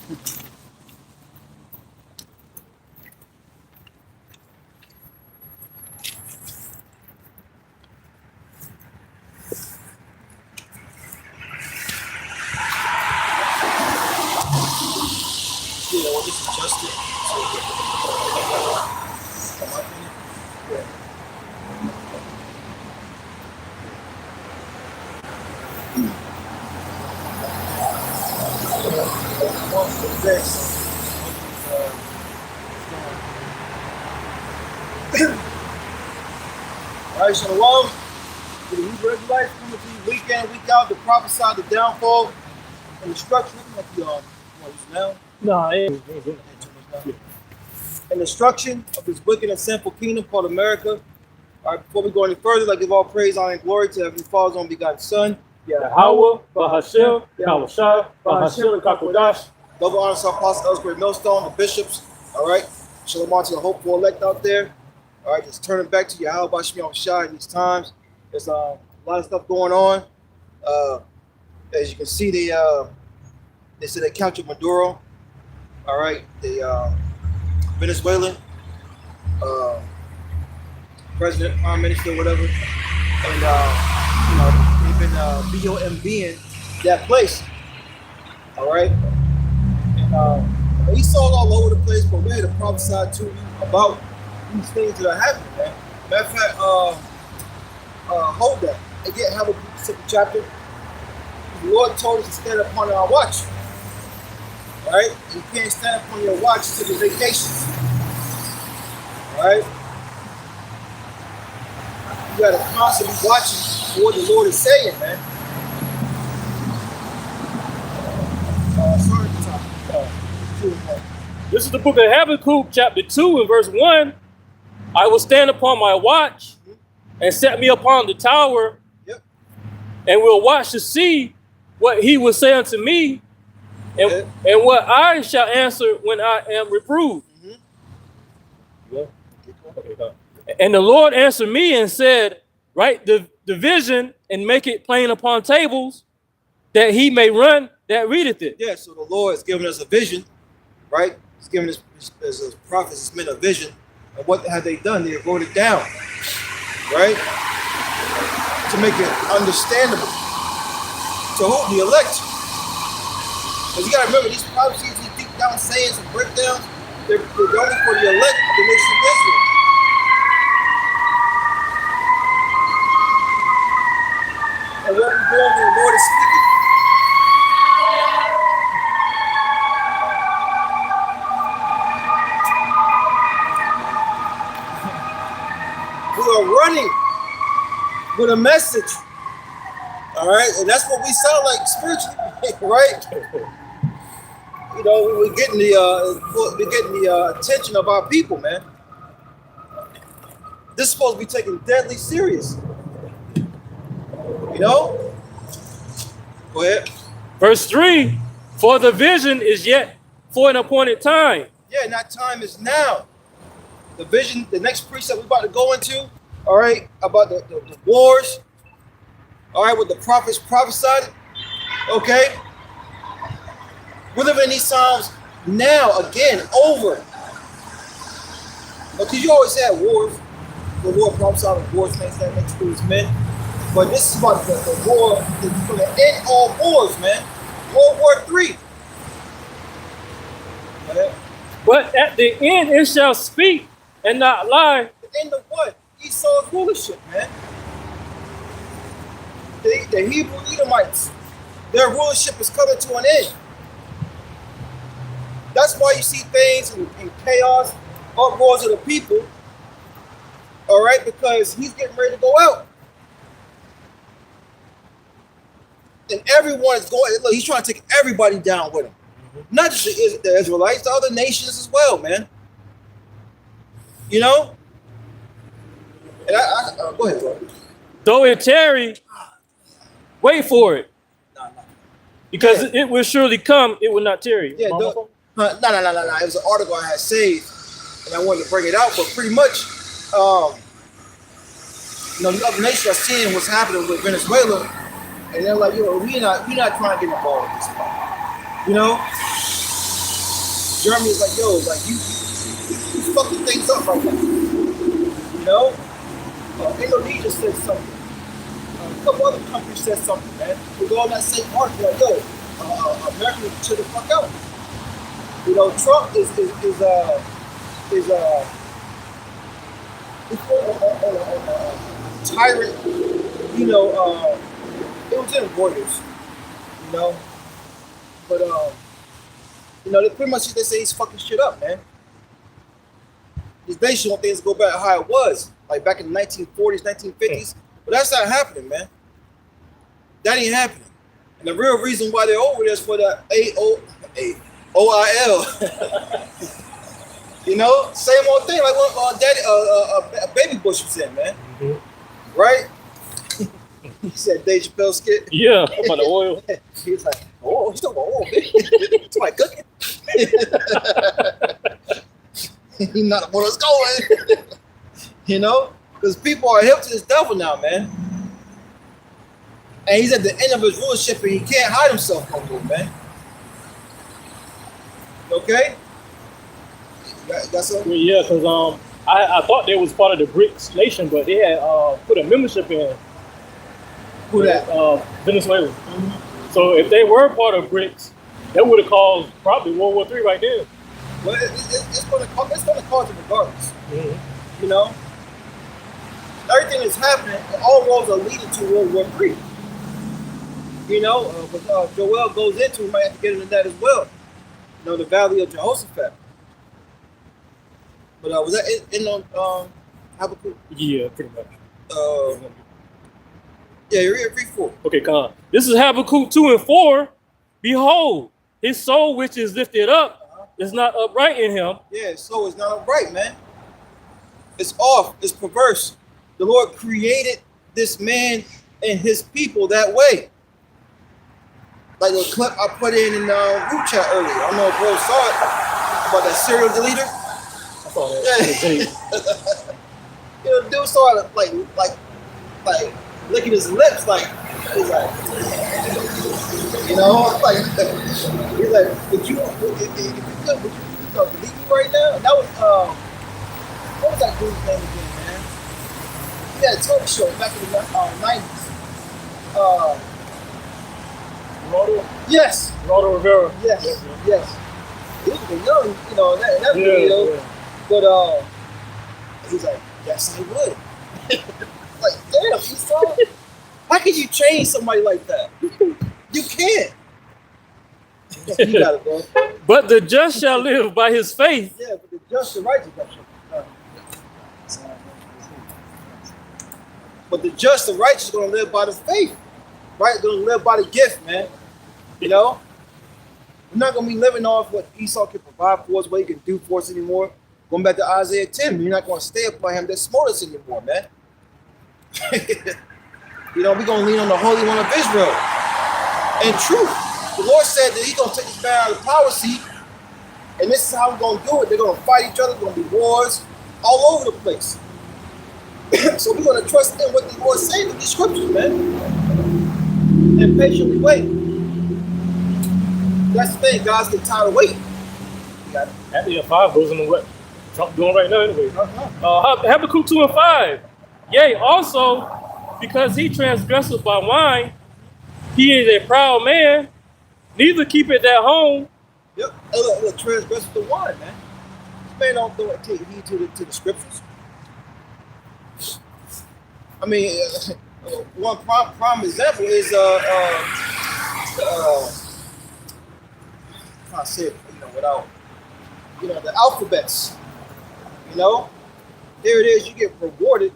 Yeah, we'll just adjust it. All right, shalom. To the Hebrew Israelites coming to you week in, week out to prophesy the downfall and destruction. Now. No, And the destruction of this wicked and sinful kingdom called America. All right, before we go any further, I give all praise, honor, and glory to Heavenly Father's only begotten Son. Yahweh, Bahashel, Yahushua, Bahashel, and Kakodash. Double honor to our apostle, Elsewhere Millstone, the bishops. All right, shalom to the hopeful elect out there. All right, just turning back to Yahweh Bashmi Shai in these times. There's a lot of stuff going on. As you can see, they said they captured Maduro. All right, the Venezuelan president, prime minister, whatever, and they've been BOMBing that place. All right, and he saw it all over the place, but we're here to prophesy to you about these things that are happening, man. Matter of fact, hold that. Again, have a second chapter. The Lord told us to stand upon our watch. All right? You can't stand upon your watch to the vacations. All right? You got to constantly be watching what the Lord is saying, man. Sorry for talking. This is the book of Habakkuk, chapter 2, and verse 1. I will stand upon my watch and set me upon the tower, and will watch to see what he will say unto me, and what I shall answer when I am reproved. And the Lord answered me and said, write the vision and make it plain upon tables, that he may run that readeth it. Yeah, so the Lord has given us a vision, right? He's given us, as a prophet, it's meant a vision. And what have they done? They wrote it down, right? To make it understandable. To who? The elect. Because you got to remember, these prophecies, these deep down sayings and breakdowns, they're only for the elect of the nation of Israel. And what we're doing when the Lord is speaking. We are running with a message. All right, and that's what we sound like spiritually, right? You know, we're getting the attention of our people, man. This is supposed to be taken deadly serious. You know? Go ahead. Verse 3, for the vision is yet for an appointed time. Yeah, and that time is now. The vision, the next precept we're about to go into, all right, about the wars, all right, what the prophets prophesied, okay? We're living in these times now, again, over. Because you always had wars. The Lord prophesied of wars, things that makes through his men. But this is about the war that's going to end all wars, man. World War III. Okay? But at the end it shall speak and not lie. The end of what? Esau's rulership, man. The Hebrew Edomites, their rulership is coming to an end. That's why you see things in chaos, uproars of the people. All right, because he's getting ready to go out. And everyone is going, look, he's trying to take everybody down with him. Not just the Israelites, the other nations as well, man. You know? And go ahead, bro. Though it tarry, wait for it. Because it will surely come, it will not tarry. Yeah, no. It was an article I had saved, and I wanted to bring it out, but pretty much, you know, the other nations are seeing what's happening with Venezuela, and they're like, yo, we're not trying to get involved with this part. You know? Germany is like, yo, like you fucking things up right now. You know? Indonesia said something. A couple other countries said something, man. We go on that same mark, like, yo, America chill the fuck out. You know, Trump is tyrant. You know, it was in Reuters. You know, but you know, they pretty much they say he's fucking shit up, man. His nation want things to go back to how it was, like back in the 1940s, 1950s. But that's not happening, man. That ain't happening. And the real reason why they're over there is for the OIL. You know, same old thing like what Daddy, Baby Bush was in, man. Mm-hmm. Right? He said Dave Chappelle skit. Yeah, about the oil. He was like, oh, he's talking about oil, bitch. Somebody cooking. He's not where it's going. You know? Because people are hip to this devil now, man. And he's at the end of his rulership and he can't hide himself no more, man. Okay? Got something? Yeah, because I thought they was part of the BRICS nation, but they had put a membership in. Who that? Venezuela. Mm-hmm. So if they were part of BRICS, that would have caused probably World War III right there. Well, it's going to cause it regardless. Mm-hmm. You know? Everything that's happening, all roads are leading to World War III. You know, but Joel goes into, we might have to get into that as well. You know, the Valley of Jehoshaphat. But was that in Habakkuk? Yeah, pretty much. Yeah, you're read 4. Okay, come on. This is Habakkuk 2 and 4. Behold, his soul which is lifted up is not upright in him. Yeah, his soul is not upright, man. It's off. It's perverse. The Lord created this man and his people that way. Like a clip I put in group chat earlier. I don't know if bro saw it about that serial deleter. I saw that. Yeah. You know, dude saw it like licking his lips, like he's like, you know, like he's like, would you if you could, would you delete me right now? And that was what was that dude's name again, man? He had a talk show back in the 90s. Geraldo? Yes. Geraldo Rivera. Yes. Yes. He was young, you know, in that video. Yeah. But he's like, yes, I would. Like, damn, Esau. How could you change somebody like that? You can't. You got it, bro. But the just shall live by his faith. Yeah, but the just and righteous But the just and righteous are going to live by the faith. Right? Going to live by the gift, man. You know? We're not going to be living off what Esau can provide for us, what he can do for us anymore. Going back to Isaiah 10, you're not going to stay up by him that smote us anymore, man. You know, we're going to lean on the Holy One of Israel. And truth. The Lord said that he's going to take this man out of the power seat. And this is how we're going to do it. They're going to fight each other. There's going to be wars all over the place. So we're going to trust in what the Lord said in the scriptures, man. And patiently wait. That's the thing. God's getting tired of waiting. Actually, 5 goes into what Trump doing right now anyway. Habakkuk 2 and 5. Yea, also, because he transgresseth by wine, he is a proud man, neither keepeth at home. Yep, transgresseth the wine, man. This man don't take heed to the scriptures. I mean, one prime example is I say it, you know, without, you know, the alphabets. You know, there it is. You get rewarded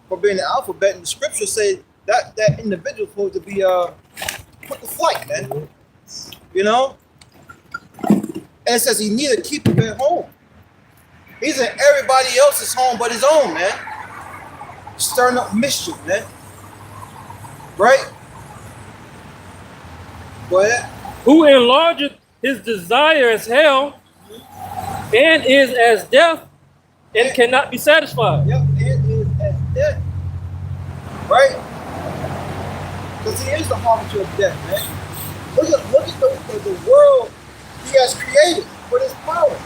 for being the alphabet, and the scriptures say that individual is supposed to be put to flight, man. You know, and it says he neither keep him at home. He's in everybody else's home but his own, man. Stirring up mischief, man. Right? Go ahead. Who enlargeth his desire as hell, and is as death, and cannot be satisfied. Yep, and is as death. Right? Because he is the harbinger of death, man. Look at the world he has created with his power.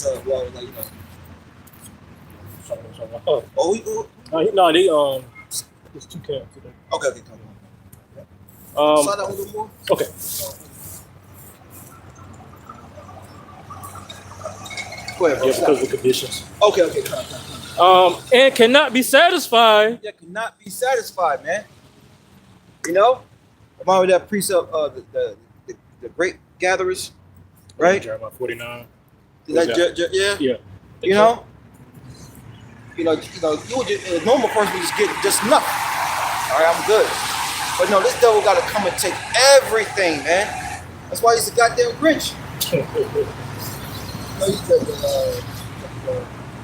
guess well, like, you know. Oh, no, they it's two camps today. Okay, come on. Slide out a little more. Okay. Go ahead, bro. Yeah, because of the conditions. Okay, come. And cannot be satisfied. Yeah, cannot be satisfied, man. You know, remember that precept, the great gatherers, right? Jeremiah 49. Yeah. Yeah. You know, you would just, a normal person would just get just nothing. All right, I'm good. But no, this devil got to come and take everything, man. That's why he's a goddamn Grinch. He's the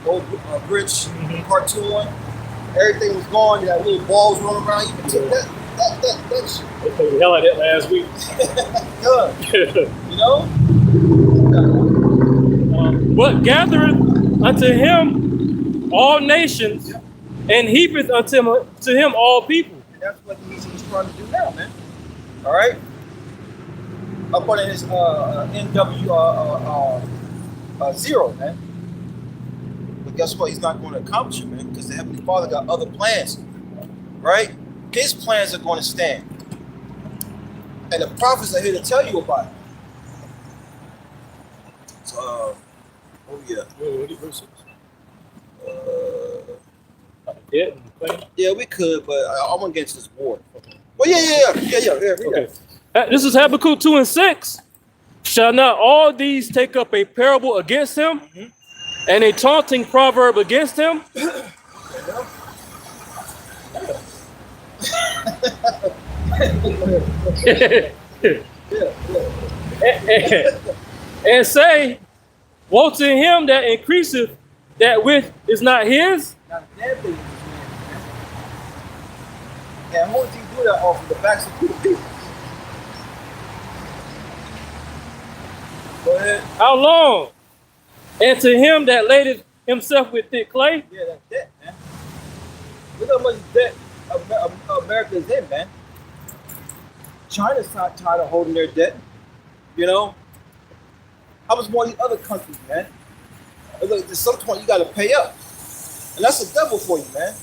old Grinch cartoon one. Everything was gone. That little balls rolling around. You can take that shit. They played the hell out of that last week. You know? But gathereth unto him all nations, and heapeth unto him all people. And that's what he's trying to do now, man. All right? Up on his NW 0, man. But guess what? He's not going to accomplish it, man, because the Heavenly Father got other plans, right? His plans are going to stand. And the prophets are here to tell you about it. So, yeah, we could, but I want to get into this war. Well, yeah. Okay. This is Habakkuk 2 and 6. Shall not all these take up a parable against him, and a taunting proverb against him? And say, woe to him that increaseth, that which is not his. Not a damn thing is his man. And who does he do that off of the backs of people? Go ahead. How long? And to him that ladeth himself with thick clay. Yeah, that's debt, man. Look how much debt America is in, man. China's not tired of holding their debt. You know? How much more these other countries, man? Look, at some point you got to pay up. And that's the devil for you, man.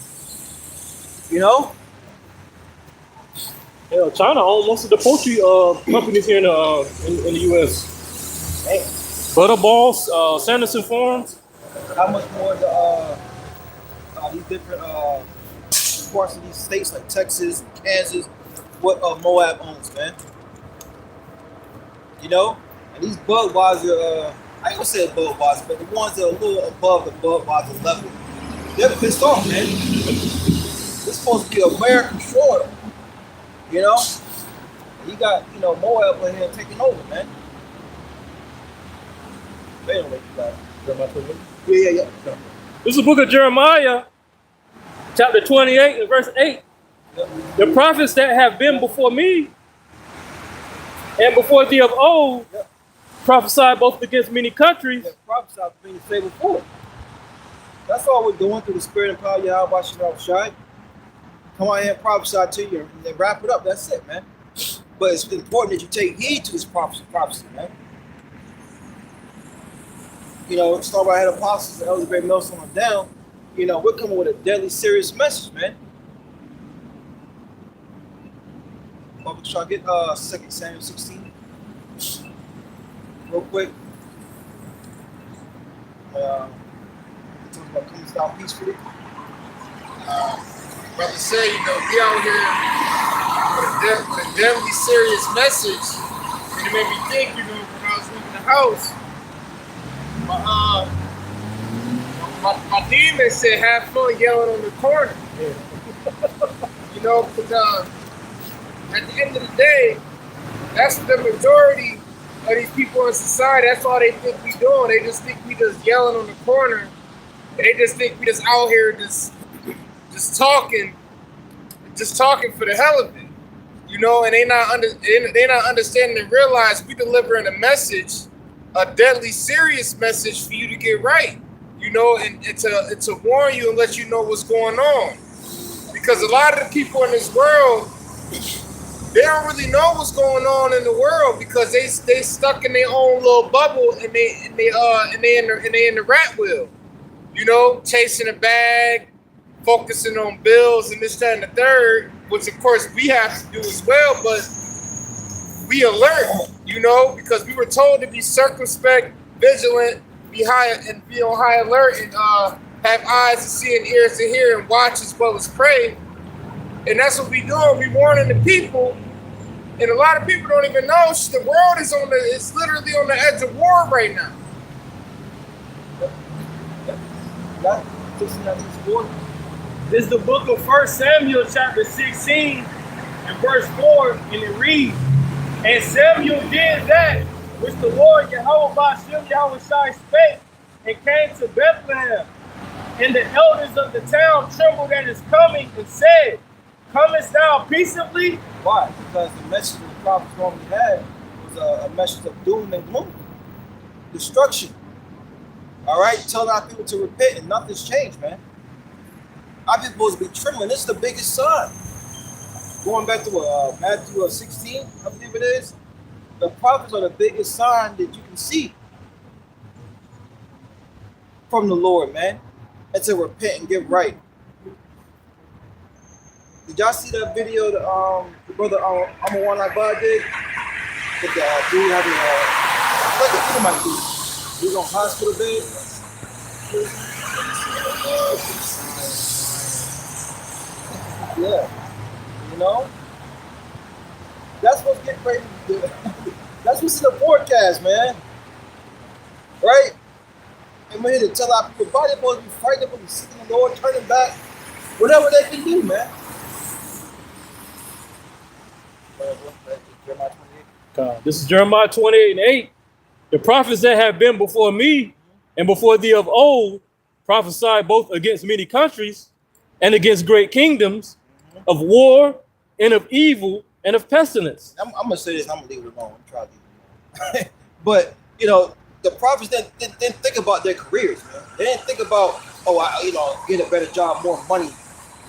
You know? Yeah, China owns most of the poultry companies here in the U.S. Damn. Butterballs, Sanderson Farms. How much more these different parts of these states like Texas, Kansas, what Moab owns, man? You know? And these Budweiser, I ain't gonna say Budweiser, but the ones that are a little above the Budweiser level, they're pissed off, man. This supposed to be American soil, you know? And you got, Moab in here taking over, man. Anyway, yeah. This is the book of Jeremiah, chapter 28 and verse 8. The prophets that have been before me and before thee of old prophesied both against many countries. Prophesied for me to say before. That's all we're doing through the spirit and power of Yahweh Shai. Come out here and prophesy to you and then wrap it up. That's it, man. But it's important that you take heed to this prophecy, man. Start by head apostles and elders, great Mills on down. We're coming with a deadly serious message, man. But shall I get 2 Samuel 16 real quick? Talking about coming down peacefully. Brother say, be out here with a deadly serious message. And it made me think, when I was leaving the house, my demon said, have fun yelling on the corner. Because at the end of the day, that's the majority of these people in society. That's all they think we doing. They just think we just yelling on the corner. And they just think we just out here just talking for the hell of it. And they not understanding and realize we delivering a message, a deadly serious message for you to get right. And to warn you and let you know what's going on. Because a lot of the people in this world, they don't really know what's going on in the world because they stuck in their own little bubble and they in the rat wheel. You know, chasing a bag, focusing on bills and this, that, and the third, which of course we have to do as well, but we alert, you know, because we were told to be circumspect, vigilant, be on high alert, and have eyes to see and ears to hear and watch as well as pray. And that's what we doing. We warning the people, and a lot of people don't even know the world is it's literally on the edge of war right now. This is the book of 1 Samuel chapter 16 and verse 4, and it reads, "And Samuel did that which the Lord Yahweh Bashem Yahweh Shai spake, and came to Bethlehem. And the elders of the town trembled at his coming and said, Comest thou peaceably?" Why? Because the message the prophets normally had was a message of doom and gloom, destruction. All right, telling our people to repent, and nothing's changed, man. Our people supposed to be trembling. This is the biggest sign. Going back to Matthew 16, I believe it is. The prophets are the biggest sign that you can see from the Lord, man, and to repent and get right. Did y'all see that video the brother I'm a one like Bud did? With the dude having like a kid might do. He was on hospital bed. Yeah, you know, that's what's getting ready to do. That's what's in the forecast, man. Right? And we're here to tell our people, they're supposed to be fighting, they're supposed to be seeking the Lord, turning back, whatever they can do, man. This is Jeremiah 28 and 8. The prophets that have been before me and before thee of old prophesied both against many countries and against great kingdoms, of war and of evil and of pestilence. I'm going to say this, and I'm going to leave it alone. I'm trying to leave it alone. But, you know, the prophets didn't think about their careers, man. They didn't think about, get a better job, more money,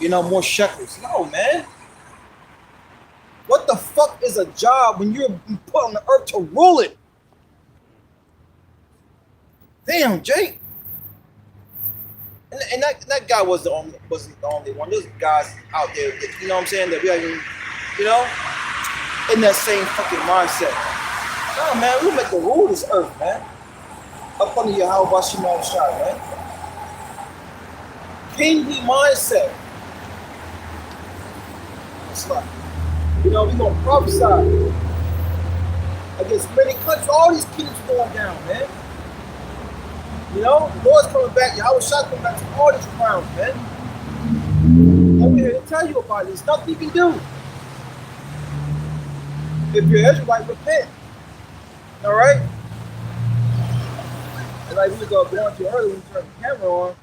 more shekels. No, man. What the fuck is a job when you're put on the earth to rule it? Damn, Jake. And that guy wasn't the only one. There's guys out there that, you know what I'm saying, that we are, in that same fucking mindset. No, man, we make the rule this earth, man. Up under your Yahweh Bashem Yahweh Shai, man. Kingly mindset. It's like, we're gonna prophesy against many countries. All these kingdoms going down, man. The Lord's coming back. Yahweh Shai coming back to all these crowns, man. And we're here to tell you about it. There's nothing you can do. If you're Israelite, repent. All right? And like we was going to earlier when we turned the camera on.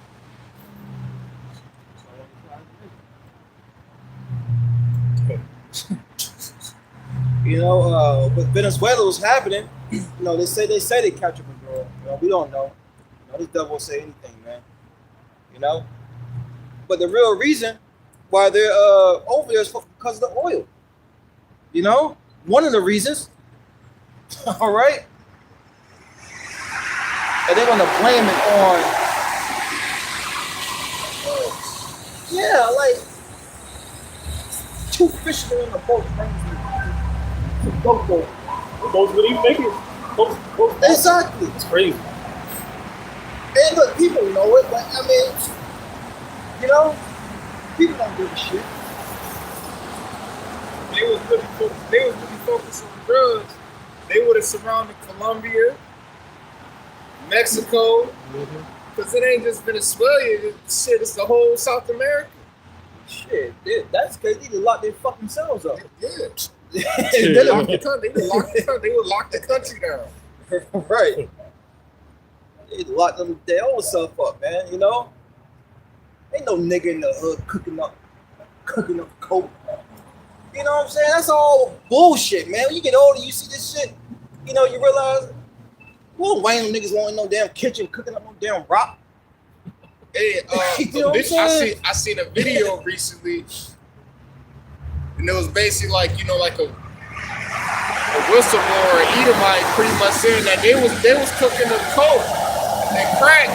With Venezuela was happening, they say they captured Maduro. We don't know. This devil will say anything, man. But the real reason why they're over there is because of the oil. One of the reasons. All right. And they're gonna blame it on. Like 2 fishermen on a boat brings the boat. Boats would even make it. Exactly. It's crazy. And look, people know it, but people don't give a shit. They was really focused on drugs. They would have surrounded Colombia, Mexico, because it ain't just Venezuela. It's the whole South America. Shit, that's crazy. They locked their fucking selves up. Yeah. They locked the country. They would lock the country down. Right. They locked them their own self up, man. Ain't no nigga in the hood cooking up coke. You know what I'm saying? That's all bullshit, man. When you get older, you see this shit. You realize, well, Wayne niggas won't in no damn kitchen cooking up no damn rock. Hey, you know what I'm saying? I seen a video recently And it was basically like, like a whistleblower, an Edomite, pretty much saying that they was cooking the coke and crack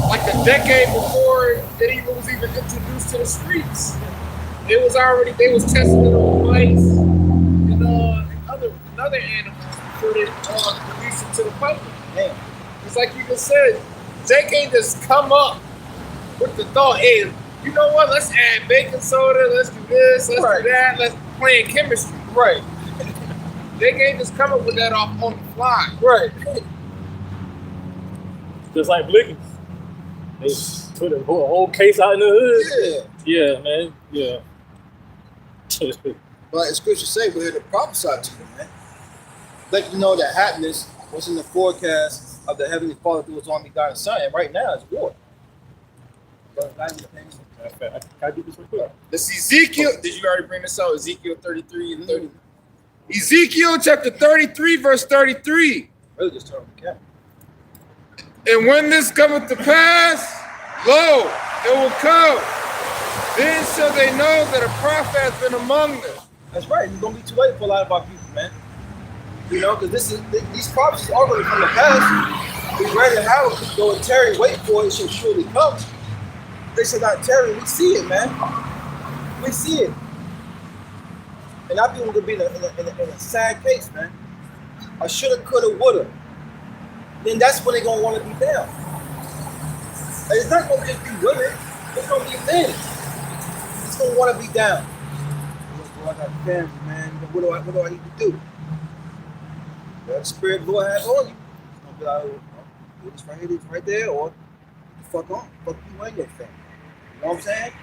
like a decade before it was even introduced to the streets. They was testing it on mice and other animals before they released it to the public. Damn. It's like you just said, they can't just come up with the thought, hey, you know what? Let's add baking soda. Let's do this. Let's do that. Let's play in chemistry. Right. They can't just come up with that off on the fly. Right. Just like Blickens. They put a whole case out in the hood. Yeah. Yeah, man. Yeah. But as scripture say, we're here to prophesy to you, man. Let you know that happiness was in the forecast of the Heavenly Father through his only God and Son. And right now, it's war. But Can I do this real quick? This Ezekiel, did you already bring this out? Ezekiel 33 and 30. Ezekiel chapter 33, verse 33. Really just turn on the camera. And when this cometh to pass, lo, it will come. Then shall they know that a prophet has been among them. That's right. It's going to be too late for a lot of our people, man. You know, because these prophecies are going to come to pass. We ready to have it. Go and tarry, wait for it. It shall surely come. They shall not tarry. We see it, man. We see it. And our people going to be in a sad case, man. I shoulda, coulda, woulda. Then that's when they're going to want to be down. And it's not going to just be women. It's going to be men. It's going to want to be down. I got family, man. What do I need to do? The spirit of the Lord has on you. It's going to be like, oh, this right here, this right there, or fuck on. Fuck you and your family. You know what I'm saying?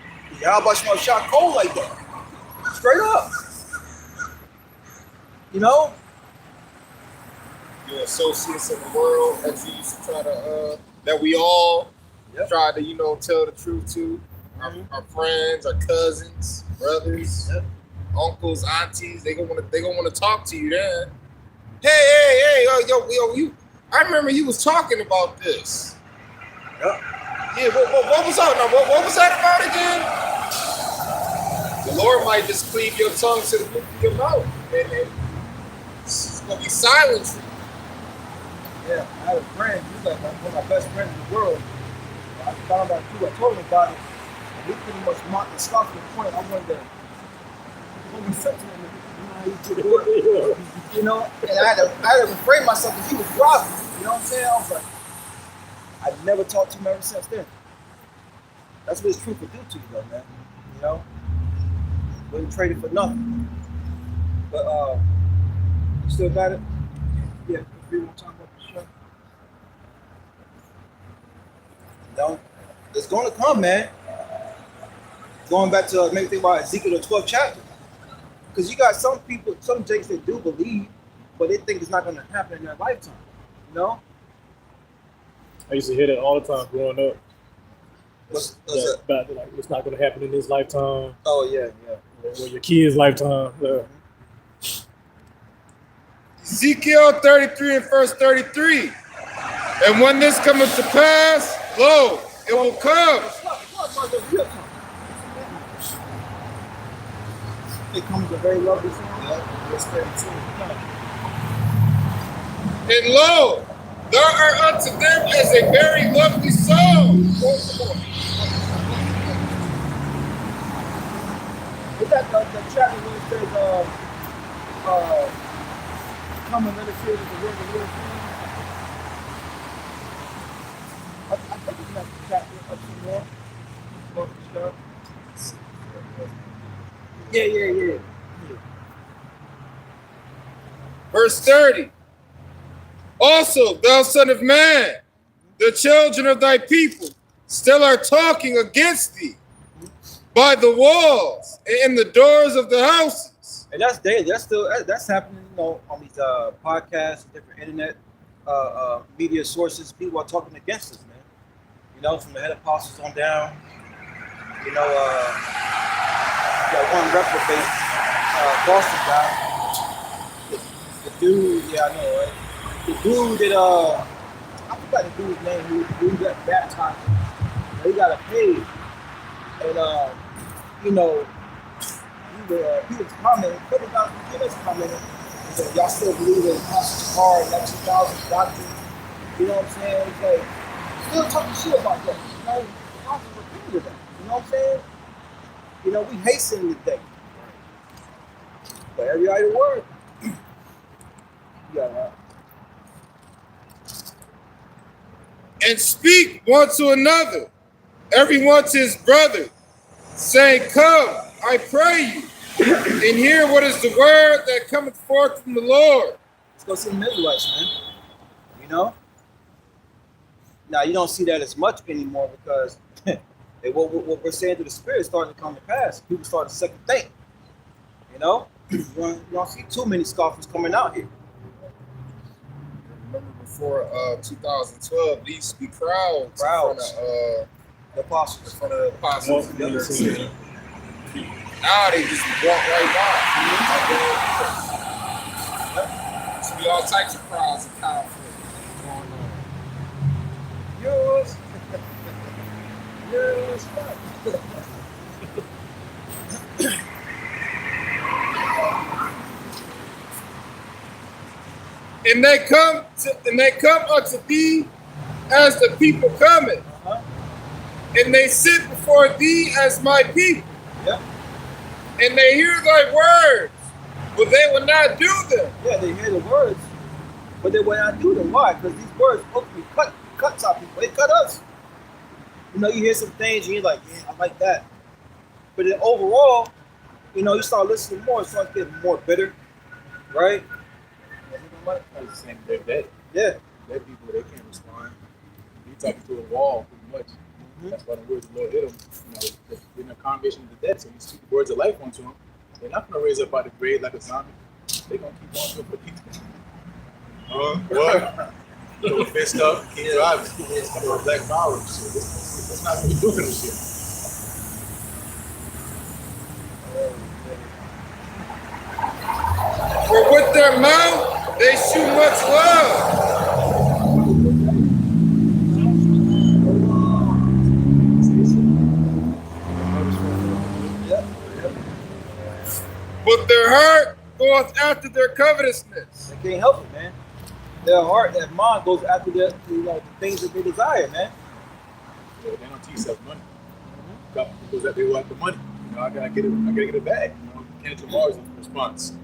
Y'all about to shot cold like that. Straight up. You know? Your associates of the world that you used to try to, that we all try to, tell the truth to. Our friends, our cousins, brothers, uncles, aunties, they gonna want to talk to you then. Hey, yo, you. I remember you was talking about this. Yeah, what was up now? What was that about again? The Lord might just cleave your tongue to the roof of your mouth, and it's gonna be silent for you. Yeah, I had a friend, he was like one of my best friends in the world. I found out too, I told him about it. And he pretty much mocked and scoffed to the point I wanted to be such a you know, and I had to refrain myself because he was robbing. You know what I'm saying? I was like, I've never talked to him ever since then. That's what his truth would do to you though, man. You know? Wouldn't trade it for nothing. But you still got it? Yeah, if you want to talk about the show. No, it's going to come, man. Going back to maybe think about Ezekiel the 12th chapter. Because you got some people, some jakes that do believe, but they think it's not going to happen in their lifetime. You know? I used to hear that all the time growing up. What's that? About, like, it's not going to happen in this lifetime. Oh, yeah. Or your kid's lifetime. Ezekiel 33 and verse 33. And when this cometh to pass, lo, it will come. It comes a very lovely song. And lo, there are unto them as a very lovely song. Is that the chapter where it says, come and let us hear the word of the Lord? I think it's not the chapter up some more. Yeah. Verse 30. Also, thou son of man, the children of thy people still are talking against thee by the walls and in the doors of the houses. And that's daily. That's happening, you know, on these podcasts, different internet media sources. People are talking against us, man. You know, from the head apostles on down. You know, got one reprobate, Boston guy. The dude, yeah, I know, right? The dude that I forgot the dude's name. The dude got baptized. He got a page, and you know, he was commenting, a couple guys from us commenting, and said, y'all still believe in Apostle Hard, that 2000 doctrine? You know what I'm saying? It's like, still talking shit about that. You know, Apostle repented of that. You know what I'm saying? You know, we hasten the day. But every idle word, yeah. And speak one to another, everyone to his brother, saying, come, I pray you, and hear what is the word that cometh forth from the Lord. Let's go see the Israelites, man. You know? Now, you don't see that as much anymore because what we're saying to the Spirit is starting to come to pass. People start to second think. You know? You don't see too many scoffers coming out here. Remember before 2012, there used to be crowds. In front of, the apostles. In front of the apostles. Now they just walk right by. So be all types of crowds and conflict going on. Yours. Yours. And they come unto thee as the people cometh, and they sit before thee as my people. Yeah. And they hear thy words, but they will not do them. Yeah, they hear the words, but they will not do them. Why? Because these words supposed to be cuts out people. They cut us. You know, you hear some things and you're like, yeah, I like that. But then overall, you know, you start listening more, it starts getting more bitter, right? The same, they're dead. Yeah. Dead people, they can't respond. You talking to a wall pretty much. That's why the words of the Lord hit them. You know, they're in a congregation of the dead, so you speak the words of life onto them. They're not going to raise up out of the grave like a zombie. They're going to keep on doing what they do. What? Throw a fist up, keep driving. It's a black power. So that's not what we're doing this year. For with their mouth they shew much love. But their heart goeth after their covetousness. They can't help it, man. Their heart, their mind goes after the things that they desire, man. Yeah, they don't teach us money. Because they want the money. You know, I gotta get it back. You know, Kendrick Lamar's response.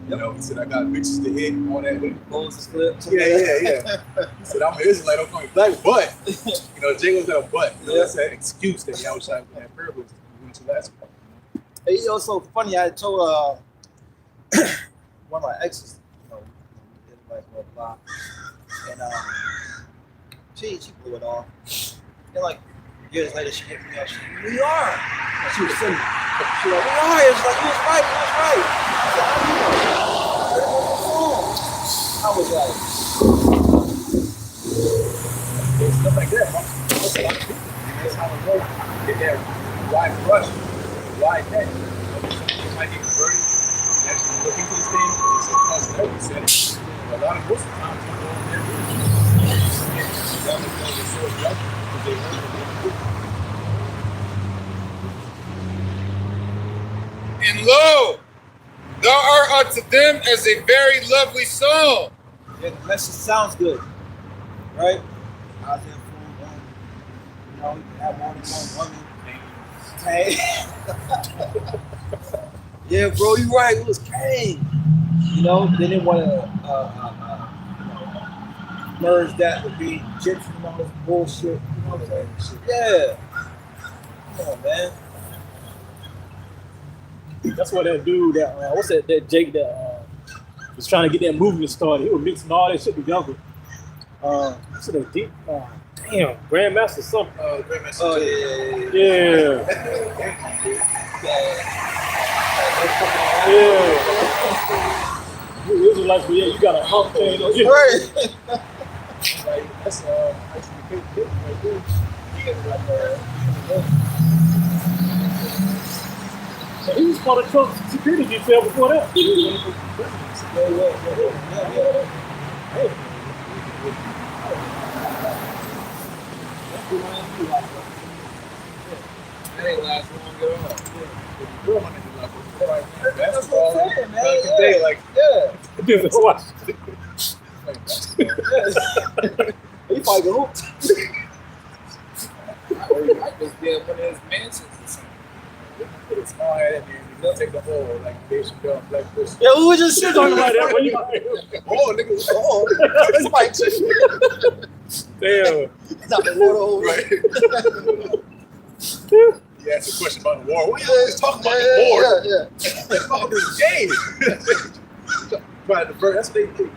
You know, he said, I got bitches to hit and all that. Moses clips. Yeah. He said, I'm an Israelite, I'm calling black, but, you know, Jay was got a but. You know, that's an excuse that y'all was trying to that prayer was we to last week. Hey, you know, it's so funny. I told one of my exes, you know, Israelites, blah, blah, and she blew it off. And like years later, she hit me up. She said, we are. And she was sitting. She was like, we are. It's like, you was right. You was right. I said, how do you know? I was like, Stuff like that. That's a lot of people. That's how it works. Get that wide brush, wide net. Somebody might get converted, actually look into this thing, because it's a cost of every setting. A lot of most of the times, you go in there, And lo, thou art unto them as a very lovely song. yeah, the message sounds good, right? Isaiah 41, you know, you can have more than one woman. Hey. Yeah, bro, you're right. It was Cain. You know, they didn't want to merge that with being Egyptian and all this bullshit. You know what I'm saying? Yeah. Come on, man. That's why that dude, what's that Jake that was trying to get that movement started. He was mixing all that shit together. What's that deep? Damn, Grandmaster something. Grandmaster. Oh, Yeah. You Israelites, but yeah, you got a hump thing. Right. Like, that's actually the kid right there. He got So he was part of Trump's security detail before that. That ain't last long at all. the girl on the left. Denzel Washington. He probably go hoop. Or he might just be at one of his mansions or something. Put a small hat in there and he'll take the whole, like Dave Chappelle and Black Pussy. Yeah, we were just shit Talking talking about about that. that. Oh, nigga. Oh, it's like Damn. not the photo. Right. You asked a question about the war. What are you always talking about the war? Yeah. It's about this game. But the first, that's what they do.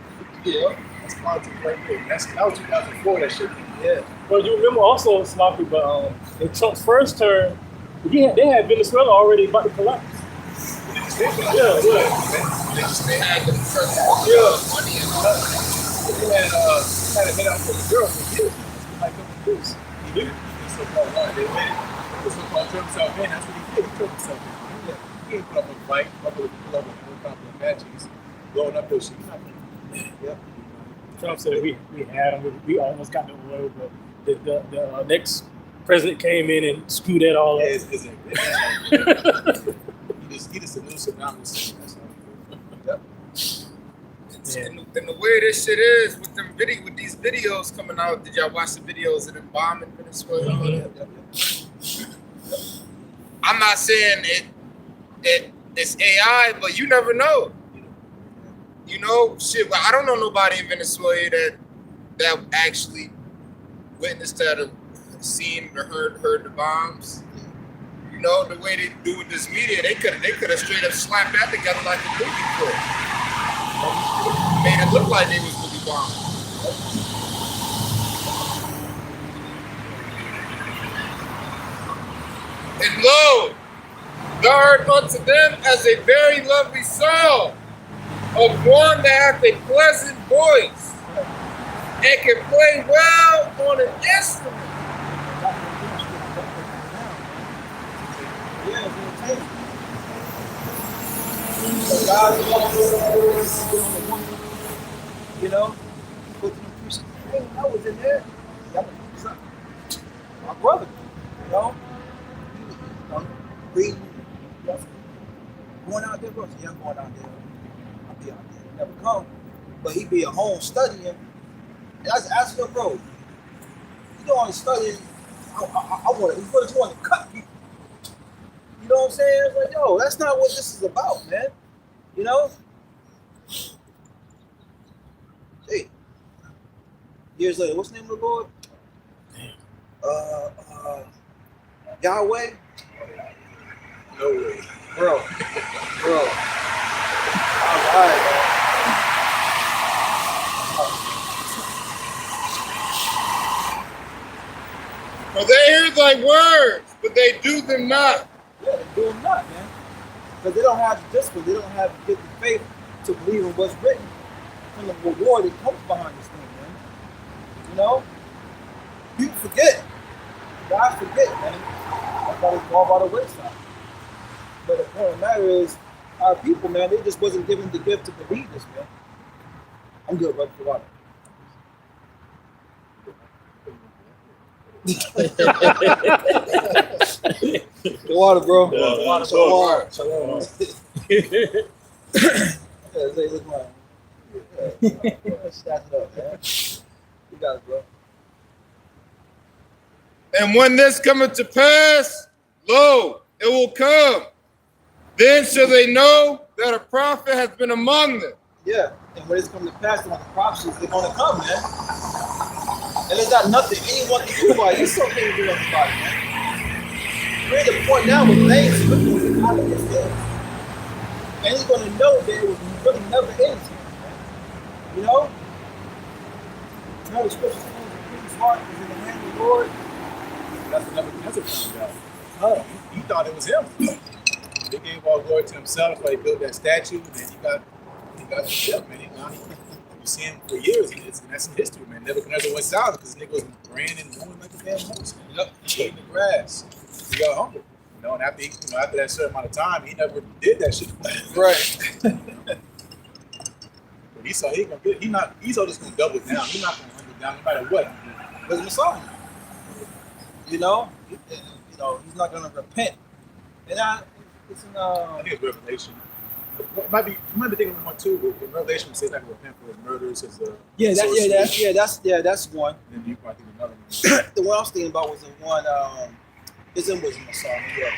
Yeah. That's politics right there. That was 2004, that shit. Yeah. Well, you remember also, Sloppy, but in Trump's first term, they had Venezuela already about to collapse. They just did that. They had them first money and all that. They had a hit out for the girl for years. Like a couple years. He did it. It's so-called one. They made it. The so-called Trump himself in. That's what he did. He killed himself in. He didn't put up a fight, put up a couple of matches, blowing up those shit. He's not gonna. Yep. Trump said we had them, we almost got the oil, but the next president came in and screwed that all up. He just a new Saddam Hussein. That's all. And the way this shit is with them with these videos coming out, did y'all watch the videos of them bombing Venezuela? I'm not saying it's AI, but you never know. You know, shit. But I don't know nobody in Venezuela that actually witnessed that or seen or heard the bombs. You know, the way they do with this media, they could have straight up slapped that together like a movie clip. Made it look like they was really bombing. And lo, thou art unto them as a very lovely song of one that hath a pleasant voice and can play well on an instrument. Yeah, it's entertaining. So God is on the woman, you know, put them through some pain. I was in there. Y'all been doing something. My brother, you know, reading, going out there, bro. So I'm going out there. I'll be out there. Never come. But he be at home studying. And I was asking him, bro, you know, I'm studying. I want to, what you want to cut people? You know what I'm saying? It's like, yo, that's not what this is about, man. You know? Hey. Years later, what's the name of the Lord? Yahweh? No way. Bro. All right, man. For they hear thy words, but they do them not. Yeah, they do them not, man. Because they don't have the discipline. They don't have the faith to believe in what's written and the reward that comes behind this thing, man. You know? People forget. Guys forget, man. That's why they fall by the wayside. But the point of the matter is, our people, man, they just wasn't given the gift to believe this, man. I'm good, brother. For water. The water, bro. The water, bro. Shalom. Yeah, say, look, man. Yeah, stack it up, man. You got it, bro. And when this cometh to pass, lo, it will come. Then shall they know that a prophet has been among them. Yeah, and when it's come to pass, when the prophecies, they're going to come, man. And there's not nothing anyone can do about it. There's something to do about it, man. We're at the point now where things are out of his hands. And he's going to know that it was really never in his hands, man. You know? You know the scripture says the king's heart is in the hand of the Lord. That's what Nebuchadnezzar found out. He thought it was him. They gave all glory to himself. That's why he built that statue, and then he got the ship, man. You see him for years, and that's in history, man. Nebuchadnezzar went south because the nigga was ran and moving like a damn horse. Eating the grass. He got hungry. You know, and after that certain amount of time, he never did that shit. Right. But Esau, Esau just gonna double down. He's not gonna humble down no matter what. Because Messiah. You know, he's not gonna repent. And it's in I think it's Revelation. You might be thinking of one too. But in Revelation, it says not to repent for his murders, his That's one. And then you might think of another one. The one I was thinking about was the one. It's in Wisdom of Solomon. Yeah.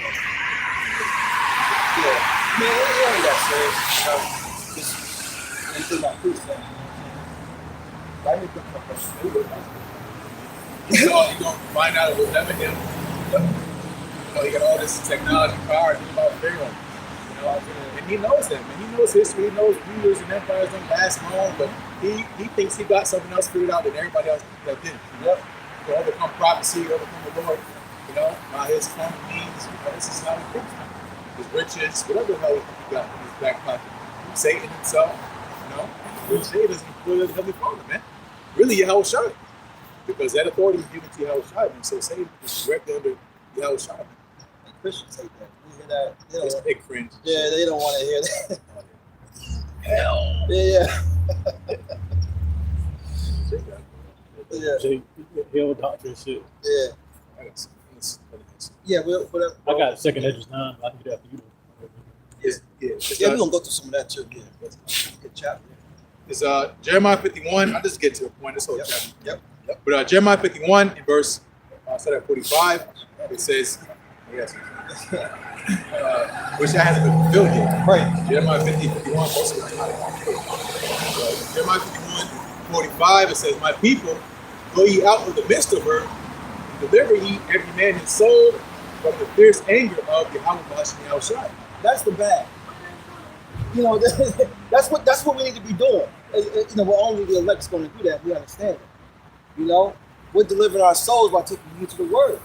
Man, it ain't that serious. Just anything about precept. Why did you come from you're gonna find out it was never him. He got all this technology, power, think about Pharaoh. And he knows that, man. He knows history, he knows rulers and empires don't last long, but he thinks he got something else figured out than everybody else that didn't. To overcome prophecy, overcome the Lord, by his fun means, this is how he thinks. His riches, whatever the hell he got in his back pocket. Satan himself, Satan doesn't include the Heavenly Father, man. Really, Yahushua. Because that authority is given to Yahushua, and so Satan is directly under Yahushua. Christians hate that. You hear that? It's big cringe. Yeah, they don't want to hear that. Hell. Yeah. Hell doctrine shit. Yeah. Yeah, whatever. I got second Edges 9, but I can get after you. Yeah, we're gonna go through some of that too. Yeah, good chapter. It's Jeremiah 51. I'll just get to the point. This whole chapter. Yep. But Jeremiah 51 in verse 45, it says, which hasn't been fulfilled yet. Right. Jeremiah 51 also. Jeremiah 51 45, it says, my people, go ye out of the midst of her, and deliver ye every man his soul from the fierce anger of Yahweh Yahushua. That's the bad. That's what we need to be doing. We're only the elect's going to do that. We understand it. We're delivering our souls by taking you to the word,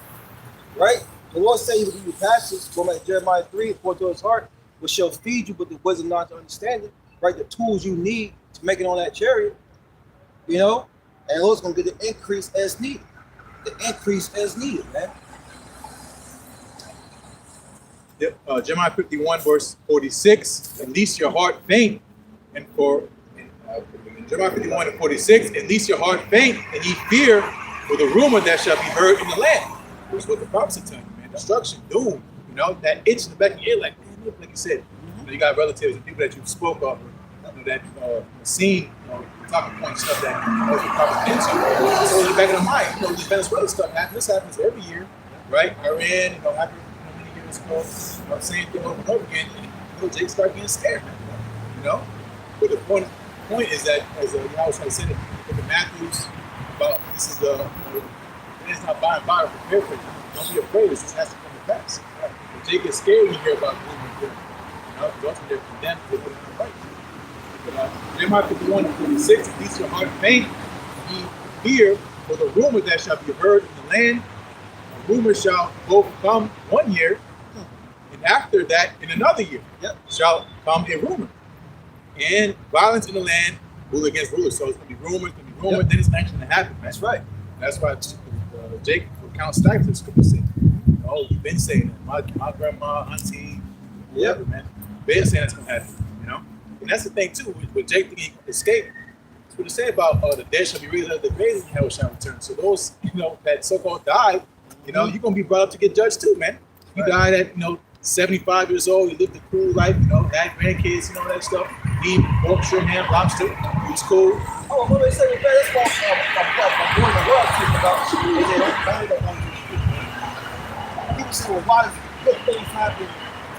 right? The Lord said He will give you passage. Go back to Jeremiah 3, pour to His heart, which shall feed you with the wisdom not to understand it, right? The tools you need to make it on that chariot, and the Lord's going to get the increase as needed. The increase as needed, man. Jeremiah 51 verse 46, at least your heart faint, in Jeremiah 51 and 46, at least your heart faint, and ye fear for the rumor that shall be heard in the land. Which is what the prophecy tells you, man. Destruction, doom, that itch in the back of your ear, like you said, you got relatives and people that you spoke of, that seen, talking point stuff that you probably into. So in the back of the mind, this Venezuela stuff happens. This happens every year, right? Iran, happened many years ago. Same thing over and over again. And Jake start getting scared, But the point is that, as Yahushua said it in the Matthews, about this is it's not by and by prepare for you. Don't be afraid. This has to come to pass. Right? When Jake gets scared when you hear about gloom and fear. Because they're condemned to put it on right. Jeremiah 51 and 46, at least your heart faint, ye fear for the rumor that shall be heard in the land. A rumor shall both come 1 year, and after that, in another year, shall come a rumor. And violence in the land, rule against ruler. So it's going to be rumors, then it's actually going to happen. That's right. That's why Jake will count stipends. The scripture said, you've been saying that. My grandma, auntie, whoever, man, been saying that's going to happen. And that's the thing too, with Jake thinking he can escape. That's what it say about the dead shall be raised up, the great hell shall return. So those, that so-called died, you're going to be brought up to get judged too, man. You died at, 75 years old, you lived a cool life, had grandkids, that stuff. Eat pork, shrimp, ham, lobster. It was cool. Oh, what they say with that, that's why I'm going to work talking about people say, well, why does good things happen?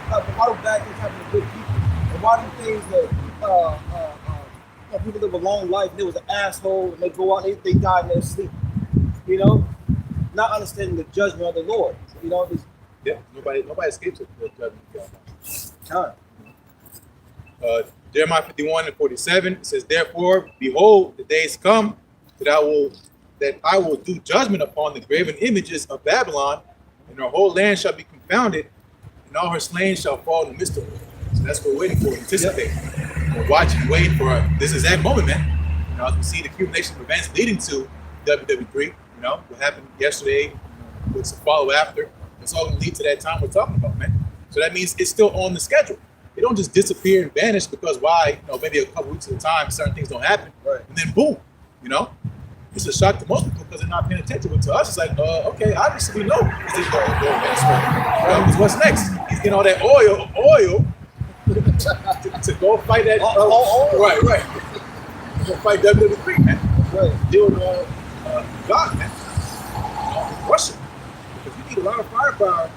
Why do bad things happen to good people? And why do things that people live a long life, there was an asshole, and they go out, they die in their sleep. Not understanding the judgment of the Lord. Nobody escapes the judgment of God. Time. Jeremiah 51 and 47, it says, therefore, behold, the days come that I will do judgment upon the graven images of Babylon, and her whole land shall be confounded, and all her slain shall fall in the midst of her. So that's what we're waiting for, anticipate. We're watching, waiting for this exact moment, man. As we see the accumulation of events leading to WW3, what happened yesterday, with some follow after, it's all going to lead to that time we're talking about, man. So that means it's still on the schedule. They don't just disappear and vanish because maybe a couple weeks at a time, certain things don't happen, right. And then boom, It's a shock to most people because they're not paying attention. But to us, it's like, okay, obviously we know this is going to go. Because what's next? He's getting all that oil to go fight that. Right. Go fight WWE, man. Right. Deal with God, man. Russia, because you need a lot of firepower,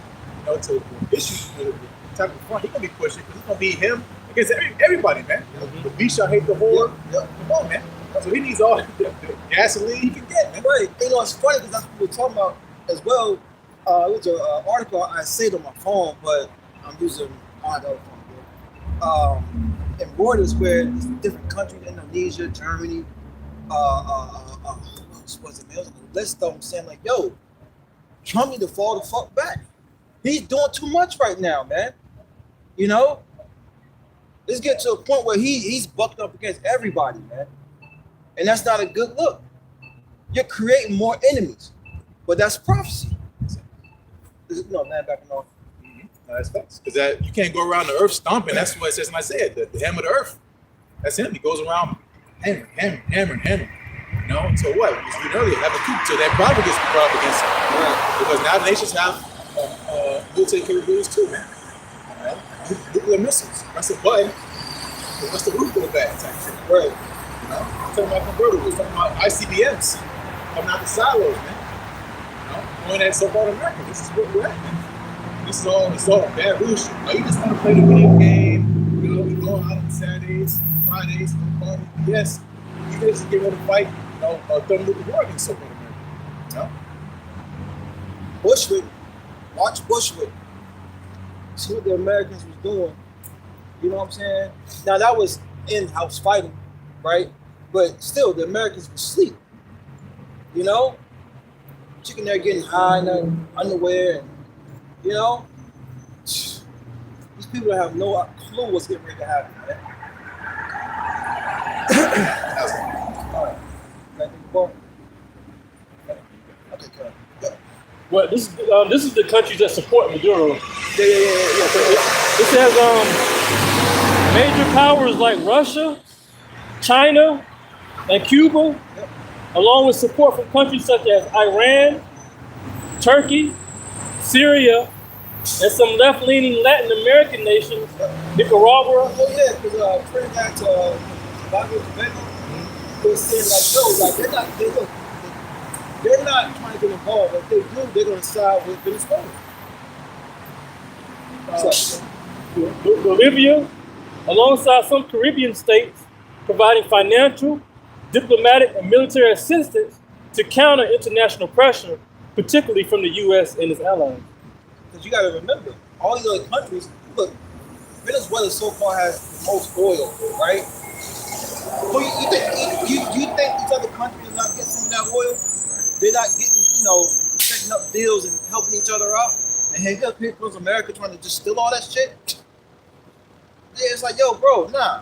to issue the type of front he's gonna be pushing, because it's gonna be him against everybody, man. The beast shall hate the whore. Come on, man. So he needs all the gasoline he can get, man. Right. It's funny because that's what we were talking about as well. It was an article I saved on my phone, but I'm using my other phone. In borders where it's different countries, Indonesia, Germany, what's it, man? It was on the list of them saying like, yo, Trump need to fall the fuck back. He's doing too much right now, man. Let's get to a point where he's bucked up against everybody, man. And that's not a good look. You're creating more enemies. But that's prophecy. Man, backing off. No, that's facts. Because you can't go around the earth stomping. That's what it says in Isaiah, the hem of the earth. That's him. He goes around hammering. Until what? As we earlier, have a coup till that prophet gets brought up against him. Right. Because now the nations have military capabilities too, man. Nuclear missiles. That's a button. What's the roof of the bag? Right. Talking about convertibles, talking about ICBMs coming out the silos, man. Going at so-called America. This is what we're at, man. It's all bad bullshit. You just want to play the video game, we go out on Saturdays, Fridays, party. Yes, you guys just get ready to fight, thermonuclear war against so-called America. Bushwick. Watch Bushwick. See what the Americans was doing. You know what I'm saying? Now that was in-house fighting, right? But still, the Americans were asleep. Chicken there getting high in their underwear, and these people have no clue what's getting ready to happen, man. All right. Okay, good. Well, this is the countries that support Maduro. Yeah. It says major powers like Russia, China, and Cuba, along with support from countries such as Iran, Turkey, Syria, and some left-leaning Latin American nations, Nicaragua. Oh yeah, because Trinidad to Tobago, they're saying like, they're not trying to get involved. If they do, they're going to side with Venezuela. Bolivia, alongside some Caribbean states, providing financial, diplomatic, and military assistance to counter international pressure, particularly from the U.S. and its allies. Because you got to remember, all these other countries, look, Venezuela so far has the most oil, right? Well, you think these other countries are not getting some of that oil? They're not getting, setting up deals and helping each other out? And here comes America trying to just steal all that shit? Yeah, it's like, yo, bro, nah.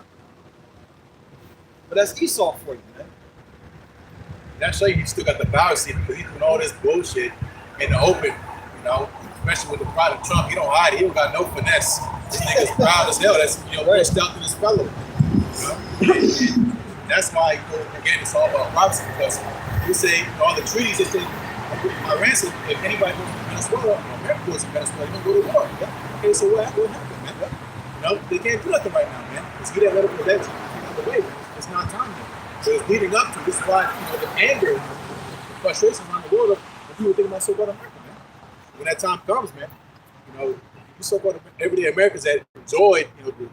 But that's Esau for you, man. That's why you still got the balance because he's doing all this bullshit in the open, especially with the product Trump. He don't hide it. He don't got no finesse. This nigga's proud as hell. That's, pushed out to this fellow. That's why, again, it's all about prophecy because you say all the treaties that say, Iran said, if anybody goes to Venezuela, America goes to Venezuela, they're going to go to war. Okay, so what happened, man? They can't do nothing right now, man. Let's get that medical protection out of the way. It's not time yet. So it's leading up to this is why, the anger, the frustration around the world of people thinking about so-called America, man. When that time comes, man, you so-called everyday Americans that enjoyed,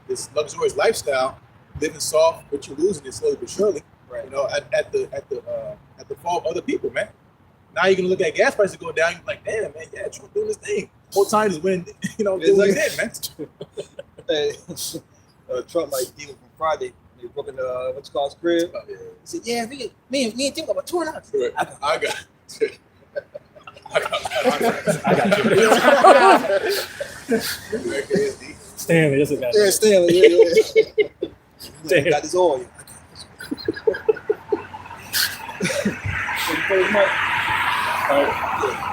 this luxurious lifestyle, living soft, but you're losing it slowly but surely. Right. At the fault of other people, man. Now you're gonna look at gas prices go down. You're like, damn, man, yeah, Trump doing this thing. Whole time is when doing what he did, man. Trump like deal from Friday. They broke in what's called his crib. Oh, yeah. He said, "Yeah, me and think about $200." Right. I got it. Stanley, that's a guy. Yeah, Stanley. Yeah. Stanley. Got his oil.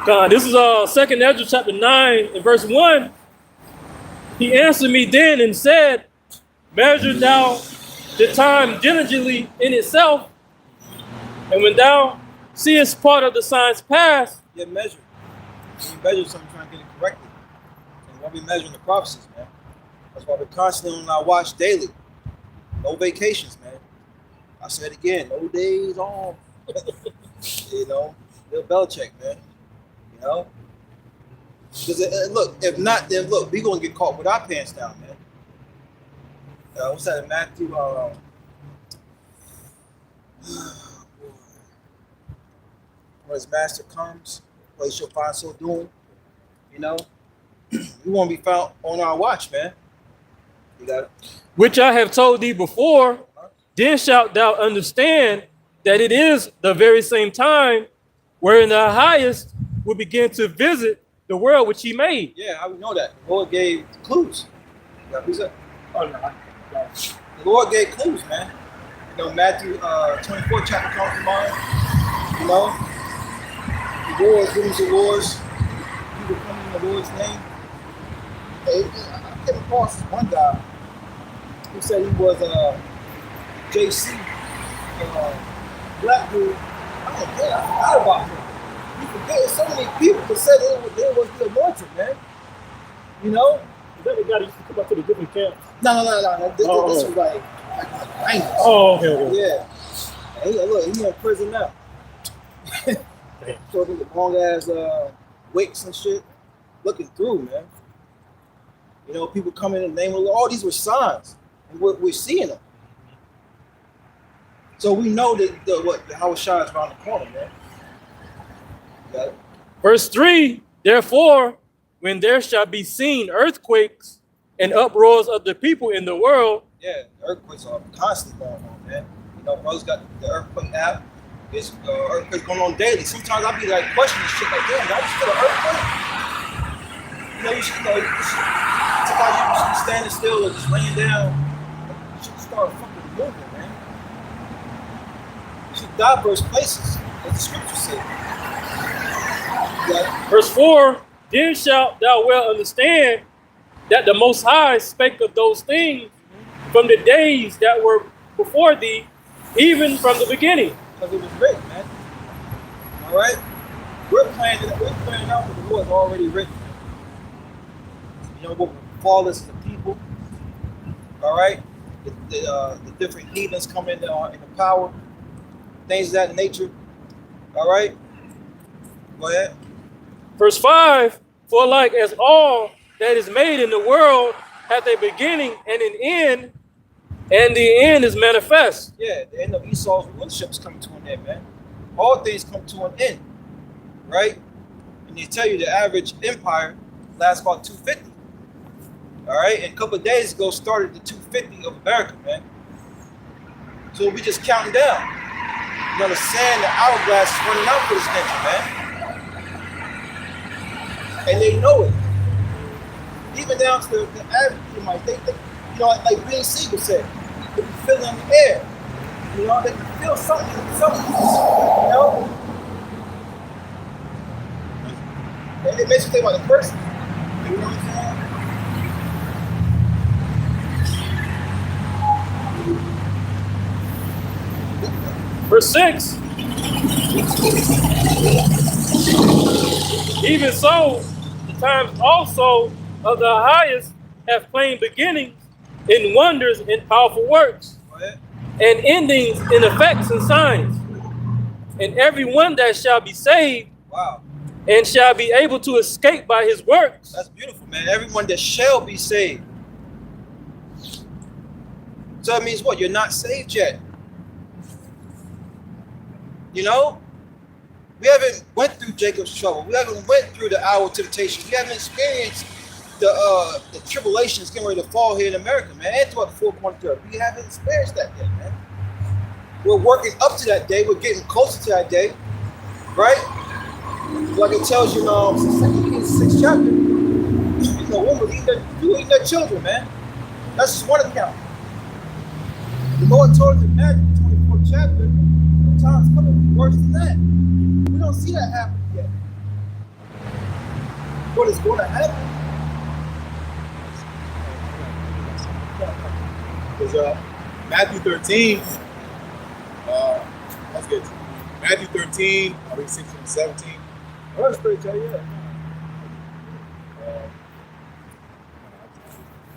God, this is 2nd Ezra chapter 9 and verse 1. He answered me then and said, measure thou the time diligently in itself, and when thou seest part of the signs pass, measure. When you measure something, trying to get it corrected. And what we measuring the prophecies, man. That's why we're constantly on our watch daily. No vacations, man. I said again, no days off. You know, Bill Belichick, man. You know, because look, if not, then look, we gonna get caught with our pants down, man. What's that in Matthew? When his master comes, what he shall find so doing. You know, we want to be found on our watch, man. You got it. Which I have told thee before, then shalt thou understand that it is the very same time wherein the highest will begin to visit the world which he made. Yeah, how we know that? The Lord gave clues. Yeah, who's that? Oh, no. The Lord gave clues, man. You know, Matthew 24 chapter comes to mind. You know, the Lord gives the Lord's, people coming in the Lord's name. Hey, I came across this one guy who said he was JC, black dude. I forgot about him. You forget so many people that said it was the anointed, man. You know? Is that the guy that used to come up to the different camps? No. This was like 90s. Oh, okay. Yeah. And he in prison now. So the long ass wicks and shit. Looking through, man. You know, people coming in the name of the Lord. All these were signs. And we're seeing them. So we know that how it shines around the corner, man. Got it? Verse 3, therefore, when there shall be seen earthquakes and uproars of the people in the world. Yeah, the earthquakes are constantly going on, man. You know, brothers got the earthquake app. It's earthquakes going on daily. Sometimes I'll be like questioning shit like, damn, did I just feel an earthquake? You know, sometimes you should be standing still or just laying down. You should start fucking moving, man. You should diverse places, as the scripture says. Yeah. Verse 4, then shalt thou well understand that the Most High spake of those things from the days that were before thee, even from the beginning. Because it was written, man. All right? We're playing out what the Lord's already written. You know, what we're flawless as a people. All right? The different heathens come in the power. Things of that nature. All right? Go ahead. Verse 5, for like as all that is made in the world hath a beginning and an end, and the end is manifest. Yeah, the end of Esau's rulership is coming to an end, man. All things come to an end, right? And they tell you the average empire lasts about 250. All right, and a couple of days ago started the 250 of America, man. So we just counting down. You know, the sand, the hourglass is running out for this country, man. And they know it. Even down to the average, you know, like Ben Siegel said, they can feel it in the air. You know, they can feel something, you know? And it makes you think about the person. You know what I'm saying? Verse 6, even so, the times also of the highest have plain beginnings in wonders and powerful works, and endings in effects and signs. And every one that shall be saved, wow, and shall be able to escape by his works. That's beautiful, man. Everyone that shall be saved. So that means what? You're not saved yet. You know? We haven't went through Jacob's trouble. We haven't went through the hour of temptation. We haven't experienced the tribulations getting ready to fall here in America, man. And throughout the four corners of the earth. We haven't experienced that yet, man. We're working up to that day. We're getting closer to that day, right? Like it tells you in 2 Kings 6 chapter, you know, women eating their children, man. That's just one account. The Lord told us in Matthew 24th chapter, the time's coming to be worse than that. We don't see that happen yet. What is going to happen? Because Matthew 13, that's good. Matthew 13, I read 16 and 17. Well, that's pretty tell you that.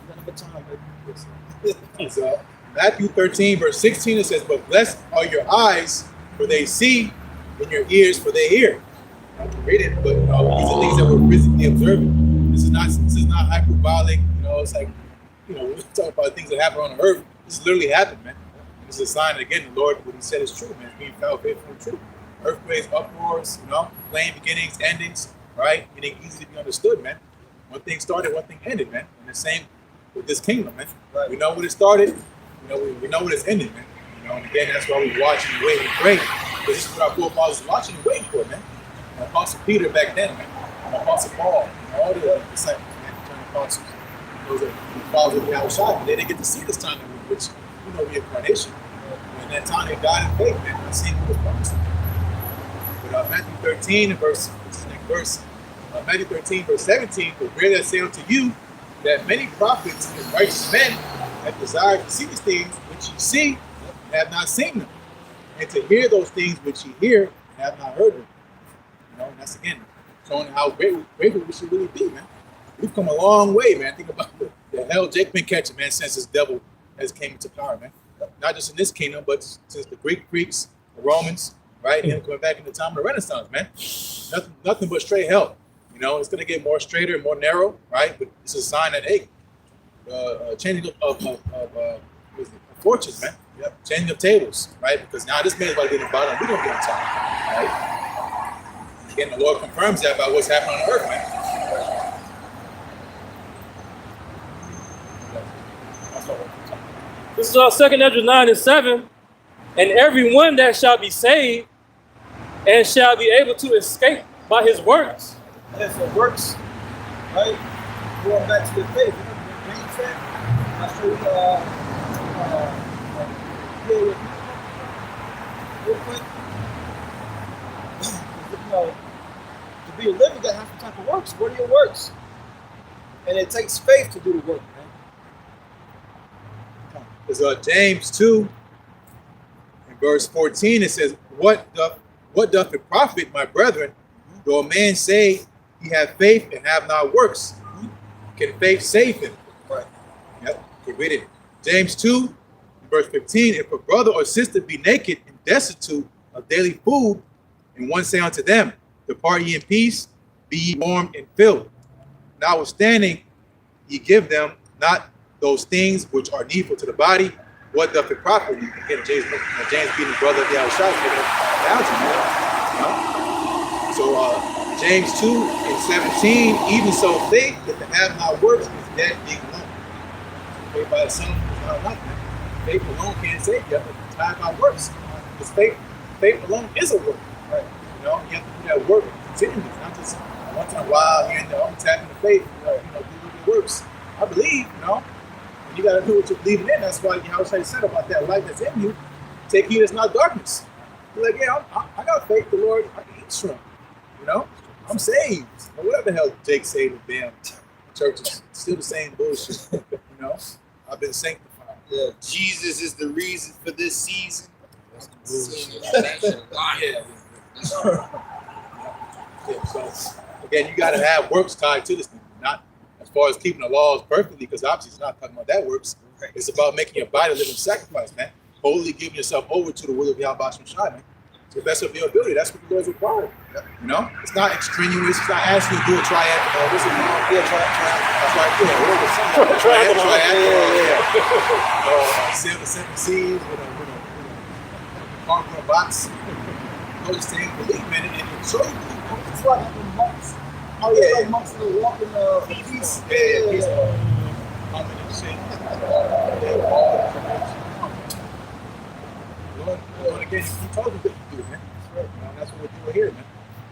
Nothing but time. It's, Matthew 13, verse 16, it says, "But blessed are your eyes, for they see, and your ears, for they hear." Read it, but these are things that we're physically observing. This is not hyperbolic. It's like, we're talking about things that happen on the earth. This literally happened, man. This is a sign that, again, the Lord, what He said is true, man. Being found faithful and true. Earthquakes, uproars, plain beginnings, endings, right? Meaning easy to be understood, man. One thing started, one thing ended, man. And the same with this kingdom, man. Right. We know what it started. We know what it's ended, man. And again, that's why we watch and wait and pray. Because this is what our forefathers were watching and waiting for, man. And Apostle Peter back then, man. And Apostle Paul, and all the disciples, man, the apostles. Those are the followers of the outside. They didn't get to see this time in which, the incarnation. And that time they died in faith, man. I seen what was promised. But Matthew 13, verse 17, "For verily I say unto you, that many prophets and righteous men have desired to see these things which ye see, and have not seen them, and to hear those things which ye hear, and have not heard them." And that's again showing how grateful we should really be, man. We've come a long way, man. Think about the hell Jake been catching, man, since this devil has came into power, man. Not just in this kingdom, but since the Greeks, the Romans, right? And coming back in the time of the Renaissance, man. Nothing but straight hell. It's going to get more straighter and more narrow, right? But it's a sign that, hey, changing of fortunes, man. Yep. Changing of tables, right? Because now this man's about to get in the bottom, we're going to get on top, right? Again, the Lord confirms that by what's happening on the earth, man. This is 2 Ezra 9 and 7. "And everyone that shall be saved and shall be able to escape by his works." And so works, right? Going back to the faith. What James said? I show you real quick. To be a living, you gotta have some type of works. What are your works? And it takes faith to do the work, man. There's James 2, in verse 14, it says, what doth it profit, my brethren, though a man say he have faith and have not works? Can faith save him? Right. Yep. Okay, read it. James 2, verse 15, "If a brother or sister be naked and destitute of daily food, and one say unto them, Depart ye in peace, be ye warmed and filled. Notwithstanding, ye give them not those things which are needful to the body, what doth it profit?" Again, James being the brother of the outside, making a bounty. So James 2 and 17, "Even so faith that have not works is dead being alone." Faith by the Son is not enough, man. Faith alone can't save you. You have to tie by works. Because faith alone is a work. Right? You have to do that work continually, not just once in a while here and there. I'm tapping the faith, do the works. I believe, and you got to do what you're believing in. That's why Yahweh said about that light that's in you, take heed it's not darkness. You're like, yeah, I got faith, the Lord, I can eat shrimp. I'm saved. But whatever the hell Jake said with damn churches, still the same bullshit. I've been sanctified. Yeah, Jesus is the reason for this season. So again, you got to have works tied to this thing, not as far as keeping the laws perfectly, because obviously it's not talking about that works. It's about making your body a living sacrifice, man. Wholly giving yourself over to the will of Yahweh Shai, man. To the best of your ability. That's what the Lord's required. It's not extraneous. It's not asking you to do a triathlon. This is sail the seven seas with a cargo in a box. Those things, believe, man, and show you. It's like having monks. Oh yeah, like monks that are walking peace. Lord, again, He told you what to do, man. That's what we're doing here, man.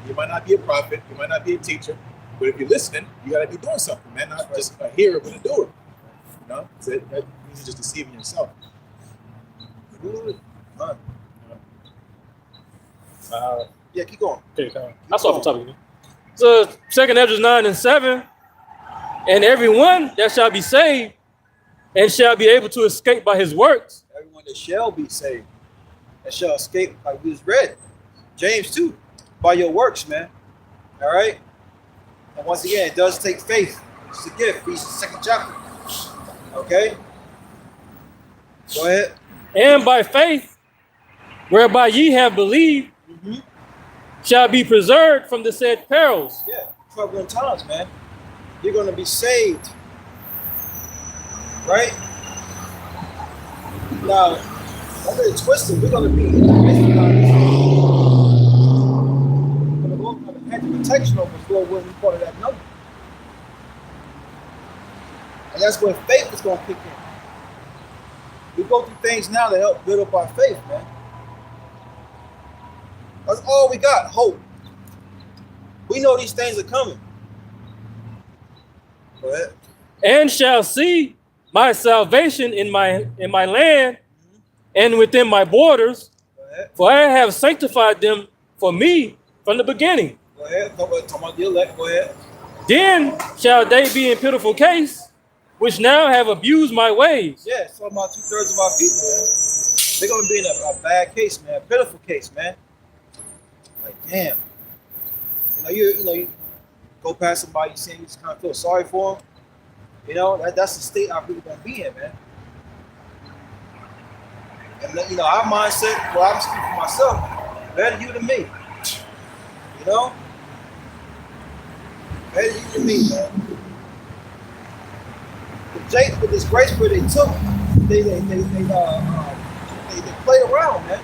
You might not be a prophet, you might not be a teacher, but if you're listening, you got to be doing something, man. Not just a hearer, but a doer. That means just deceiving yourself. Good. Yeah, keep going. Okay, I saw the topic. So 2 Ezra 9 and 7, "And everyone that shall be saved and shall be able to escape by his works." Everyone that shall be saved and shall escape, like we just read. James 2, by your works, man. All right? And once again, it does take faith. It's a gift. Read the 2nd chapter. Okay. Go ahead. And by faith, whereby ye have believed, shall be preserved from the said perils. Yeah, troubling times, man. You're going to be saved. Right? Now, don't get it twisted. We're going to be going to go have the protection over us, Lord, when we part of that number. And that's when faith is going to kick in. We go through things now that help build up our faith, man. That's all we got, hope. We know these things are coming. Go ahead. And shall see my salvation in my land and within my borders, for I have sanctified them for me from the beginning. Go ahead. Talk about the elect. Go ahead. Then shall they be in pitiful case, which now have abused my ways. Yeah, it's talking about 2/3 of our people, man. They're gonna be in a bad case, man, a pitiful case, man. Like, damn. You go past somebody, you see him, you just kind of feel sorry for him. You know, that's the state our people gonna be in, man. And our mindset, well, I'm speaking for myself, better you than me. You know? Better you than me, man. With this grace where they took, they played around, man.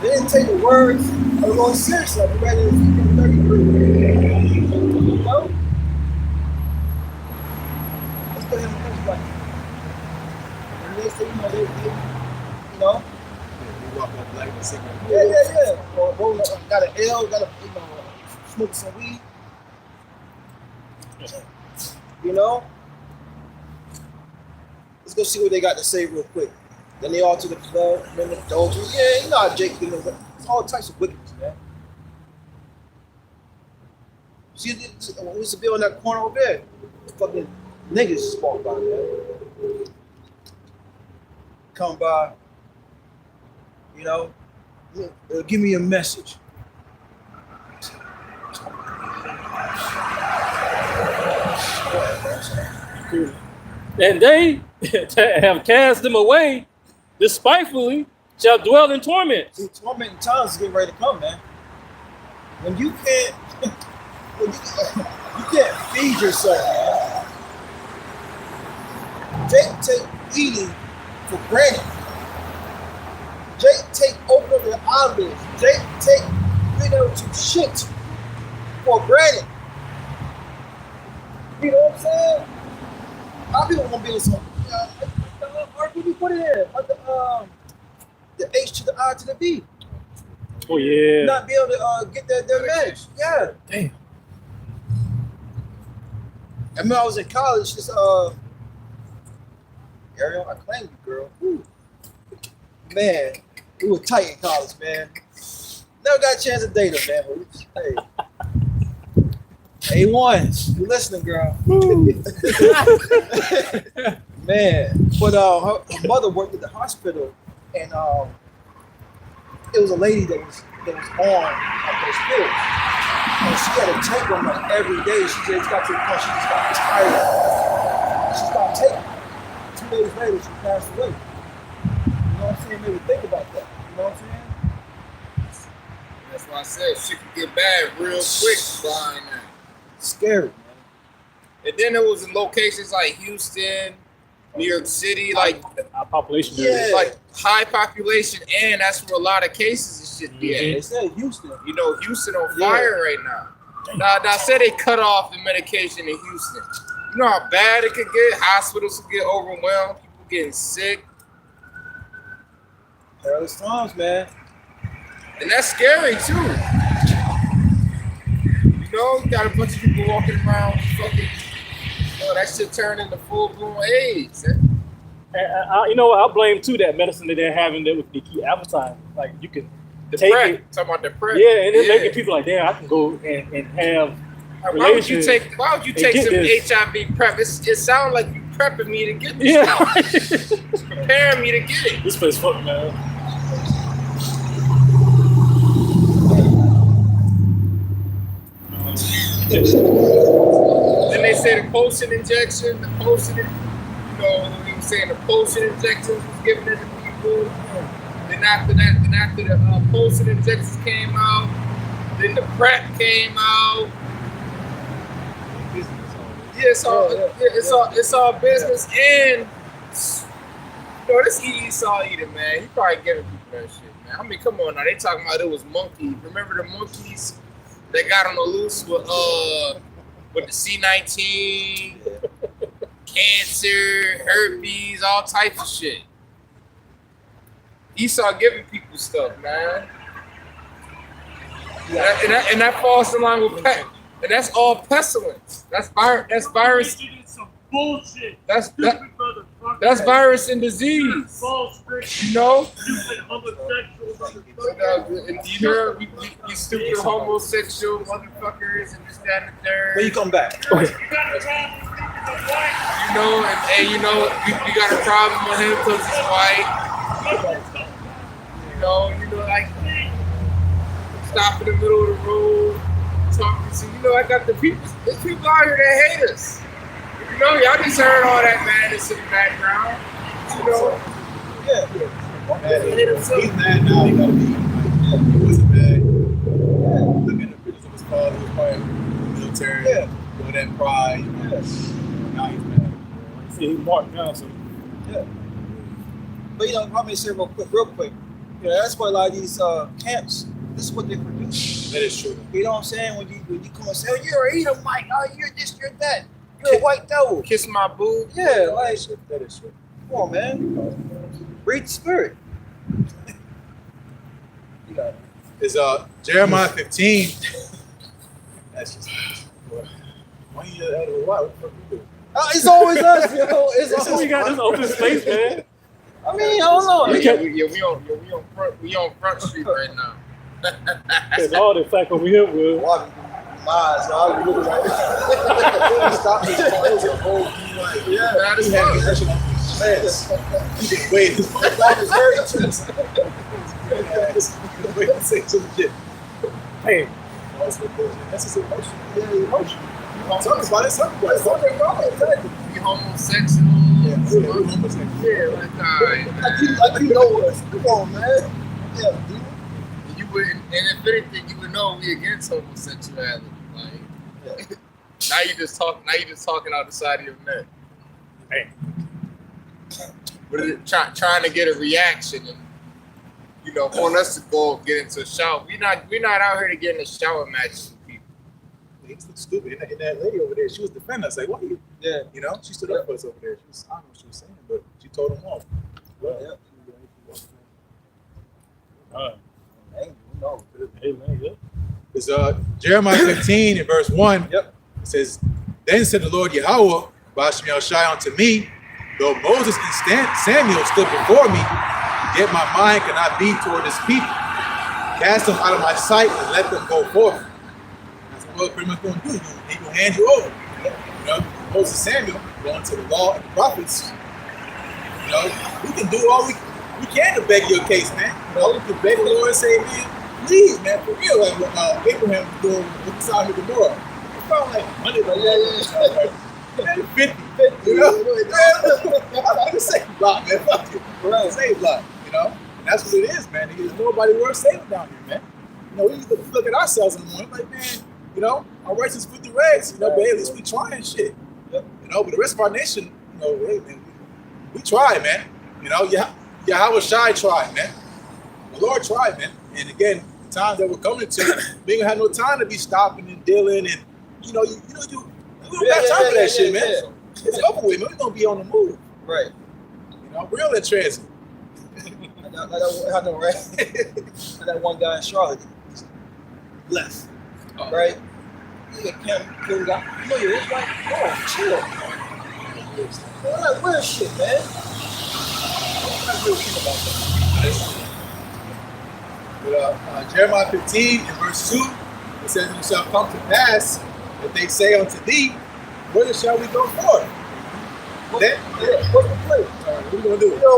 They didn't take the words of the Lord seriously. We read it in Ezekiel 33. You know? Let's go ahead and finish like that. And they say, they We walk up like a cigarette. yeah. Or got an L, smoking some weed. You know? Let's go see what they got to say real quick. Then they all to the club, then the adultery. Yeah, you know how Jake did it. It's all types of wickedness, man. See, we used to be on that corner over there. Fucking niggas just walk by, man. Come by, give me a message. And they that have cast them away despitefully shall dwell in torment. See, tormenting times is getting ready to come, man. When you can't, you can't feed yourself, man. Jake take eating for granted. Jake take opening up their eyelids. Jake take being able to shit for granted. You know what I'm saying? A lot of people gonna be on some. Where did we put it in? The H to the I to the B. Oh yeah. Not be able to get their meds. Yeah. Damn. I remember I was in college. This Ariel, I claimed you, girl. Whew. Man, we were tight in college, man. Never got a chance to date her, man. But we just, hey. A1, you listening, girl? Man, but her mother worked at the hospital, and it was a lady that was on those pills, and she had to take them like every day. She just got to the point she just got tired. She stopped taking them. 2 days later, she passed away. You know what I'm saying? Maybe think about that. You know what I'm saying? That's why I said shit can get bad real quick behind that. Scary, man. And then there was in locations like Houston, New York City, like Our population. Yeah. like high population, and that's where a lot of cases and shit be They at. said Houston. You know, Houston on fire right now. Now say they cut off the medication in Houston. You know how bad it could get? Hospitals could get overwhelmed, people getting sick. Perilous times, man. And that's scary too. You know, you got a bunch of people walking around fucking, that shit turned into full-blown AIDS. And I blame too that medicine that they're having that they keep advertising. Like you can take it. Talking about depression. Yeah, and it's making people like, damn, I can go and have Like, why would you take get some this. HIV prep? It sounds like you prepping me to get this. Yeah. Preparing me to get it. This place fucked, man. Then they say the potion injection, know, he was saying the potion injections was given to the people. Then after the potion injections came out, then the prep came out. Yeah, it's all business and you know, this Esau eater, man, he probably giving people that shit, man. I mean, come on now, they talking about it was monkeys. Remember the monkeys that got on the loose with the C-19, cancer, herpes, all types of shit. Esau giving people stuff, man. And that falls in line with and that's all pestilence. That's virus. Bullshit. That's virus and disease. You know? You hear you stupid homosexual motherfuckers and this, that, and the third. When you come back. You know, and you know, we got a problem with him because he's white. You know, like stop in the middle of the road, talking to, you know, I got there's people out here that hate us. You know, y'all just heard all that madness in the background. You know? He's mad now. He gotta be. He wasn't mad. Look at the pictures of his father. He was part of the military. With that pride. Now he's mad. See, he marked down, so. Yeah. But you know, let me say real quick. You know, that's why a lot of these camps, this is what they produce. That is true. You know what I'm saying? When you come and say, oh, you're an Edomite, oh, you're this, you're that. You're a white devil. Kiss my boo. Yeah, like, That is true. come on, man. Breathe the spirit. You got it. Is Jeremiah 15. That's just why you out of the water? What the fuck you do? It's always us, you know. It's We got this open space, man. I mean, I don't know. We on Front Street right now. There's all the fact over here, Will. My so I was looking like stop this. It was a whole yeah. That is He just waited. That was very interesting. Wait to say some shit. Hey, That's his emotion. Yeah, emotion. Talk about it. Something wrong. Exactly. We homosexual. Like you know us. Come on, man. Yeah, dude. You would, and if anything, you would know we against homosexuality. Like, now you just talking out the side of your neck. hey. But trying to get a reaction and, you know, want us to go get into a shower. We're not out here to get in a shower matches with people. He's stupid. And that lady over there, she was defending us. Like, what are you? Yeah. You know, she stood up for us over there. I don't know what she was saying, but she told him off. Well, Yeah. Hey, man, yeah. It's Jeremiah 15 in verse 1. Yep. It says, Then said the Lord Yahweh, Bashem Yahushai unto me, though Moses and Samuel stood before me, yet my mind cannot be toward this people. Cast them out of my sight and let them go forth. That's what we're pretty much going to do. He will hand you over. You know, Moses and Samuel going to the law and the prophets. You know, we can do all we can to beg your case, man. You know, we can beg the Lord and say, man, please, man, for real, like what Abraham was doing with Sodom and Gomorrah. It felt like 100, but yeah. 50, you know? The same block, man. Fuck it. Right. Same block, you know? And that's what it is, man. There's nobody worth saving down here, man. You know, we need to look at ourselves in the morning, like, man, you know, our rights is 50 rags, you know, but at least we trying shit. You know, but the rest of our nation, you know, hey, man, we tried, man. You know, Yahweh Shai tried, man. The Lord tried, man. And again, the times that we're coming to, we ain't gonna have no time to be stopping and dealing and, you know, you don't got time for that shit, man. So it's over with, man. We're gonna be on the move. Right. You know, real in transit. I know, right? That one guy in Charlotte left. Right? You know, you're like, oh, chill. I'm like, where's shit, man? I'm not really thinking about that. Jeremiah 15 and verse 2, it says, "It shall come to pass that they say unto thee, whither shall we go forth?" What's the play? What are we gonna do? You know,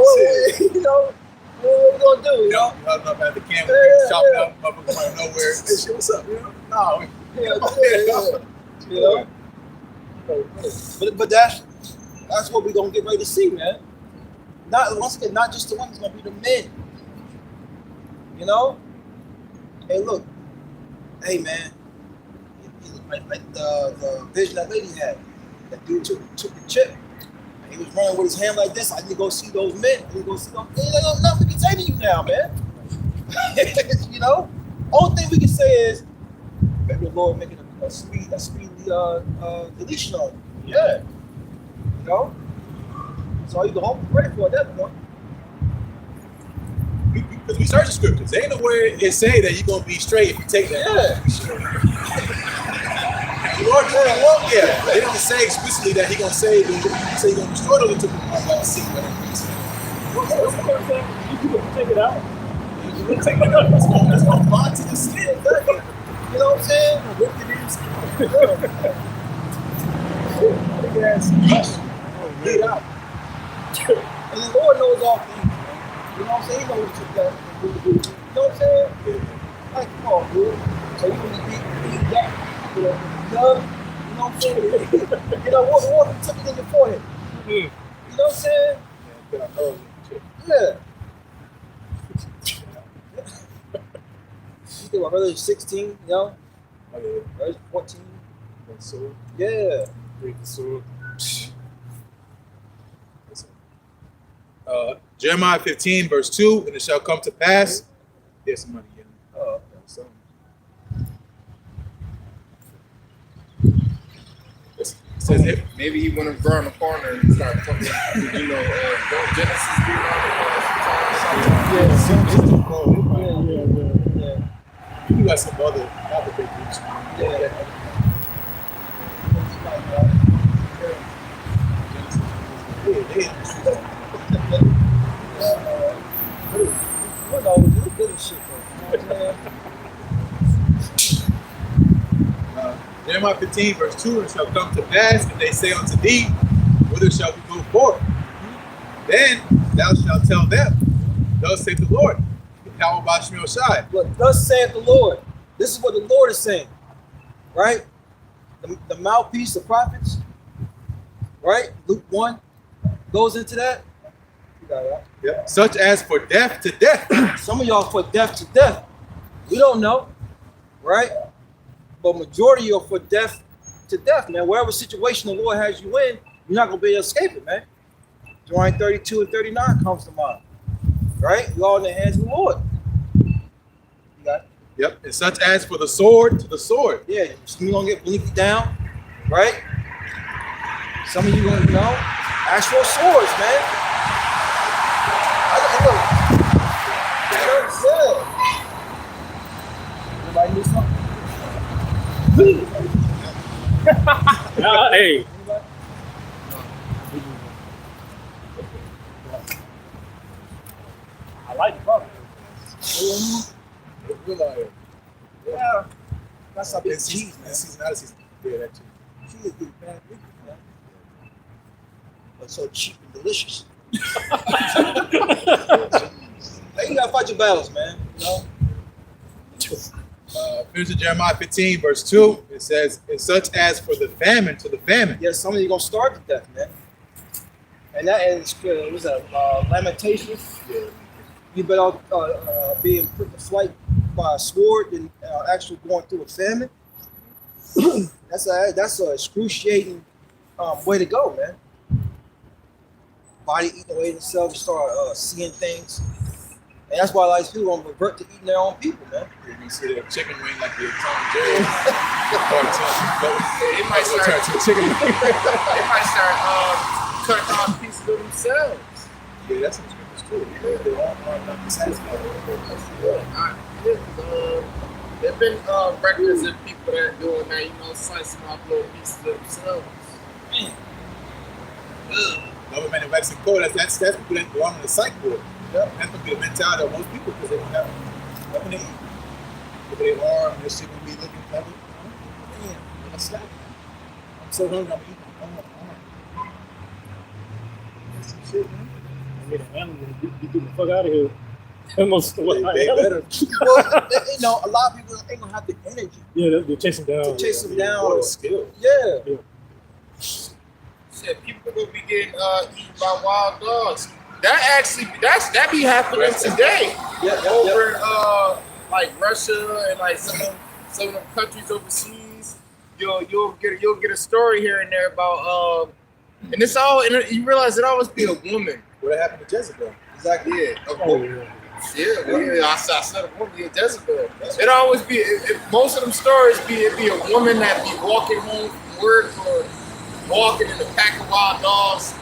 what we gonna do? You know? I'm up at the camp, chopping out motherfuckers out of nowhere. Hey, shit, what's up? You know? No, You know? But that's That's what we're gonna get ready to see, man. Not once again, not just the women, it's gonna be the men. You know? Hey, look. Hey, man. Like the vision that lady had. That dude took the chip. And he was running with his hand like this. I need to go see those men. I need to go see those. Ain't nothing containing you now, man. You know? Only thing we can say is maybe the Lord making a speedy deletion on it. Yeah. You know? So you can hope and pray for at that point. Because we search the scriptures. There ain't nowhere it say that you're gonna be straight if you take that. Yeah. You are going along, yeah. They don't say explicitly that he gonna save you. Say he gonna destroy those who took the seed. You can take it out. You can take it out. It's gonna bond to the skin. Exactly. You know what I'm saying? Rip it in. Big ass hush. Get out. And the Lord knows all things. You know what I'm saying? He knows what you got. You know what I'm saying? Yeah. Like, come on, dude. So you can beat that. You know what I'm saying? You know, what took it in your forehead. You know what I'm saying? Yeah. You think my brother is 16, you know? Oh, yeah. Brother's 14. That's so. Yeah. Read the sword. Jeremiah 15, verse 2, and it shall come to pass. There's somebody yelling. Oh, So, it says it. Maybe he went around the corner and started talking. You know, Genesis be yeah. It's too cold. Yeah. You got some other big groups. Yeah. You know, you good as shit, though. You know what I'm saying? Jeremiah 15, verse 2, and it shall come to pass, and they say unto thee, whither shall we go forth? Then thou shalt tell them, thus saith the Lord, how about Shmuel Shai? Look, thus saith the Lord. This is what the Lord is saying, right? The mouthpiece, the prophets, right? Luke 1 goes into that. You got that. Yep. Such as for death to death. Some of y'all for death to death. We don't know, right? But majority are for death to death, man. Wherever situation the Lord has you in, you're not going to be able to escape it, man. Deuteronomy 32 and 39 comes to mind, right? You're all in the hands of the Lord. You got it? Yep. And such as for the sword to the sword. Yeah, some of you going to get blinky down, right? Some of you going to, actual swords, man. Everybody need something? Hey. I like the brother. Yeah. That's a big This cheese, man. season, out of season. Yeah, that too. She is good, bad liquor, man. But so cheap and delicious. Hey, you gotta fight your battles, man. You know? Finish with Jeremiah 15, verse 2. It says, and such as for the famine to the famine. Yeah, some of you gonna starve to death, man. And that is was that Lamentations. Yeah. You better being put to flight by a sword than actually going through a famine. That's a excruciating way to go, man. Body eating away themselves, start seeing things, and that's why a lot of people gonna revert to eating their own people, man. You see that chicken wing like the Tom and Jerry. They might start chicken wing. They might start cutting off pieces of themselves. Yeah, that's some scriptures too. They all are not satisfied. There've been records of people that are doing that, slicing off little pieces of themselves. Government in Mexico, that's people that belong on the psych board. Yeah. That's gonna be the mentality of most people because they don't have nothing to eat. If they are, and this shit gonna be looking clever. Man, I'm gonna slap. I'm so hungry, I'm eating. That's some shit, man. I need an animal to get the fuck out of here. Almost They better. Well, a lot of people ain't gonna have the energy Yeah, they're chasing down. to chase them What down. a skill. Yeah. See, said people gonna be getting eaten by wild dogs. That be happening today. Over like Russia and like some of them countries overseas. You'll get a story here and there about and it's all and you realize it always be a woman. What happened to Jezebel? Exactly. Yeah. I said a woman, Jezebel. It always be most of them stories it be a woman that be walking home from work or walking in a pack of wild dogs.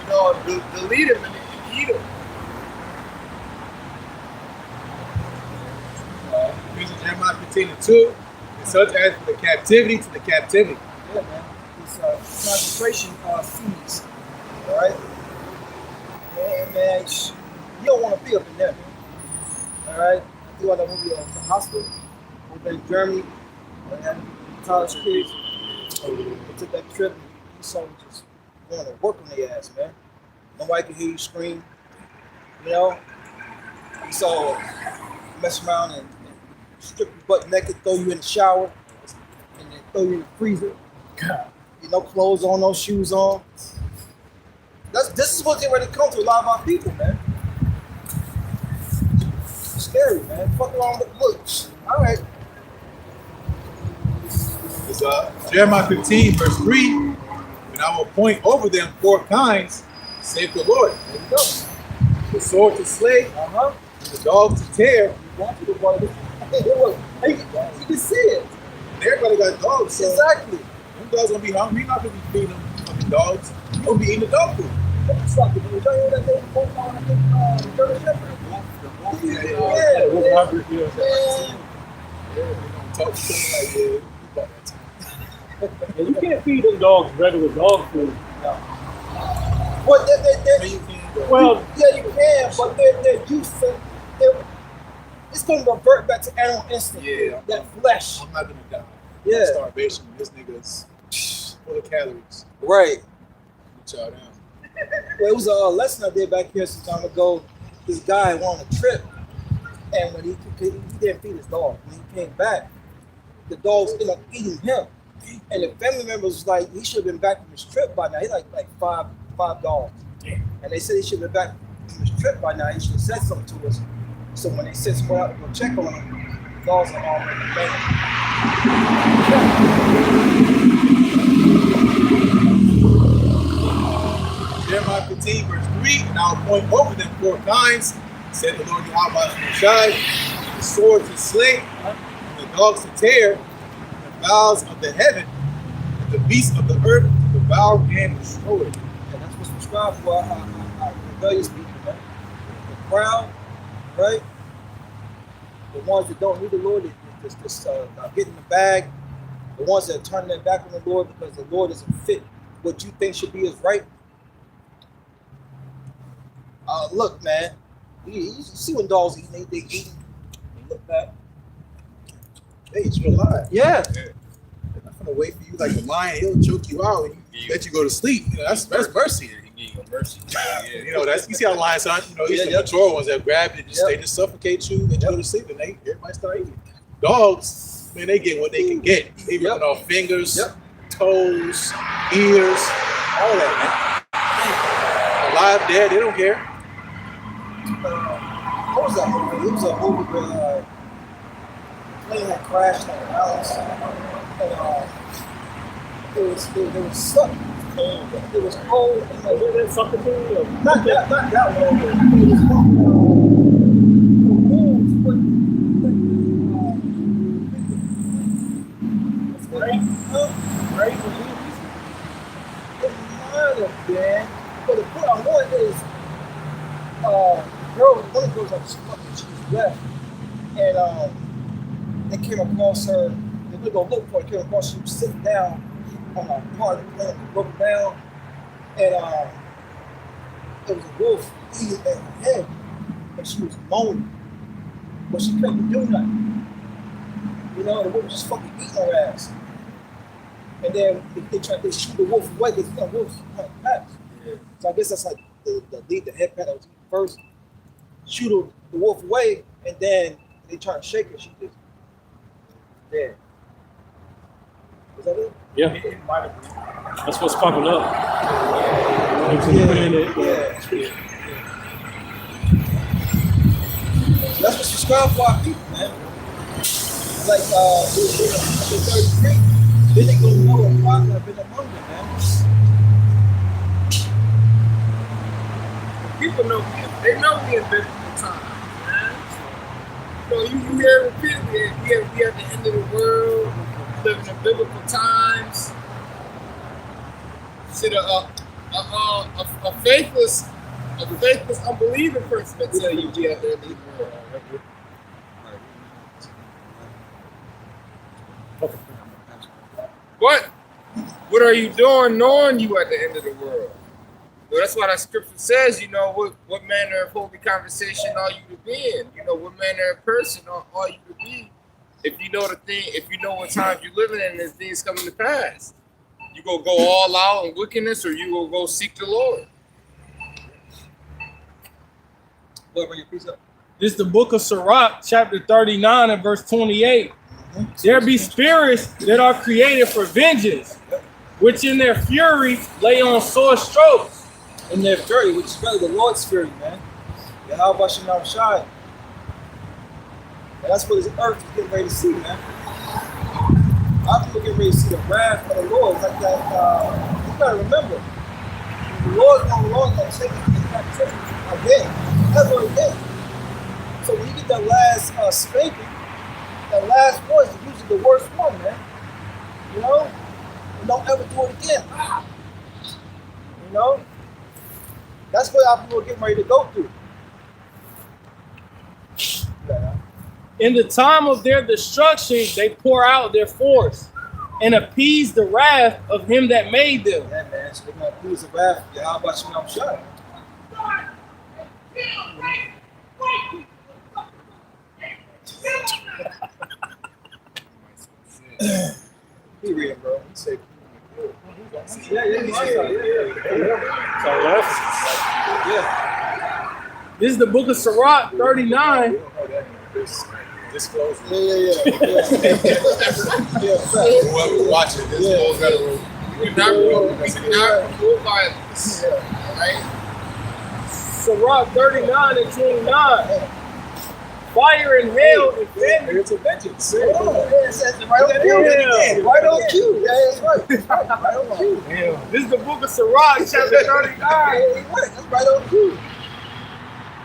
You know, to lead them and eat them. Here's Jeremiah 15:2. And such as the captivity to the captivity. Yeah, man. It's concentration fees. All right? Man, you don't want to be up in there, man. All right? I think about that movie, The Hospital. Over in Germany. They had college kids. They took that trip and you saw them just going to work on their ass, man. Nobody could hear you scream. You know? You saw mess around and strip your butt naked, throw you in the shower, and then throw you in the freezer. You no clothes on, no shoes on. This is what they ready to come to a lot of our people, man. It's scary, man. Fuck around with looks. All right. It's Jeremiah 15:3. And I will appoint over them 4 kinds, save the Lord. There you go. The sword to slay, Uh-huh. and the dog to tear. You want to the one. You can see it. And everybody got dogs, so Exactly. them dogs gonna be hungry. You're not gonna be feeding them fucking dogs. You're gonna be eating the dog food. It's like the German Shepherd. Yeah. They're gonna talk to them like, yeah, we got that time. And you can't feed them dogs regular dog food. Well, I mean, you can, but Well, yeah, you can, but they're used to. It's going to revert back to animal instinct. Yeah. That flesh. I'm not gonna die. Yeah. Starvation. This nigga's full of calories. Right. Put y'all down. Well, it was a lesson I did back here some time ago. This guy went on a trip, and when he didn't feed his dog. When he came back, the dogs ended up eating him. And the family members was like, he should have been back from his trip by now. He like five dogs. And they said he should have been back from his trip by now. He should have said something to us. So when they sent someone out to go check on him, the dogs are already dead. Jeremiah 15:3. And I'll appoint over them 4 kinds, said the Lord Yahweh Shai, the sword to slay, and the dogs to tear, and the fowls of the heaven, and the beasts of the earth to devour and destroy. And that's what's prescribed for our rebellious people, man. The proud, right? The ones that don't need the Lord, they just get in the bag. The ones that are turning their back on the Lord because the Lord doesn't fit what you think should be his right. Look, man, you see when dogs eat, they eat. They look back. Hey, eat you alive. Yeah. They're not gonna wait for you like a lion. He'll choke you out and let you go to sleep. You know, that's mercy. He gave mercy. You know, you see how lions are. You know, it's the Yep. mature ones that grab you and just they just suffocate you and you go to sleep, and everybody start eating. Dogs, man, they get what they can get. They ripping off fingers, toes, ears, all that, man. Alive, dead, they don't care. What was that movie? It was a movie where plane had crashed on the mountains, and it was stuck. It was cold. And that sucker too? not that one. It was right? It might have been, but the point I want is, one of the girls like she was left, and they came across her. They were gonna look for her. Came across her. She was sitting down on a part of the plane, broke down, and there was a wolf eating at her head, and she was moaning, but she couldn't do nothing. You know, the wolf was just fucking eating her ass. And then they shoot the wolf away because wolves kind of pets. So I guess that's like the head pet that was eaten first. Shoot the wolf away, and then they try to shake her. She just dead. Is that it? Yeah, It might have been. that's what's popping up. Yeah. That's what subscribe for our people, man. Like, the 33, then they gonna know a prophet have been among them, man. People know they know we in biblical times, man. So you hear repeatedly, we at the end of the world, living in biblical times. See, a faithless unbelieving person that tell you we at the end of the world. What are you doing knowing you at the end of the world? So that's why that scripture says, you know, what manner of holy conversation are you to be in? You know, what manner of person are you to be? If you know what times you're living in and things coming to pass. You go all out in wickedness, or you will go seek the Lord. Boy, bring your piece up. This is the book of Sirach, chapter 39 and verse 28. There be spirits that are created for vengeance, which in their fury lay on sore strokes. In their fury, which is really the Lord's fury, man. And how about Shinam Shai? And that's what this earth is getting ready to see, man. Our people getting ready to see the wrath of the Lord. It's like that, you gotta remember, the Lord's no longer going to take us into captivity again. Ever again. So when you get that last spanking, that last one is usually the worst one, man. You know? And don't ever do it again. You know? That's what our people are getting ready to go through. Yeah. In the time of their destruction, they pour out their force and appease the wrath of him that made them. Yeah, man. So they're going to appease the wrath. Yeah, how about you? I'm sure. He reading, bro. He said, yeah. This is the book of Sirach 39. Disclosure. Yeah. Whoever watching this whole federal. We do not promote violence, right? Sirach 39 and 29. Fire and hail and famine. It's a vengeance. Right on cue. Right on cue. Yeah, that's right. Right on cue. This is the book of Sirach, chapter 39. That's right on cue.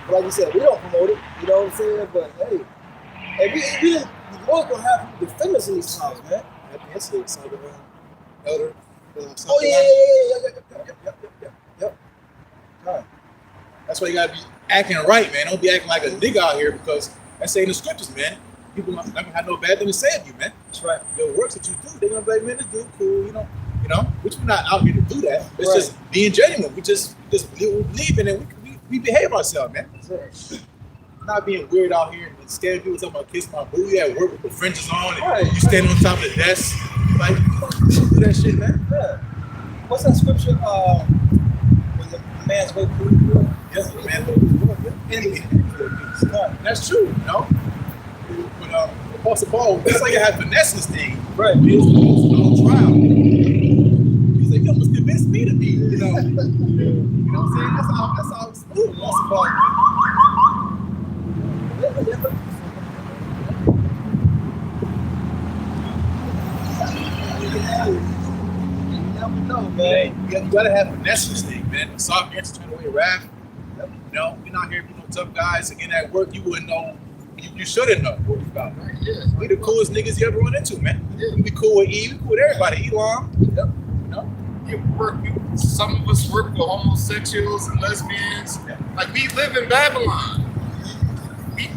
But like you said, we don't promote it. You know what I'm saying? But hey, the Lord's gonna have people defend us in these times, man. Yesterday, so elder. Oh yeah. Right. That's why you gotta be acting right, man. Don't be acting like a nigga out here, because that's saying the scriptures, man. People not gonna have no bad thing to say of you, man. That's right. Your works that you do, they're gonna be like, man, this dude cool, you know. Which we're not out here to do that. It's Right. just being genuine. We just believe in it. We behave ourselves, man. That's it. Not being weird out here and scaring people talking about kiss my booty at work with the fringes on, and Right. you stand on top of the desk. Like, don't do that shit, man. Yeah. What's that scripture? Was it man's way through? Yes, man. Yeah. That's true, you know. But Apostle Paul, it's like I had finesse this thing. Right. He was on trial. He's like, you almost convinced me to be, you know. You know what I'm saying? That's how smooth Apostle Paul. No, man. Man, you gotta have finesse this thing, man. Soft answers turn away wrath. You know, we're not here to be no tough guys. Again, at work, you wouldn't know. You shouldn't know what we about. Right? Yeah. We the coolest niggas you ever run into, man. Yeah. We be cool with E. We cool with everybody. Elon. Yep. You know. Some of us work with homosexuals and lesbians. Like, we live in Babylon.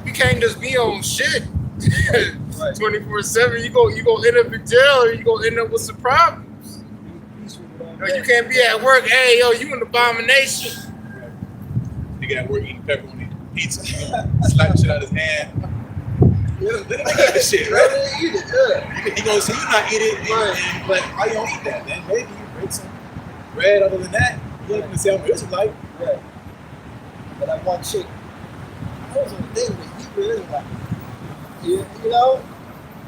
We can't just be on shit 24/7. You go end up in jail, or you go end up with some problems. You can't be at work. Hey, yo, you an abomination. Nigga at work eating pepperoni pizza. Slap the shit out of his hand. Yeah. Let him eat that shit, right? Eat it, He gonna say you not eat it, but why you don't eat that, man? Maybe you break some bread. Other than that, you ain't gonna say I'm Israelite. Yeah. But that one chick, I was on a date with Hebrew Israelite. You know?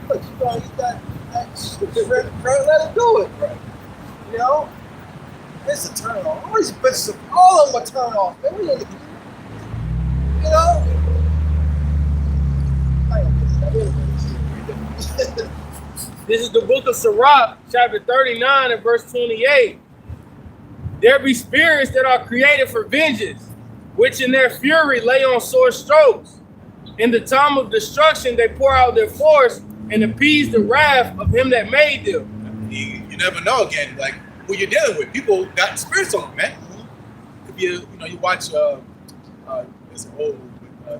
Look, you gonna eat that? Let it do it. Right. You know? It's a turn off. All these bitches, all of them are turn off. Man, we in the, you know? I ain't gonna get that. This is the book of Sirach, chapter 39 and verse 28. There be spirits that are created for vengeance, which in their fury lay on sore strokes. In the time of destruction, they pour out their force and appease the wrath of him that made them. You never know again, like who you're dealing with. People got spirits on them, man. If you watch this old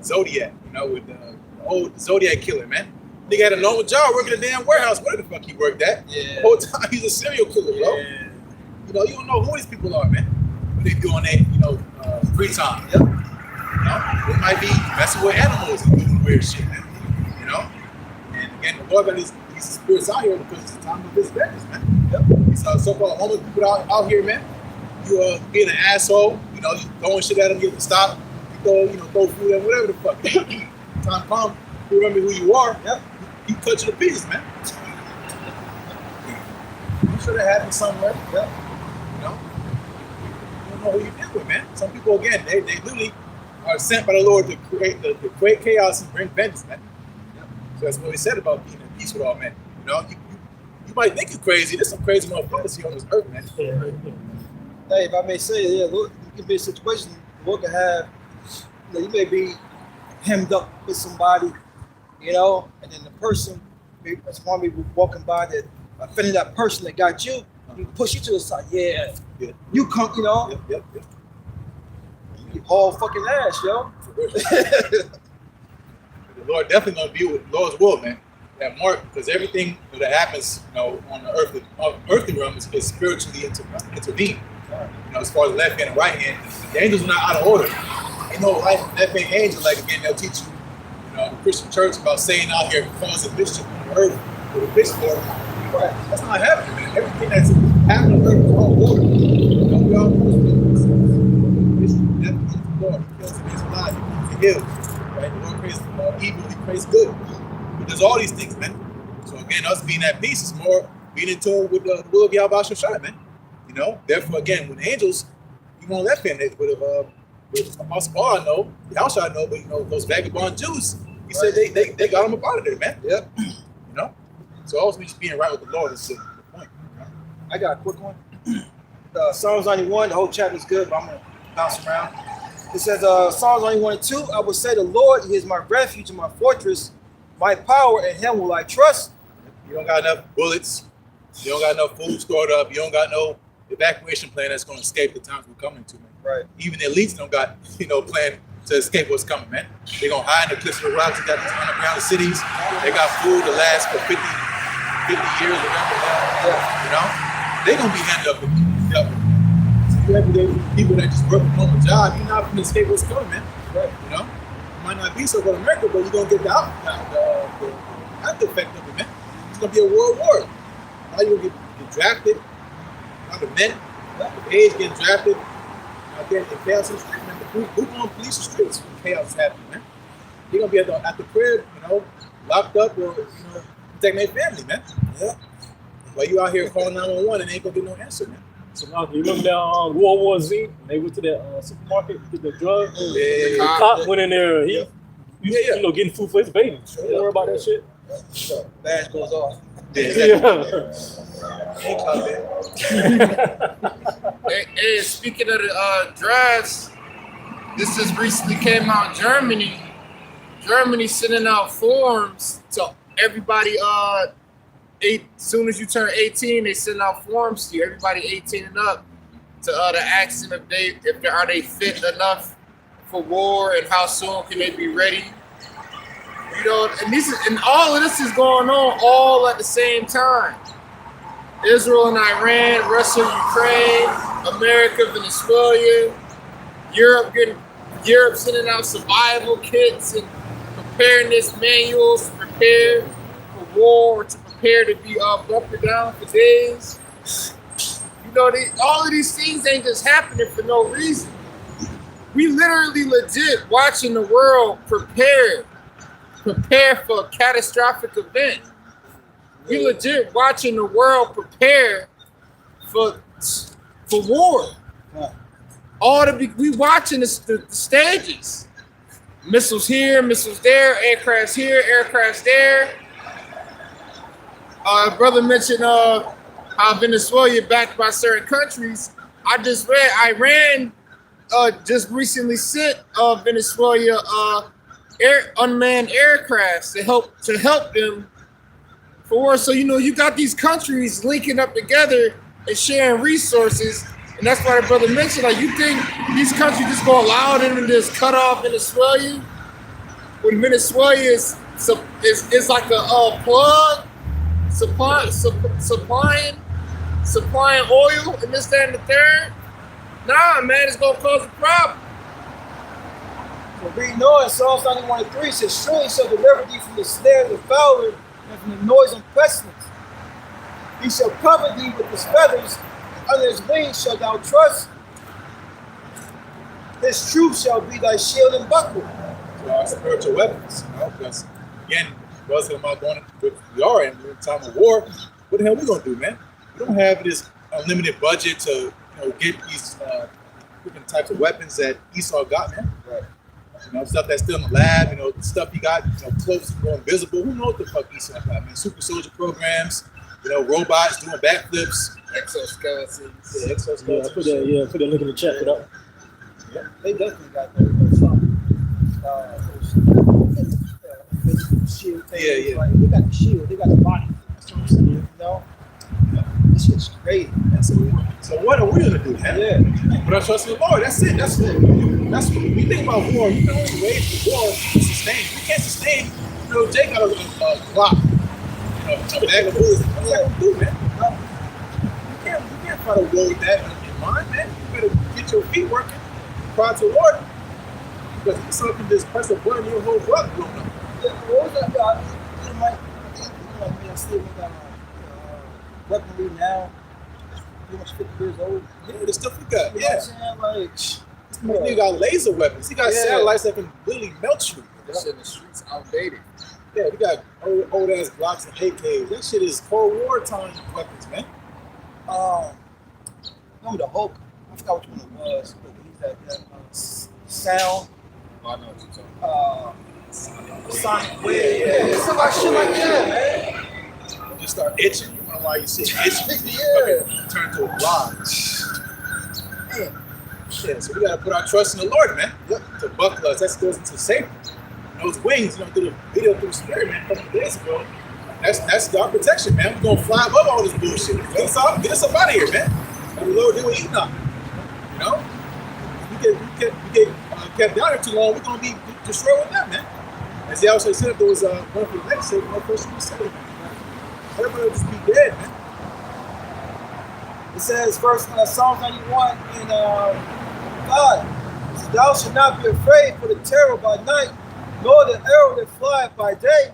Zodiac, with the old Zodiac killer, man. Nigga had a normal job working in a damn warehouse. Where the fuck he worked at? Yeah. The whole time he's a serial killer, bro. Yeah. You don't know who these people are, man. What they doing their, free time. Yep. They might be messing with animals and doing weird shit, man. And again, the Lord got these spirits out here because it's the time of this vengeance, man. Yep. So-called homeless people out here, man. You being an asshole, you throwing shit at them, you have to stop. You throw food at them, whatever the fuck. Time comes, you remember who you are. Yep. He cut you to pieces, man. You should have happened somewhere. Yep. You don't know who you deal with, man. Some people, again, they literally are sent by the Lord to create chaos and bring vengeance, man. Yep. So that's what he said about being at peace with all men. You might think you're crazy. There's some crazy motherfuckers here on this earth, man. Hey, if I may say, yeah, look, it could be a situation the Lord could have, you may be hemmed up with somebody, and then the person, someone be walking by that offended that person that got you, he push you to the side. Yeah. You come, Yep. you haul fucking ass, yo. The Lord definitely gonna be with the Lord's will, man. That mark, because everything that happens, on the earthly realm is spiritually intervened. As far as the left hand and right hand, the angels are not out of order. Ain't no left hand angel, like again, they'll teach you, the Christian church about saying out here causing mischief on the earth with a pitchfork. Right. That's not happening, man. Everything that's happening on earth is all order. We all know this. Death is the Lord. He kills against life. He heals. Right? The Lord creates evil. He creates good. But there's all these things, man. So again, us being at peace is more being in tune with the will of Yahweh Shai, man. Therefore, again, when the angels, you want left hand, with Apostle I know, Yahweh I know, but those vagabond Jews, he said they got them up out of there, man. Yep. So always just being right with the Lord is the point. I got a quick one. Psalms 91, the whole chapter is good, but I'm going to bounce around. It says, Psalms 91 and 2, I will say the Lord is my refuge and my fortress, my power, and him will I trust. You don't got enough bullets. You don't got enough food stored up. You don't got no evacuation plan that's going to escape the times we're coming to, man. Right. Even the elites don't got, plan to escape what's coming, man. They're going to hide in the cliffs of the rocks. They got these underground cities. They got food to last for 50 years, whatever. They're going to be handed up. So you everyday people that just work a normal job, you're not going to escape what's coming, man. Right. It might not be so for America, but you're going to get the after effect of it, man. It's going to be a world war. Now you're going to get drafted. Now the men, the age getting drafted. Again, the chaos in the street, man. Who's going to police the streets when chaos is happening, man? They're going to be at the crib, locked up or, protecting their family, man. Yeah. While you out here calling 911 and ain't going to get no answer, man. So you remember that World War Z? When they went to that supermarket to get the drugs. Yeah. The cop went in there. He getting food for his baby. Don't worry about that shit. Badge goes off. Hey, speaking of the drives, this just recently came out in Germany. Germany sending out forms to everybody. As soon as you turn 18, they send out forms to you. Everybody 18 and up to ask them if they fit enough for war and how soon can they be ready. And all of this is going on all at the same time. Israel and Iran, Russia, Ukraine, America, Venezuela, Europe sending out survival kits and preparedness manuals to prepare for war, to prepare to be bunkered down for days. All of these things ain't just happening for no reason. We literally legit watching the world prepare for a catastrophic event. We legit watching the world prepare for war. We watching the stages. Missiles here, missiles there, aircrafts here, aircrafts there. Brother mentioned how Venezuela backed by certain countries. I just read Iran just recently sent Venezuela unmanned aircrafts to help them for war. So you got these countries linking up together and sharing resources, and that's why the brother mentioned, like, you think these countries just gonna allow them to just cut off Venezuela when Venezuela is like a plug supplying oil and this, that, and the third? Nah, man, it's gonna cause a problem. So we know in Psalms 91:3 it says, surely shall deliver thee from the snare of the fowler and from the noise and pestilence. He shall cover thee with his feathers, and under his wings shalt thou trust. His truth shall be thy shield and buckler. So our spiritual weapons, because again, us about going with we are in a time of war. What the hell we gonna do, man? We don't have this unlimited budget to get these different types of weapons that Esau got, man. Right. Stuff that's still in the lab, stuff he got, close to go invisible. Who knows what the fuck Esau got, man? Super soldier programs, robots doing backflips. Exoskeletons. Yeah, exoskeletons. Put that link in the chat for that. Yeah, they definitely got those shield things. Yeah. Like, they got the shield, they got the body. That's what I'm saying, This shit's crazy. So what are we gonna do, man? Yeah. But I trust in the Lord. That's it. That's what we think about war. You can only wait for war to sustain. We can't sustain. Jay got a clock. A bag of bullets. What's that gonna do, man? You can't fight a war with that in mind, man. You better get your feet working prior to war. Because if something just press a button, your whole blood blown up. Yeah, what was that guy? Me, I'm still with weaponry now. Pretty much 50 years old. Yeah, the stuff we got. You know what I'm saying? He got laser weapons. He got satellites that can literally melt you. That shit in the streets outdated. Yeah, we got old ass Glocks and AKs. That shit is Cold War time weapons, man. Remember the Hulk? I forgot which one it was, but he's that sound. Oh, I know what you're talking about. Sonic Wave. Yeah, some like shit like that, man. Just start itching. You wonder why you see itching. Yeah. Turn to a block. Yeah, so we gotta put our trust in the Lord, man. To buckle us. That goes into safety. Those wings, did a video through the spirit, man, a couple of days ago. That's our protection, man. We're gonna fly above all this bullshit. Get us up out of here, man. Like the Lord did with Enoch. We get kept down here too long, we're gonna be destroyed with them, man. As he also said, if there was one for the next sake, one person was saved. Everybody would just be dead, man. It says, Psalms 91 in 5, it says, thou shalt not be afraid for the terror by night, nor the arrow that flieth by day.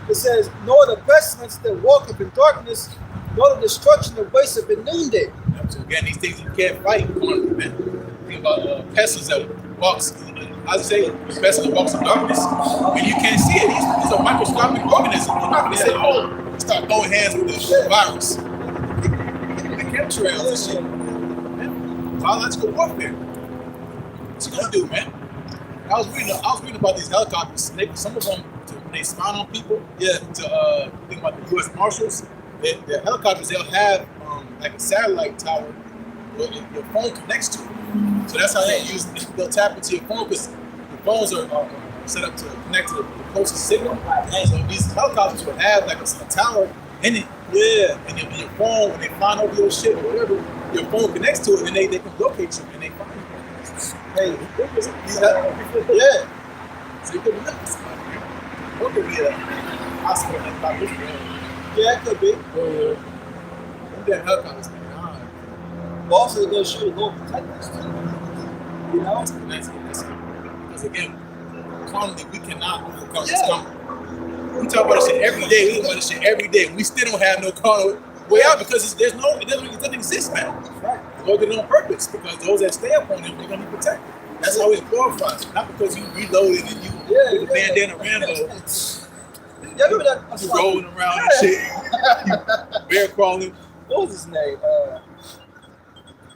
It says, nor the pestilence that walketh in darkness, nor the destruction that wasteth in noonday. So again, these things you can't fight, man. Think about pestilence that walks, I say, pestilence that walks in darkness, and you can't see it. These are microscopic organisms. You're not gonna say, start throwing hands with the virus. The chemtrails and shit. Man. Biological warfare. What you gonna do, man? I was reading about these helicopters. Some of them, when they spawn on people, to think about the U.S. Marshals, their helicopters, they'll have like a satellite tower where your phone connects to it. So that's how they'll tap into your phone, because your phones are set up to connect to the closest signal. So these helicopters would have like a tower in it. Yeah. And then your phone, when they find over your shit or whatever, your phone connects to it, and they can locate you and they find you. Hey, yeah. So you could be looking for somebody, man. Or could be a hospital like about this, yeah, it could be. That helicopters, man. But also, they're going to shoot a little protectors too. You know? Because again, commonly, we cannot overcome this commonly. We talk about this shit every day. We talk about this shit every day. We still don't have no carnal way out, because it doesn't exist, man. Right. Lord did it on purpose, because those that stay up on him, they're going to be protected. That's how he's glorified. Not because you reloaded and you put the bandana Rambo. Yeah, remember that? You rolling around and shit. You bear crawling. What was his name? There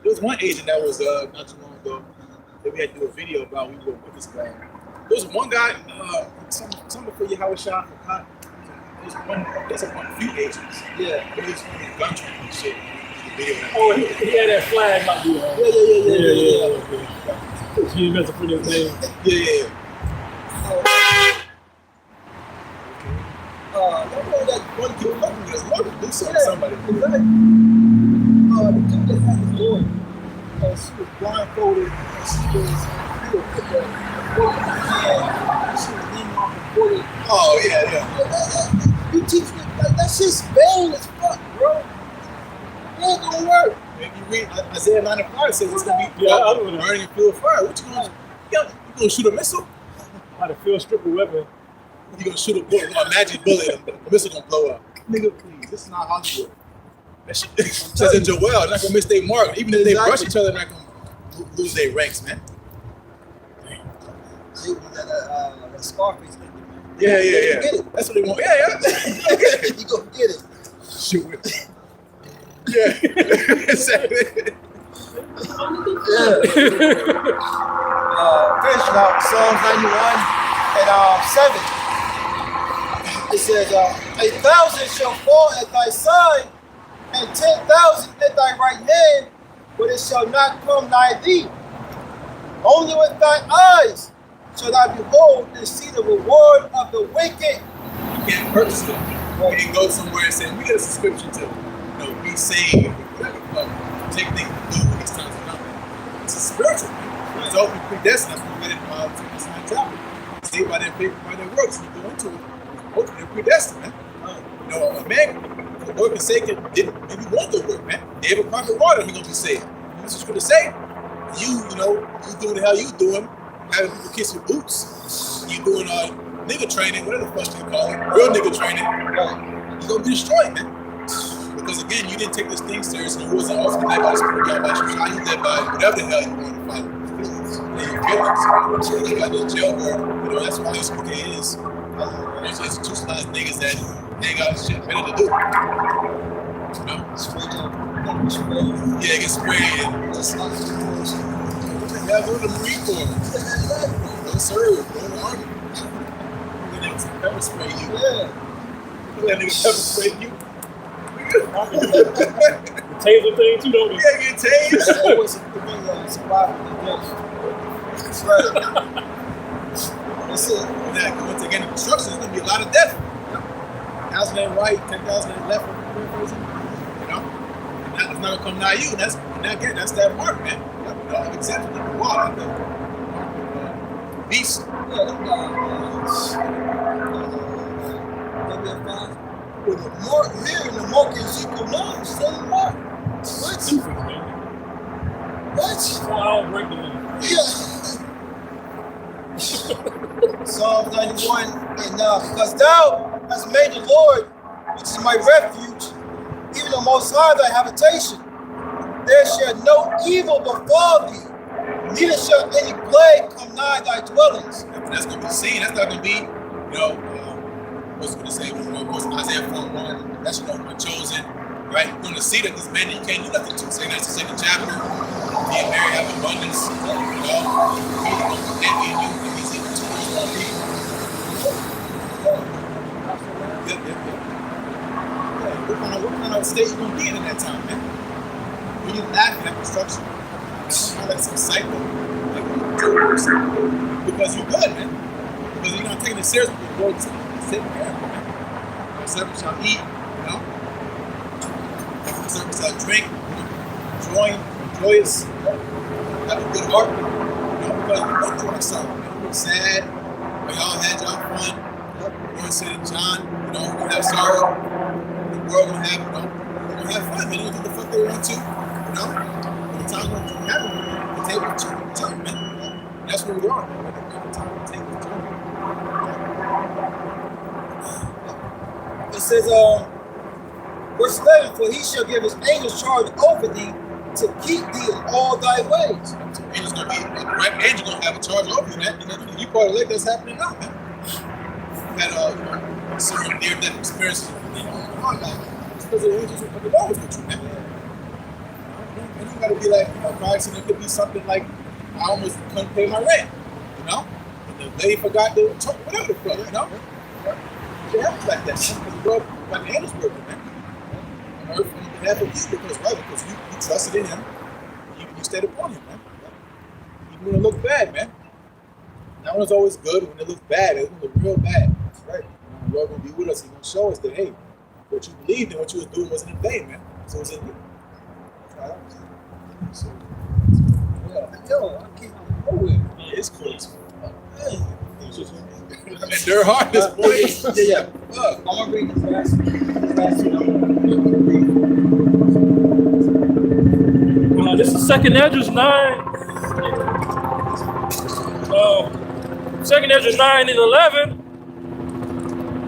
was one agent that was not too long ago that we had to do a video about. We were with this guy. There was one guy, some before you Howard shot for cop. There's a few agents. Yeah. There was one gun training and shit. Oh, he had that flag. Not the, Yeah. He messed up with his name. Yeah. That one dude Fucking just wanted to do something to somebody. Exactly. The dude that had his daughter, she was blindfolded and she was put the book in her hand and she was leaning on the bullet. Oh, yeah. You teach me, like, that shit's vain as fuck, bro. It ain't gonna work. If you read Isaiah 9:5, it says it's going to be burning and fuel of fire. What you going to do? You going to shoot a missile? How to field strip a weapon. You going to shoot a magic bullet and the missile going to blow up. Nigga, please. This is not Hollywood. That shit says in Joel, they're not going to miss their mark. Even if they brush each other, they're not going to lose their ranks, man. That Scarface thing. Yeah. Get it. That's what they want. Yeah. You go get it. Shoot it. Yeah. Finishing out Psalms 91 and 7. It says, 1,000 shall fall at thy side, and 10,000 at thy right hand, but it shall not come nigh thee. Only with thy eyes shall thou behold and see the reward of the wicked. You can't purchase them. You can't go somewhere and say, we get a subscription to be saved, whatever. Take things to do when these times are coming. It's a spiritual thing. It's all predestined. That's what we get in this chapter. Saved by their faith, by their works. You go into it. Hopefully they're predestined, man. A man, for work's sake, didn't maybe want the work, man. They have a prophet water, he's gonna be saved. This is what it's say. You doing the hell you doing, having people kiss your boots. You doing nigga training, whatever the fuck you call it, real nigga training. You're gonna be destroyed, man. Because again, you didn't take this thing seriously. You wasn't ultimately led by the Spirit of God, how you led by whatever the hell you want to follow. And your feelings, you got the jailbird. That's why this book is. There's institutionalized niggas that ain't got shit better to do. Straight up. Yeah, get sprayed. What the hell? Go to the Marine Corps. Go serve. Go to the Army. That nigga pepper spray you. Yeah. That nigga pepper spray you. The taser thing too, don't we? Yeah, get tased. Always survival. That's right. That's it. Once again, in construction, there's gonna be a lot of death. 1,000 ain't right, 10,000 ain't left. And that's not gonna come nigh you. That's that mark, man. Exactly the wall. The beast. Yeah, them guys. With the mark here and the mark in Ezekiel 9, same mark. What? I'll break the name. Yeah. Psalm 91, and because thou hast made the Lord, which is my refuge, even the Most High thy habitation, there shall no evil befall thee, neither shall any plague come nigh thy dwellings. That's going to be seen. That's not going to be, what's going to say, of course, Isaiah 4:1, that's my chosen, right? You're going to see that this man that you can't do nothing to. Saying that's the second chapter. He and Mary have abundance, he's going to envy you, and he's even to those more people. Yep. What kind of state you going to be in that time, man? When you're laughing at construction, not like some psycho, like a joke person, because you're good, man. Because you're not taking it seriously, but you're taking care of it, man. Servants shall eat, servants shall drink, joyous, have a good heart, because we went through our sorrow, man. We were sad, we all had y'all fun. Lord said in John, we have sorrow, the world will have, we're gonna have fun, man. They do the fuck they want to, When the time when to happen, the table will turn, man. That's where we are, man. When the time will take the turn. It says, verse 11, for he shall give his angels charge over thee to keep thee in all thy ways. So angels gonna be, the right angel gonna have a charge over you, man. You part of the lake that's happening now, man. We had certain near-death experiences. You know, it's because the angels are always with you, man. And you gotta be like, you know, car accident could be something like, I almost couldn't pay my rent, you know? And the lady forgot to talk, whatever the fuck, you know? It happens like that, man, because God, like the angels working, man. On earth, and it happens because, right, because you trusted in him, you stayed upon him, man. Even when it looked bad, man. That one's always good. When it looks bad, it's gonna look real bad. That's right. And the Lord gonna be with us. He's gonna show us that, hey, what you believed and what you was doing wasn't in vain, man. So it's in you. So, Yo, I can't go with it. yeah, it's cool. Man. And they're hard this boy. Yeah. Look, I'm gonna read this last one. I'm gonna read. This is 2nd Ezra 9. 2nd Ezra 9 and 11.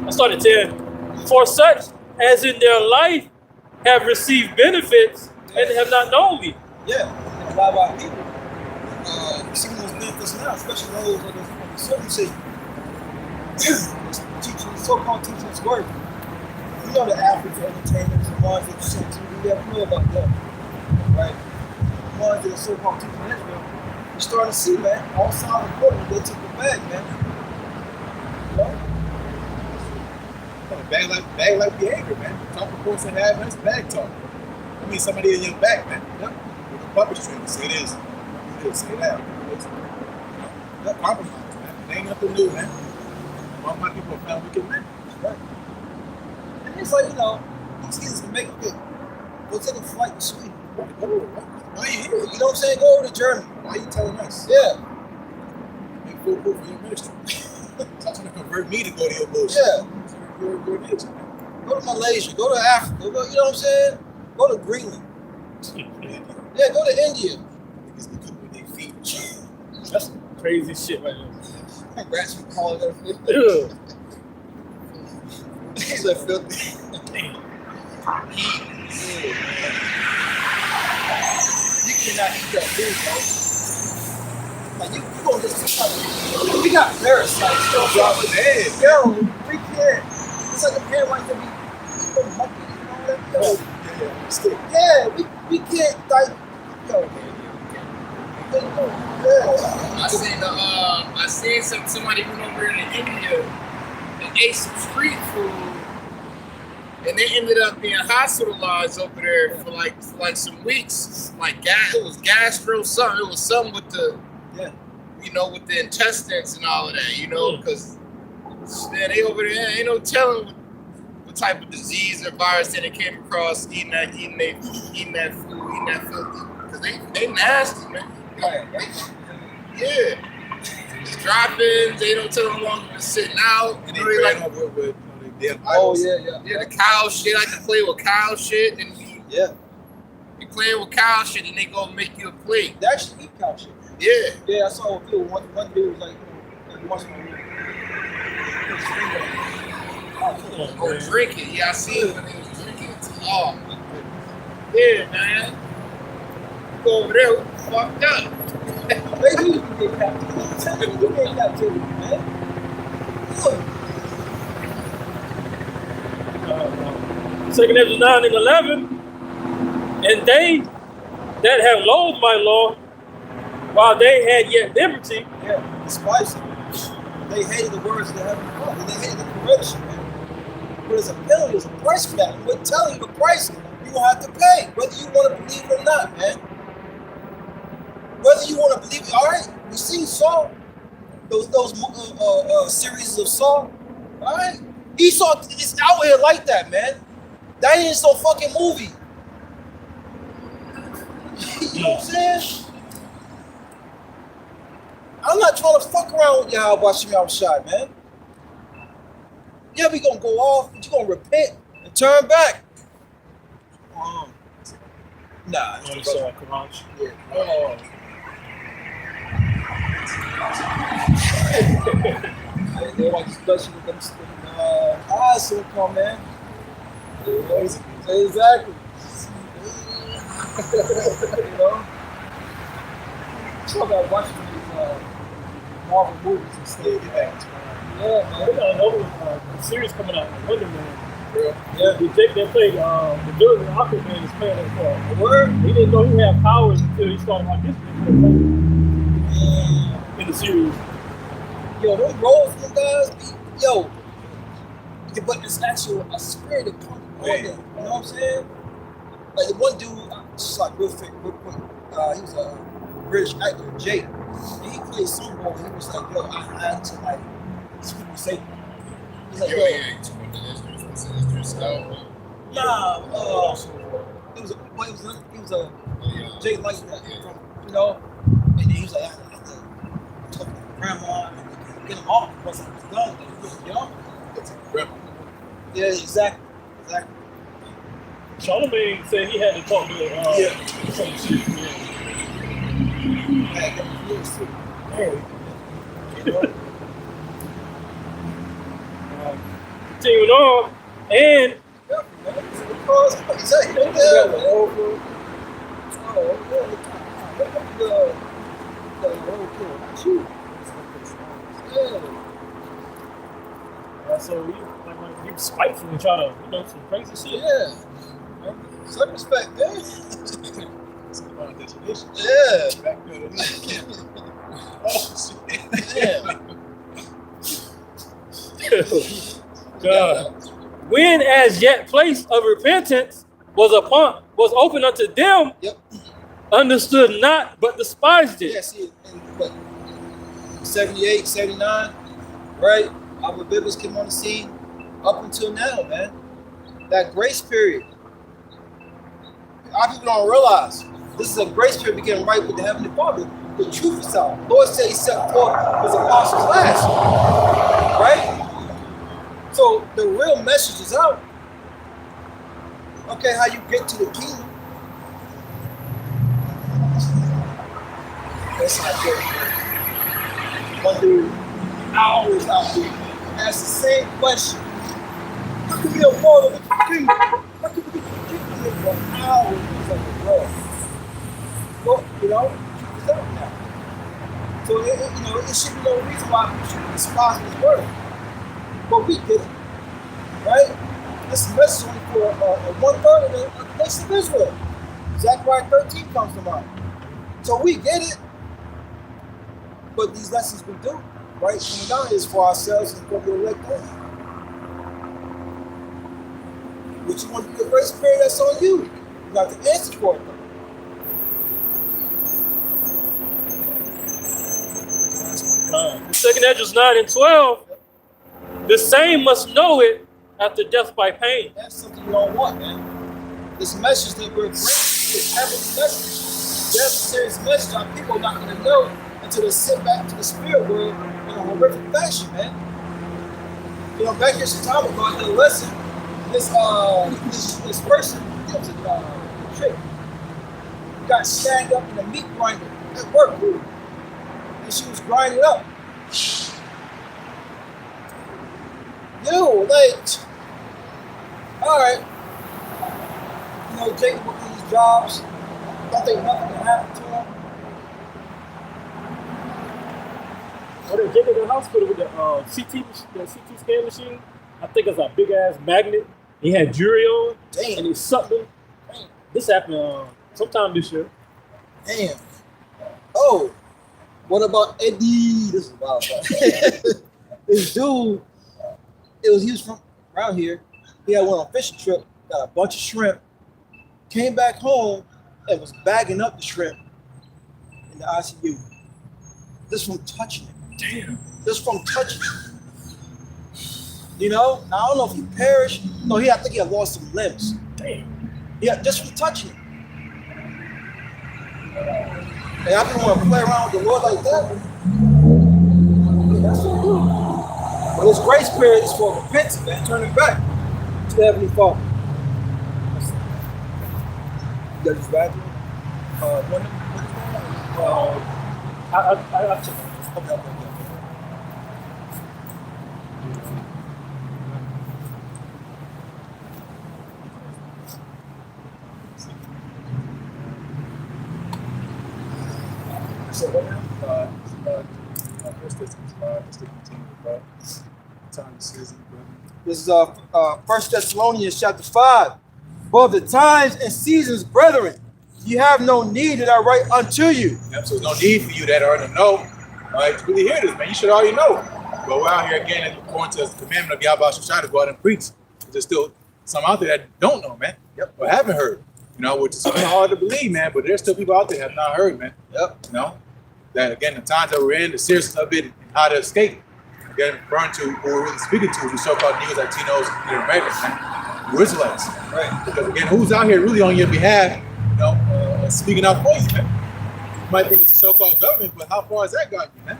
I started 10. For such as in their life have received benefits and have not known me. Yeah, and a lot of our people receiving those benefits now, especially those on the circumcision, teaching, so-called teaching this word. You know the athletes, the entertainers, the ones that you see on TV, you have to know about them, right? The ones that are so-called teaching Israel, you're starting to see, man, all sound important, they took the bag, man. You know? bag like behavior, man. Talk reports and have that's bag talk. I mean, somebody in your back, man. Yep. With the puppet string, say this, do this, say that. That compromise, man. It ain't nothing new, man. All my people found wicked men. Right. And it's like, you know, these kids can make it. Go take a flight to Sweden. Why are you here? You know what I'm saying? Go over to Germany. Why are you telling us? Yeah. Make full proof of your ministry. Stop trying to convert me to go to your bullshit. Yeah. You're an agent, man. Go to Malaysia. Go to Africa. Go, you know what I'm saying? Go to Greenland. Yeah, go to India. Because they cook with their feet. That's crazy shit right there. Rats would call it that. Ew. It's like filthy. You cannot eat that food, bro. Like, you gonna just we got parasites. Still Drop it in. Yo, we can't. It's like a parent wants to be monkey. You know what I mean? Yeah, we can't, like, yo. I seen somebody went over in India and ate some street food, and they ended up being hospitalized over there for like some weeks. Like it was gastro something. It was something with the with the intestines and all of that. You know, because they over there ain't no telling what type of disease or virus that they came across eating that food, eating that filthy. Because they nasty, man. Yeah. Droppings, they don't tell them how long they're sitting out. And they ran over with their Oh, yeah, the cow shit. I like to play with cow shit. And you playing with cow shit and they gonna make you a plate. They actually eat cow shit. Yeah. Yeah, I saw a video. One dude was like, you watching my Or drink it. Yeah, I seen when they was drinking it. Oh, yeah, man. Go over there, fucked up. Maybe you can get captivity. You can get captivity, man. Look. 2nd Ezra 9 and 11. And they that have loathed my law, while they had yet liberty, Despised it. They hated the words of the Heavenly Father. They hated the correction, man. But there's a penalty, there's a price for that. And we're telling you the price you're going to have to pay, whether you want to believe it or not, man. Whether you want to believe it, all right? You see Saul, those series of Saul, all right? Esau is out here like that, man. That ain't no fucking movie. You know what I'm saying? I'm not trying to fuck around with y'all watching me outside, man. Yeah, we gonna go off, but you gonna repent and turn back. Nah. Yeah. They want to discuss with them eyes so come, man. Exactly. You know? So I got watching these Marvel movies and stuff. Get back to Yeah, They man. got another series coming out, Wonder Man. Yeah. The Jake that played the villain in Aquaman is playing that part. Word. He didn't know he had powers until he started auditioning for in the series. Yo, those roles, them guys, yo. But it's actually a spirit that comes on them. You know what I'm saying? Like the one dude, just like real quick. He was a British actor, Jake. And he played some role. He was like, yo, I had to like speak with Satan. He's like, yo, nah, he was a Jake like that, from, you know. And then he was like, I had to talk to grandma and get him off once I was done. And he was young. Yeah, exactly. Charlemagne said he had to talk to some shit. Continuing on, and so he was spiteful and try to, some crazy shit. Yeah. Some respect, man. Yeah. God. When as yet place of repentance was open unto them, Yep. understood not, but despised it. Yeah, see, in what, 78, 79, right? Our Bibbers came on the scene up until now, man. That grace period. A lot of people don't realize this is a grace period to get right with the Heavenly Father. The truth is out. Lord said he set forth his apostle class, right? So the real message is out. Okay, how you get to the kingdom. That's not good. One dude, hours out there, asked the same question. How can we be a part of the kingdom? How can we get to the kingdom for hours? It's like, bro. Well, you know, it's up now. So, it should be no reason why we should despise his word. But we get it, right? This message is only for 1/3 of the nation of Israel. Zechariah 13 comes to mind. So we get it. But these lessons we do, right, coming down is for ourselves and for the elect only. What you want to be the grace period, that's on you. You got to answer for it, though. Second Esdras 9 and 12, the same must know it after death by pain. That's something you don't want, man. This message that we're bringing, this heavenly message, the serious message, our people are not going to know until they sit back to the spirit world in a horrific fashion, man. You know, back here some time ago, I did a lesson. This person, it was a chick, got stabbed up in a meat grinder at work, dude. And she was grinding up. Yo, like, all right. You know, Jake working these jobs, don't think nothing can happen to him. Or they get in the hospital with the CT scan machine. I think it's a big ass magnet. He had jewelry on, Damn. and he sucked him. Damn. This happened sometime this year. Damn. Oh, what about Eddie? This is wild. This dude, he was from around here. He had went on a fishing trip, got a bunch of shrimp, came back home and was bagging up the shrimp in the ICU. Just from touching it. Damn. Just from touching it. You know, I don't know if he perished. No, I think he had lost some limbs. Damn. Yeah, just from touching it. And I didn't want to play around with the Lord like that. Yeah, that's what we do. But this grace period is for repentance, man, turning back to the Heavenly Father. You got this bathroom? I took it. Okay. So what now? First Pistons 5. Let's continue with time and season, brother. This is 1 Thessalonians chapter 5. For the times and seasons, brethren, you have no need that I write unto you. Yep, so there's no need for you that already know. To really hear this, man. You should already know. But we're out here again, according to the commandment of Yahweh Shai, to go out and preach. There's still some out there that don't know, man. Yep. Or haven't heard. You know, which is kind of hard to believe, man. But there's still people out there that have not heard, man. Yep. You know, that again, the times that we're in, the seriousness of it, and how to escape. Again, referring to who we're really speaking to, the so-called Negroes, Latinos, Native Americans, man. The Israelites. Right. Because again, who's out here really on your behalf, you know, speaking out for you, man? You might think it's the so-called government, but how far has that got you, man?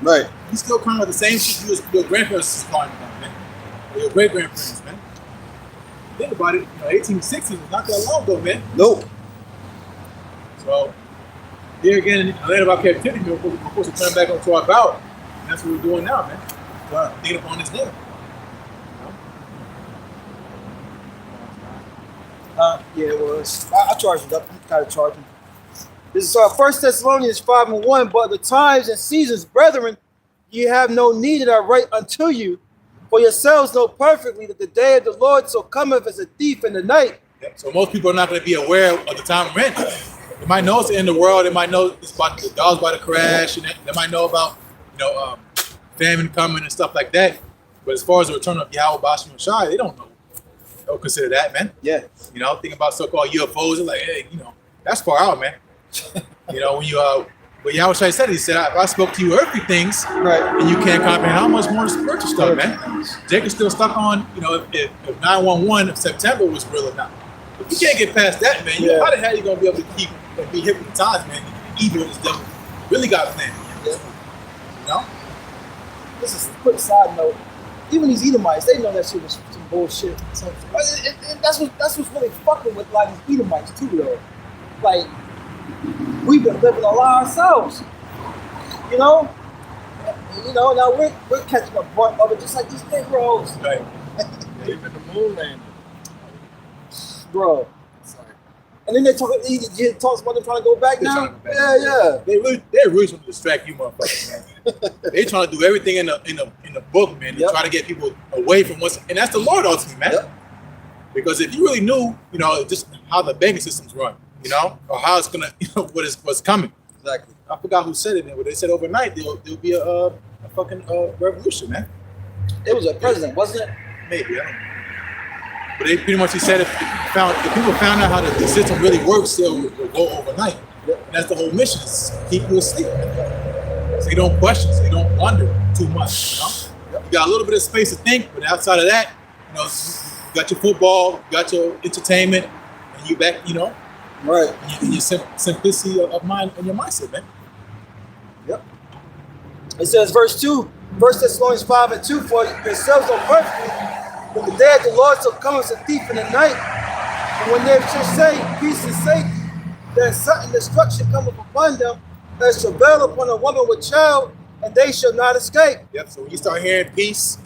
Right. You still calling with the same shit your grandparents was calling about, man. Or your great-grandparents, man. Think about it, 1860s was not that long ago, man. Nope. So, here again, in the land of our captivity, we're supposed to turn back onto our bow. And that's what we're doing now, man. Thinking upon this day. Yeah, it was. I charged it up. You kind of charging. This is 1 Thessalonians 5:1. But the times and seasons, brethren, you have no need that I write unto you. For yourselves know perfectly that the day of the Lord so cometh as a thief in the night. Yep. So most people are not going to be aware of the time we're in. They might know it's the end of the world. They might know it's about the dog's about to crash, and they might know about famine coming and stuff like that. But as far as the return of Yahweh Bashim Shai, they don't know. They don't consider that, man. Yeah. Think about so-called UFOs. They're like, hey, that's far out, man. When you but Yahweh Shai said it, he said, if I spoke to you earthly things, Right. and you can't comprehend, how much more the spiritual stuff, man? Jacob's still stuck on, if 911 of September was real or not. If you can't get past that, man, how the hell are you gonna be able to keep and be hip with the times, man? Evil is devil really got planned. Yeah. This is a quick side note. Even these Edomites, they know that shit was some bullshit. And that's what's really fucking with like these Edomites too, though. Like, we've been living a lie ourselves. Now we're catching a brunt of it just like these Negroes. Right. Even the moon landing. Bro. And then he talks about them trying to go back now. Yeah. They're really trying to distract you, motherfuckers, man. They're trying to do everything in the book, man. They're trying to get people away from and that's the Lord ultimately, man. Yep. Because if you really knew, just how the banking systems run, or how it's gonna, what's coming. Exactly. I forgot who said it, man, but they said overnight there'll be a fucking revolution, man. It was a president, wasn't it? Maybe, I don't know. But they pretty much said if people found out how the system really works, they'll go overnight. Yep. And that's the whole mission, is keep you asleep. So you don't question, so you don't wonder too much. Yep. You got a little bit of space to think, but outside of that, you got your football, you got your entertainment, and you back, right. In your simplicity of mind and your mindset, man. Yep. It says, verse 2, 1 Thessalonians 5:2, for yourselves know perfectly that the day of the Lord shall come as a thief in the night. And when they shall say peace and safety, then sudden destruction cometh upon them, as travail upon a woman with child, and they shall not escape. Yep. So when you start hearing peace,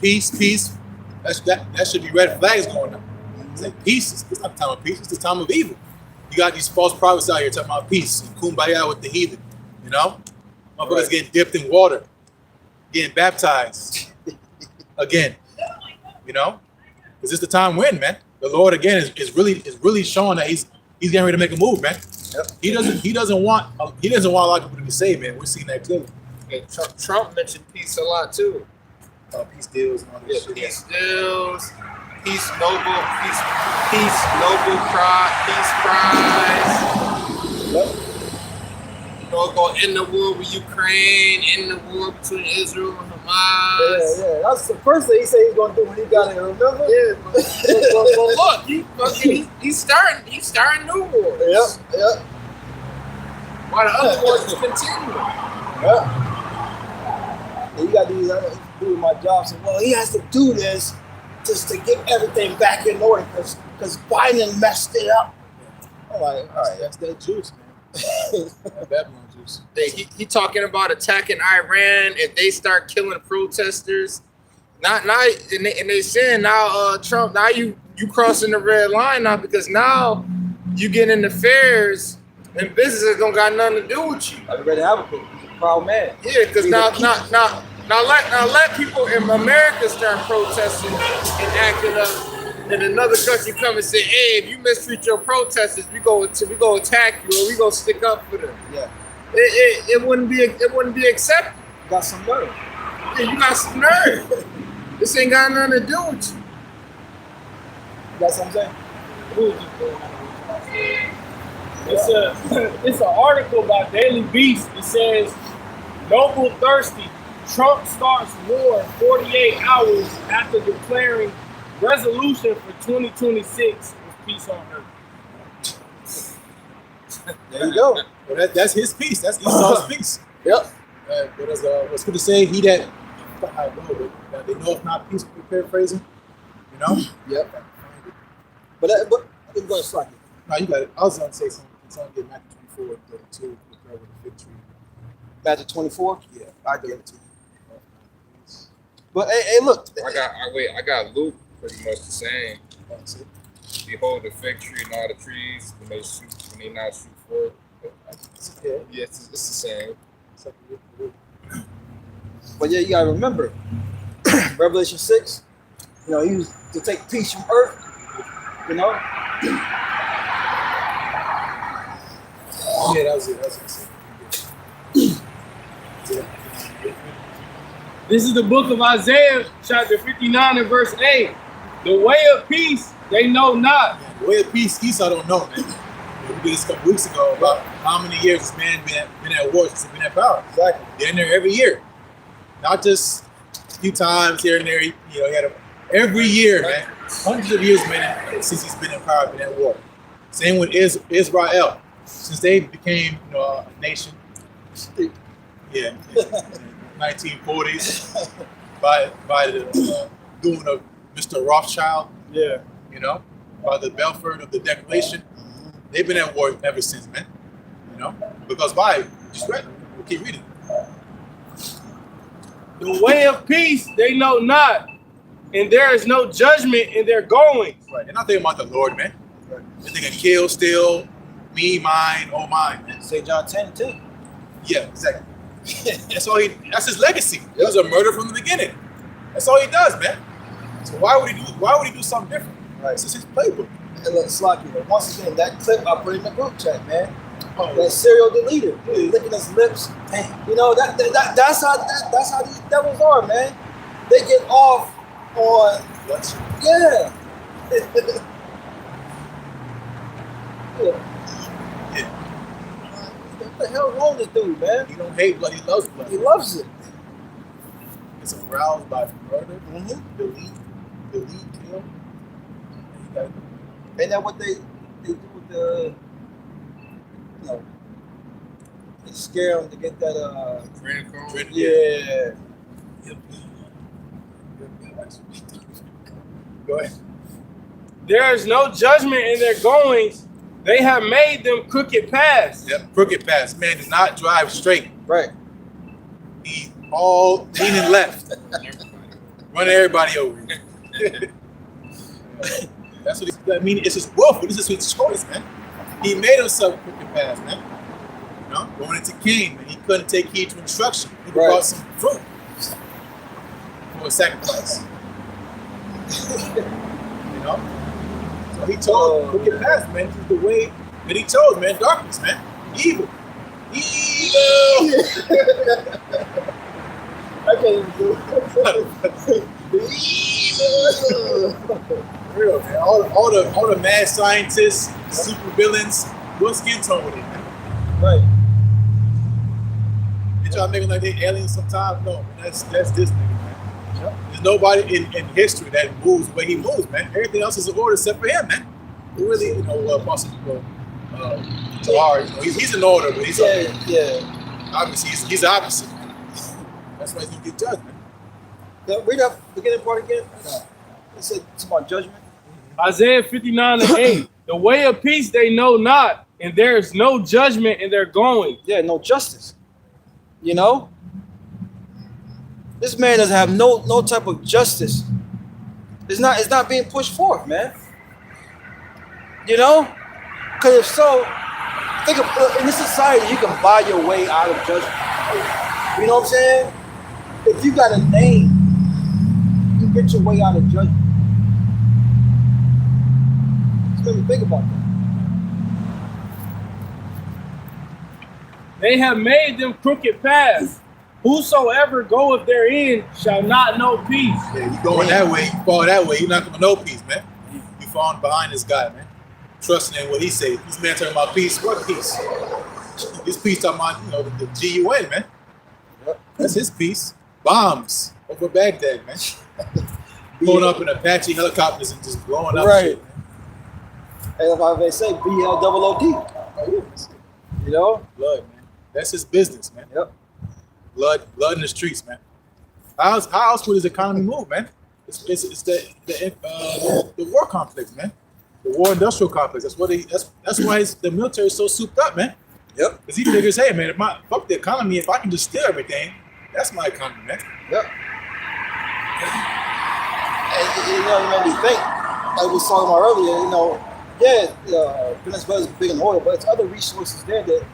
that should be red flags going on. It's like peace. It's not the time of peace. It's the time of evil. You got these false prophets out here talking about peace and kumbaya with the heathen. Motherfuckers getting dipped in water, getting baptized again. Because it's the time when, man. The Lord again is really showing that he's getting ready to make a move, man. Yep. He doesn't want a lot of people to be saved, man. We're seeing that clearly. Yeah, Trump mentioned peace a lot too. Peace deals and all this shit. Peace deals, peace Nobel Prize. Yep. Go end the war with Ukraine, end the war between Israel and Hamas. Yeah. That's the first thing he said he's gonna do when he got here, remember? Yeah, but look, he's starting new wars. Yep. While the other wars continue. Yep. And you got these do my job saying, well, he has to do this just to get everything back in order because Biden messed it up. I'm like, all right, that's that juice, man. That Babylon juice. He talking about attacking Iran if they start killing protesters. And they saying now, Trump, now you crossing the red line now because now you get into affairs and businesses don't got nothing to do with you. I've already have a proud man. Yeah, because now Now let people in America start protesting and acting up. And another country come and say, "Hey, if you mistreat your protesters, we go attack you, or we go stick up for them." Yeah. It wouldn't be accepted. You got some nerve. Yeah, you got some nerve. This ain't got nothing to do with you. You got something? It's an article by Daily Beast. It says, "Noble thirsty, Trump starts war 48 hours after declaring resolution for 2026 with peace on earth." There you go. Well, that's his piece. That's Esau's piece. Yep. But as what's good to say, he that I know, but they know if not peace, paraphrasing. You know. Yep. But I'm going to slack it. No, you got it. I was going to say something. It's on get Matthew 24 and 32 with the fig tree. Matthew 24. Yeah, I get it too. But hey, look. I got Luke pretty much the same. That's it. Behold the fig tree and all the trees when they not shoot forth. Yeah. Yeah, it's the same. But yeah, you gotta remember, Revelation 6. You know, he was to take peace from earth. You know. Yeah, that was it. This is the book of Isaiah, chapter 59 and verse 8. "The way of peace they know not." Yeah, the way of peace, Esau don't know, man. We did this a couple weeks ago about how many years this man been at war since he's been at power. Exactly. They're in there every year. Not just a few times here and there. He had every year, man. Hundreds of years, man, since he's been in power, been at war. Same with Israel. Since they became, a nation. Yeah. 1940s by the doing of Mr. Rothschild. Yeah. By the Belford of the Declaration. They've been at war ever since, man. Because why? Just read. We'll keep reading. "The way of peace they know not, and there is no judgment in their goings." Right. They're not thinking about the Lord, man. Right. They're thinking kill, steal, me, mine, oh mine, man. St. John 10 too. Yeah, exactly. That's his legacy. He was a murderer from the beginning. That's all he does, man. So why would he do something different? Right. This is his playbook. And look, Slocky, once again, that clip I put in the group chat, man. Oh. That serial deleter, he was licking his lips. That's how these devils are, man. They get off on What? yeah. Yeah. What the hell wrong with this dude, man? He don't hate blood, he loves blood. He loves it. It's aroused by murder, delete, kill. Ain't that what they do with the, they scare them to get that, yeah. Go ahead. "There is no judgment in their goings. They have made them crooked paths." Yep, crooked paths. Man does not drive straight. Right. He all leaning left. Run everybody over. That's what it's his wolf, but this is his choice, man. He made himself crooked paths, man. Going into Cain, man, he couldn't take heed to instruction. He brought some fruit for a sacrifice. So he chose crooked paths, man. This is the way that he chose, man. Darkness, man. Evil. I can't even do it. Real, man. All the mad scientists, super villains, what skin tone with it, man? Right. They try to make them like they aliens sometimes. No, man, that's this nigga, man. Yep. There's nobody in history that moves the way he moves, man. Everything else is in order except for him, man. He really, possible. Tahar, he's in order, but he's obviously he's the opposite. That's why he's gonna get judged, man. Read that beginning part again. It said it's about judgment. Isaiah 59 and 8. "The way of peace they know not, and there is no judgment in their going." Yeah, no justice. This man doesn't have no type of justice. It's not being pushed forth, man. Because if so, think of in this society you can buy your way out of judgment. You know what I'm saying? if you got a name, you can get your way out of judgment. Just let me think about that. They have made them crooked paths. Whosoever goeth therein shall not know peace. Yeah, you going that way, you fall that way, you're not gonna know peace, man. You falling behind this guy, man. Trusting in what he says. This man talking about peace. What peace? This peace talking about, the G-U-N, man. Yep. That's his peace. Bombs over Baghdad, man. Blowing up in Apache helicopters and just blowing up Right. shit, man. Hey, if I may say, BLOOD. Oh, yeah. You know? Blood, man. That's his business, man. Yep. Blood in the streets, man. How else would his economy move, man? It's the war complex, man. The war industrial complex. That's why the military is so souped up, man. Yep. Because he figures, hey, man, fuck the economy. If I can just steal everything, that's my economy, man. Yep. And you made me think, like we was talking about earlier, Venezuela's big in oil, but it's other resources there that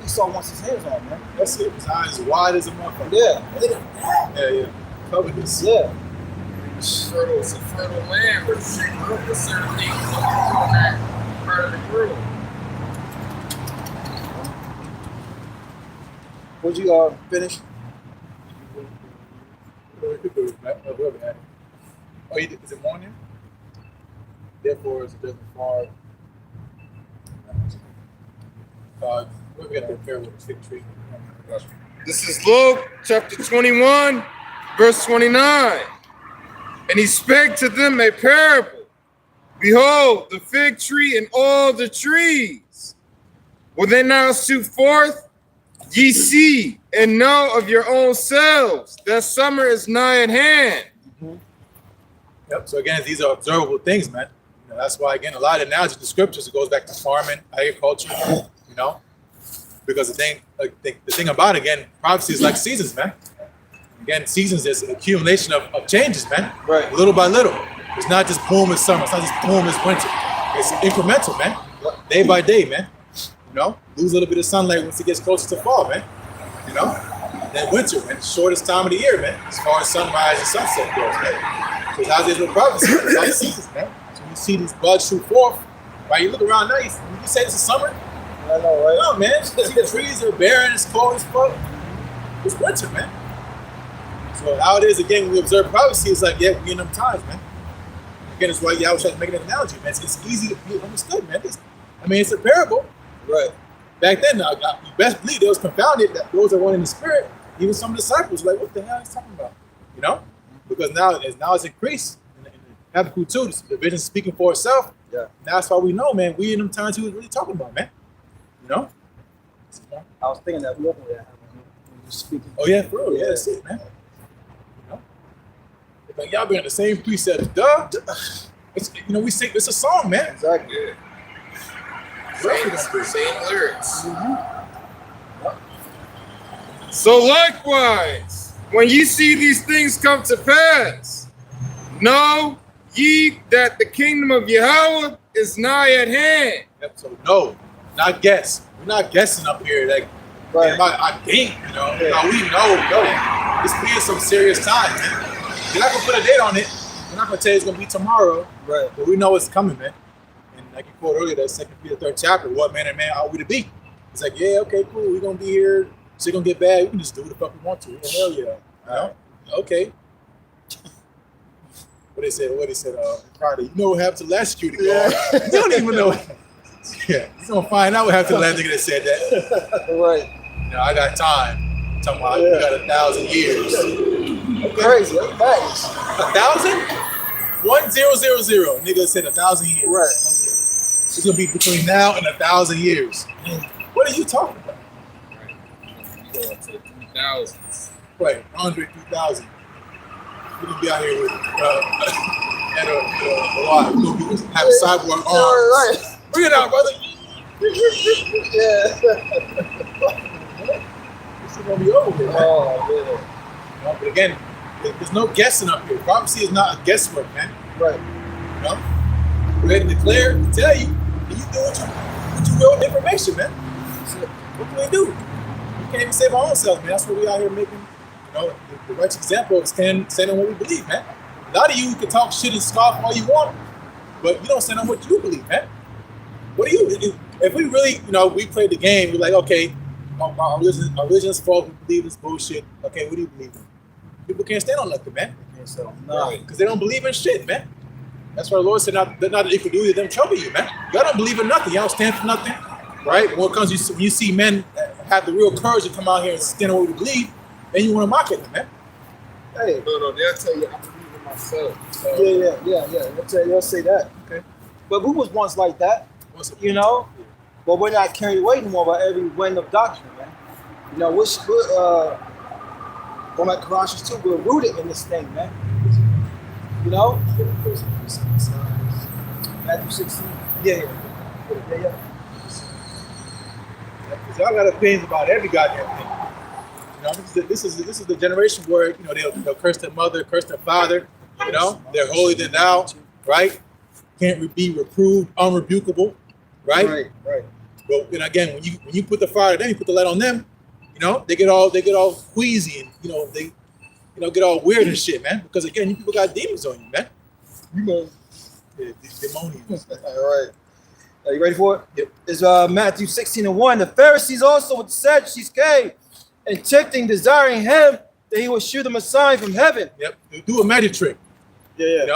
Esau wants his hands on, man. That's it. His eyes wide as a motherfucker. Yeah. Yeah. Cover this. Yeah. It's a fertile land, but certain things on that part of the world. Would you finish? Oh, is it morning? Therefore, it doesn't fall. We're going to prepare with a fig tree. This is Luke chapter 21, verse 29. And he spake to them a parable. Behold, the fig tree and all the trees. Will they now shoot forth? Ye see and know of your own selves that summer is nigh at hand. Mm-hmm. Yep. So again, these are observable things, man. That's why, again, a lot of analogies in the scriptures, it goes back to farming, agriculture, because the thing about it, again, prophecy is like seasons, man. Again, seasons is an accumulation of changes, man. Right. Little by little. It's not just boom, it's summer. It's not just boom, it's winter. It's incremental, man. Day by day, man. Lose a little bit of sunlight once it gets closer to fall, man. Then winter, man. Shortest time of the year, man. As far as sunrise and sunset goes, man. So that's his prophecy. It's all seasons, man. So you see these buds shoot forth, right? You look around now, you say this is summer? I know, right? No, man. See the trees are barren, it's cold as fuck. It's winter, man. So how it is, again, when we observe prophecy, it's like, yeah, we in them times, man. Again, that's why I was trying to make an analogy, man. It's easy to be understood, man. It's a parable. Right. Back then, you best believe they was confounded that those that went in the spirit, even some disciples were like, what the hell is he talking about? Because now it's increased. In Habakkuk 2, the vision speaking for itself. Yeah. And that's why we know, man, we in them times he was really talking about, man. I was thinking that we opened that when you were speaking. Oh, yeah, for real. Yeah, that's it, man. It's like, y'all been in the same precept, duh. It's, we sing, it's a song, man. Exactly. Same lyrics. So likewise, when ye see these things come to pass, know ye that the kingdom of Yahweh is nigh at hand. Yep, so no, not guess. We're not guessing up here. Like, Right. I think, Yeah. no, we know. It's being some serious time, man. We're not gonna put a date on it. We're not gonna tell you it's gonna be tomorrow. Right. But we know it's coming, man. And like you quoted earlier, that 2 Peter 3rd chapter, what man and man ought we to be? It's like, yeah, okay, cool. We're gonna be here. Shit gonna get bad. We can just do what the fuck we want to. Hell yeah. Okay. What they said, Carter, you know what happened to the last security guard. You don't even know. Yeah, you're gonna find out what happened to the last nigga that said that. Right. I got time. I'm talking about we got 1,000 years. That's crazy. That's facts. 1,000? 1000. Nigga said 1,000 years. Right. It's gonna be between now and 1,000 years. What are you talking about? Going to the 2000s. Right, Andre 3000. We're gonna be out here with and a lot. We're gonna have cyborg arms. Right. Bring it out, brother. Yeah. This is gonna be over with, man. Oh, But again, there's no guessing up here. Prophecy is not a guesswork, man. Right. We're ready to declare, to tell you, and you do what you will with information, man. So what can we do? We can't even save our own selves, man. That's what we out here making, know, the right example of standing on what we believe, man. A lot of you can talk shit and scoff all you want, but you don't stand on what you believe, man. What do you? If we really, we played the game, we're like, okay, our religion's fault. We believe this bullshit. Okay, what do you believe in? People can't stand on nothing, man. So, Because they don't believe in shit, man. That's why the Lord said not that you can do them trouble you, man. Y'all don't believe in nothing. Y'all don't stand for nothing, right? When it comes, you see men have the real courage to come out here and stand on what we believe, then you want to mock at them, man. hey, No, they'll tell you I believe in myself. So, yeah. They'll say that. Okay. But we was once like that, but we're not carried away anymore by every wind of doctrine, man. We're going back to Colossians 2, we're rooted in this thing, man. Matthew 16. Yeah. Because y'all got opinions about every goddamn thing. This is the generation where they'll curse their mother, curse their father. They're holier than thou, right? Can't be reproved, unrebukable, right? Right. But then again, when you put the fire on them, you put the light on them. They get all queasy and they get all weird and shit, man. Because again, you people got demons on you, man. Demonians. All right. Are you ready for it? Yep. It's Matthew 16:1. The Pharisees also with the Sadducees came, and tempting, desiring him that he would show them a sign from heaven. Yep. Do a magic trick. Yeah.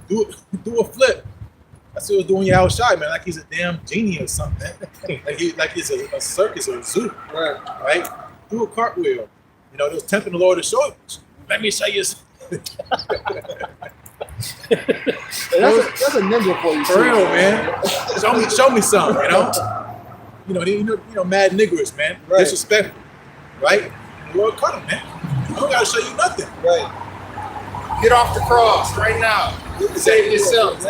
Do a flip. That's what he was doing your house shy, man. Like he's a damn genie or something, man. like he's a circus or a zoo. Right? Do a cartwheel. They was tempting the Lord to show it. Let me show you. That's a ninja for you. For real, man. Show me something, mad niggers, man. Right. Disrespectful. Right? And the Lord cut him, man. I don't gotta show you nothing. Right. get off the cross right now. Save yourself.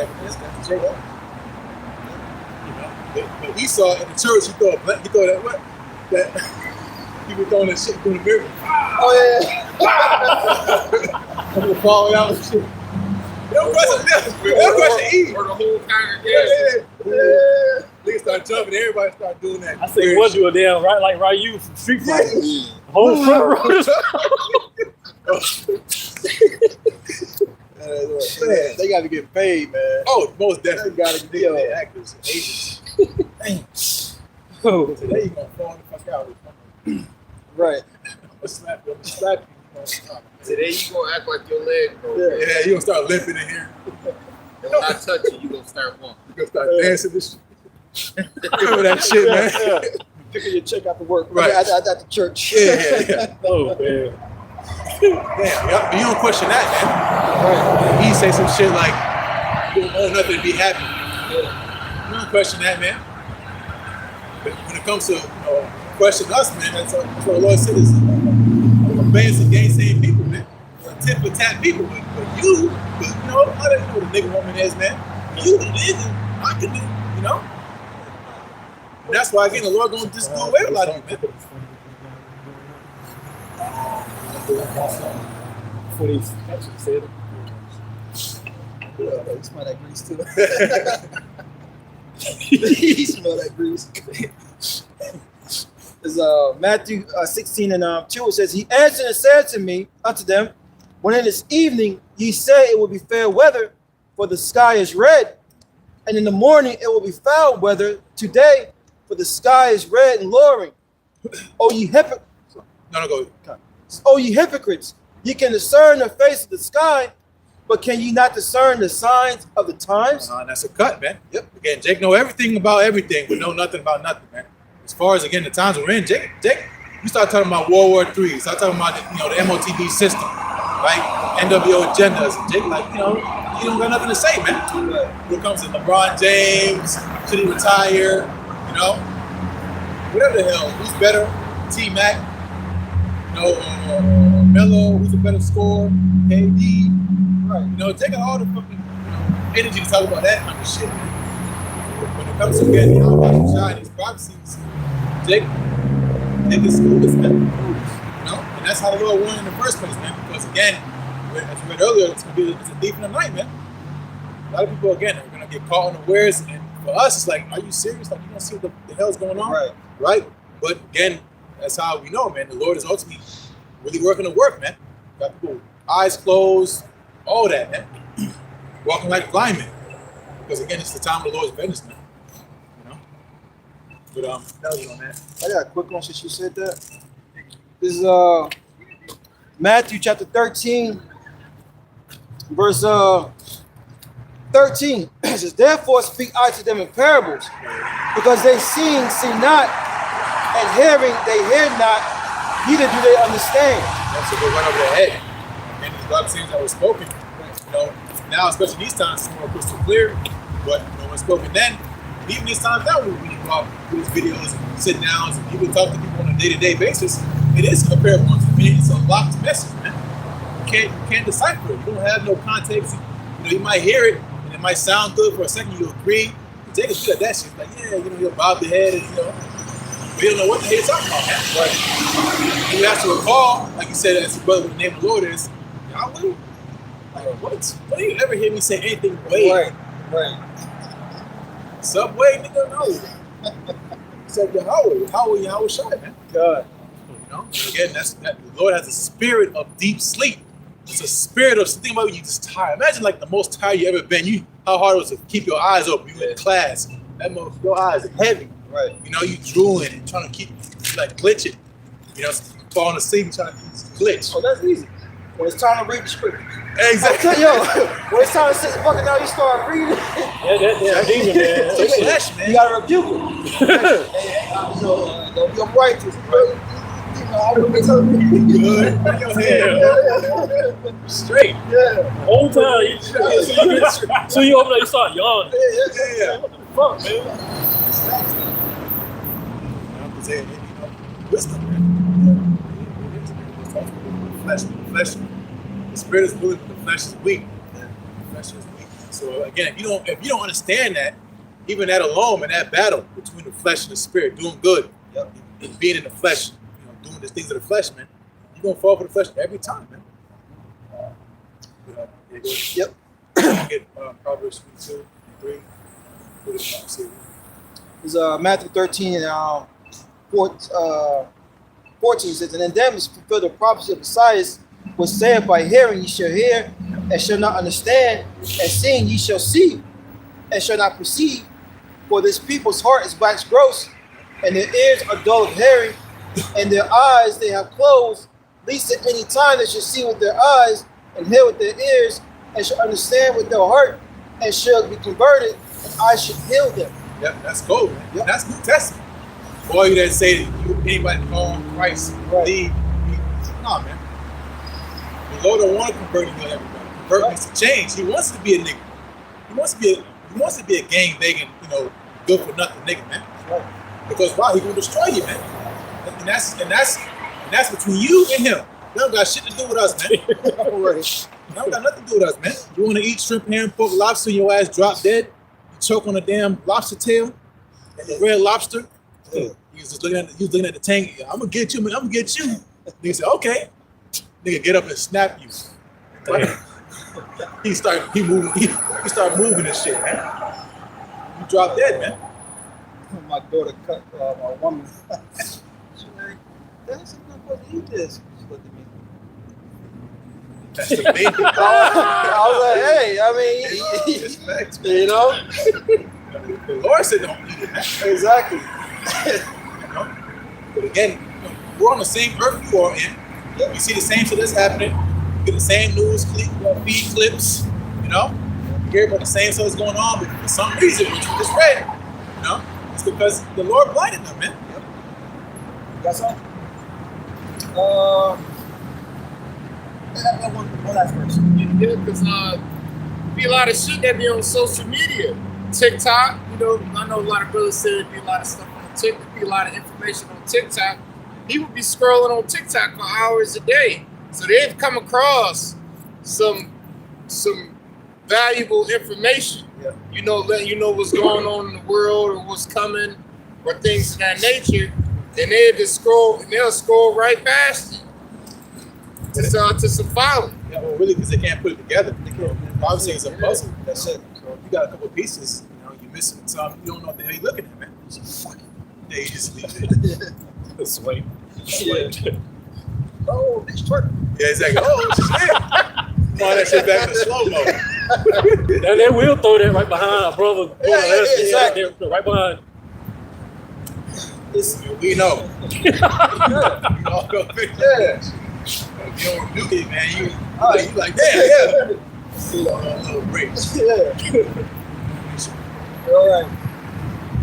But Esau in the church, he thought that what? That people throwing that shit through the mirror. Oh yeah. People falling out and shit. No question E. For the whole congregation. Yeah. Niggas start jumping, everybody start doing that. I say one do a damn right like Ryu from Street Fighter. Whole front row. They gotta get paid, man. Oh, most definitely They gotta be get actors and agents. Oh. Today you gonna fall the fuck out. Right. I'm gonna slap you. Today you gonna act like your leg broke. Yeah, you gonna start limping in here. And when I touch you, you gonna start walking. You gonna start dancing this shit. Remember that shit, man? Yeah. Picking your check out to work. Right. At the church. Yeah. Oh man. Damn, you don't question that, man. He say some shit like, you don't own nothing to be happy. Yeah. You don't question that, man. But when it comes to question us, man, that's what the Lord said is obeying and gainsaying people, man. Tip for tat people. But you know, I don't know what a nigga woman is, man. You the nigga, I can do, And that's why, again, the Lord gonna just do away with a lot of you, man. Before they actually said it. You smell that grease too. You smell that grease. It's Matthew 16 and 2. It says, He answered and said to me, unto them, when it is evening, ye say it will be fair weather, for the sky is red. And in the morning it will be foul weather today, for the sky is red and lowering. O ye hypocrites! Go. O ye hypocrites! Ye can discern the face of the sky, but can ye not discern the signs of the times? That's a cut, man. Yep. Again, Jake know everything about everything, but know nothing about nothing, man. As far as, again, the times we're in, Jake, you start talking about World War III, start talking about the MOTB system, right? NWO agendas. And Jake, you don't got nothing to say, man. When it comes to LeBron James, should he retire? Whatever the hell. Who's better? T-Mac? Melo, who's a better scorer? KD? Right. Taking all the fucking energy to talk about that kind of shit. When it comes to getting how about shine these prophecies, Jake is clueless, man. And that's how the Lord won in the first place, man. Because again, as we read earlier, it's a thief in the night, man. A lot of people, again, are gonna get caught unawares, and for us, it's like, are you serious? Like, you don't see what the hell's going on, right? But again, that's how we know, man. The Lord is ultimately really working the work, man. Got people eyes closed, all that, man. Walking like blind men. Because again, it's the time of the Lord's vengeance, man. You know? But that was on that. I got a quick one since you said that. This is Matthew chapter 13, verse 13. It says, therefore speak I to them in parables, because they seeing see not, and hearing they hear not, neither do they understand. That's a good one over their head. And there's a lot of things that were spoken. You know, now, especially these times, it's more crystal clear. But you know, when spoken then, and even these times now, when you go out, do these videos and sit downs and people talk to people on a day-to-day basis, it is a parable. It's a locked message, man. You can't decipher it. You don't have no context. You know, you might hear it and it might sound good for a second. You agree. You take a look at that shit. Like, yeah, you know, you'll bob the head and you know. We don't know what the hell you're talking about, man. But you have to recall, like you said, as your brother with the name of the Lord is, Yahweh. Like, what? When do you ever hear me say anything way? Right. Subway, nigga, no. Except Yahweh Shai, man. God. You know, and again, the Lord has a spirit of deep sleep. It's a spirit of think about when you just tired. Imagine like the most tired you ever been. How hard it was to keep your eyes open. You in class. Your eyes are heavy. Right. You know, you drooling and trying to keep like glitching. You know, falling asleep and trying to glitch. Oh, that's easy. When it's time to read the scripture. Exactly. Yo, when it's time to sit fucking down, you start reading. That's demon, man. So flesh, man. You gotta rebuke it. Don't be righteous. Good. Bring your hand. Straight. Yeah. Whole time. So you open up, you start yawning. Yeah. What the fuck, man? Wisdom, man. Flesh. The spirit is willing, but the flesh is weak. The flesh is weak. So again, if you don't understand that, even that alone, in that battle between the flesh and the spirit, doing good, and being in the flesh, you know, doing the things of the flesh, man, you're gonna fall for the flesh every time, man. Yep. Get Proverbs 22, 3. It's Matthew 13 and 14 says, and in them is fulfilled the prophecy of Messiah, was said, by hearing ye shall hear, and shall not understand, and seeing ye shall see, and shall not perceive. For this people's heart is waxed gross, and their ears are dull of hearing, and their eyes they have closed, lest at any time they should see with their eyes, and hear with their ears, and shall understand with their heart, and shall be converted, and I should heal them. Yep, that's gold, man. Yep. That's New Testament. For all you that say anybody call on Christ, believe, nah, man. The Lord don't want to convert you to everybody. Convert means to change. He wants to be a nigga. He wants to be a gang begging, you know, good for nothing nigga, man. Right. Because why? He gonna destroy you, man. And that's between you and him. That don't got shit to do with us, man. That don't got nothing to do with us, man. You want to eat shrimp, ham, pork, lobster, and your ass drop dead. You choke on a damn lobster tail and the red lobster. Yeah. He was looking at the tank. I'm gonna get you, man. I'm gonna get you. Nigga said, okay. Nigga get up and snap you. He start moving and shit, man. You drop dead, man. My daughter cut my woman. She's like, Dad's not supposed to eat this. She looked at me. That's the main thing. I was like, hey, I mean, Respect, you know? The Lord said don't eat it, man. Exactly. You know? But again, we're on the same earth you are in. We see the same shit that's happening. We get the same news feed clips, you know? We hear about the same stuff that's going on, but for some reason, which we just read, you know? It's because the Lord blinded them, man. Yep. Got something? I got one last verse. Yeah, because be a lot of shit that be on social media. TikTok, you know, I know a lot of brothers say there be a lot of stuff on TikTok, be a lot of information on TikTok. People be scrolling on TikTok for hours a day. So they've come across some valuable information. Yeah. You know, letting you know what's going on in the world or what's coming or things of that nature. And they'll scroll right past you to some following. Yeah, well, really, because they can't put it together. Obviously, it's a puzzle. That's it. So if you got a couple of pieces, you know, you're missing some. You don't know what the hell you're looking at, man. Yeah, you just leave it. Sweet. Yeah. Oh, bitch, twerk. Yeah, exactly. Oh, shit. Come on, that shit back in slow-mo. And they will throw that right behind our brother. Exactly. Right behind. We know. Yeah. You all go fix Yeah. that. If you don't rebuke it, man, you like, damn, yeah. Little breaks. Yeah. All right.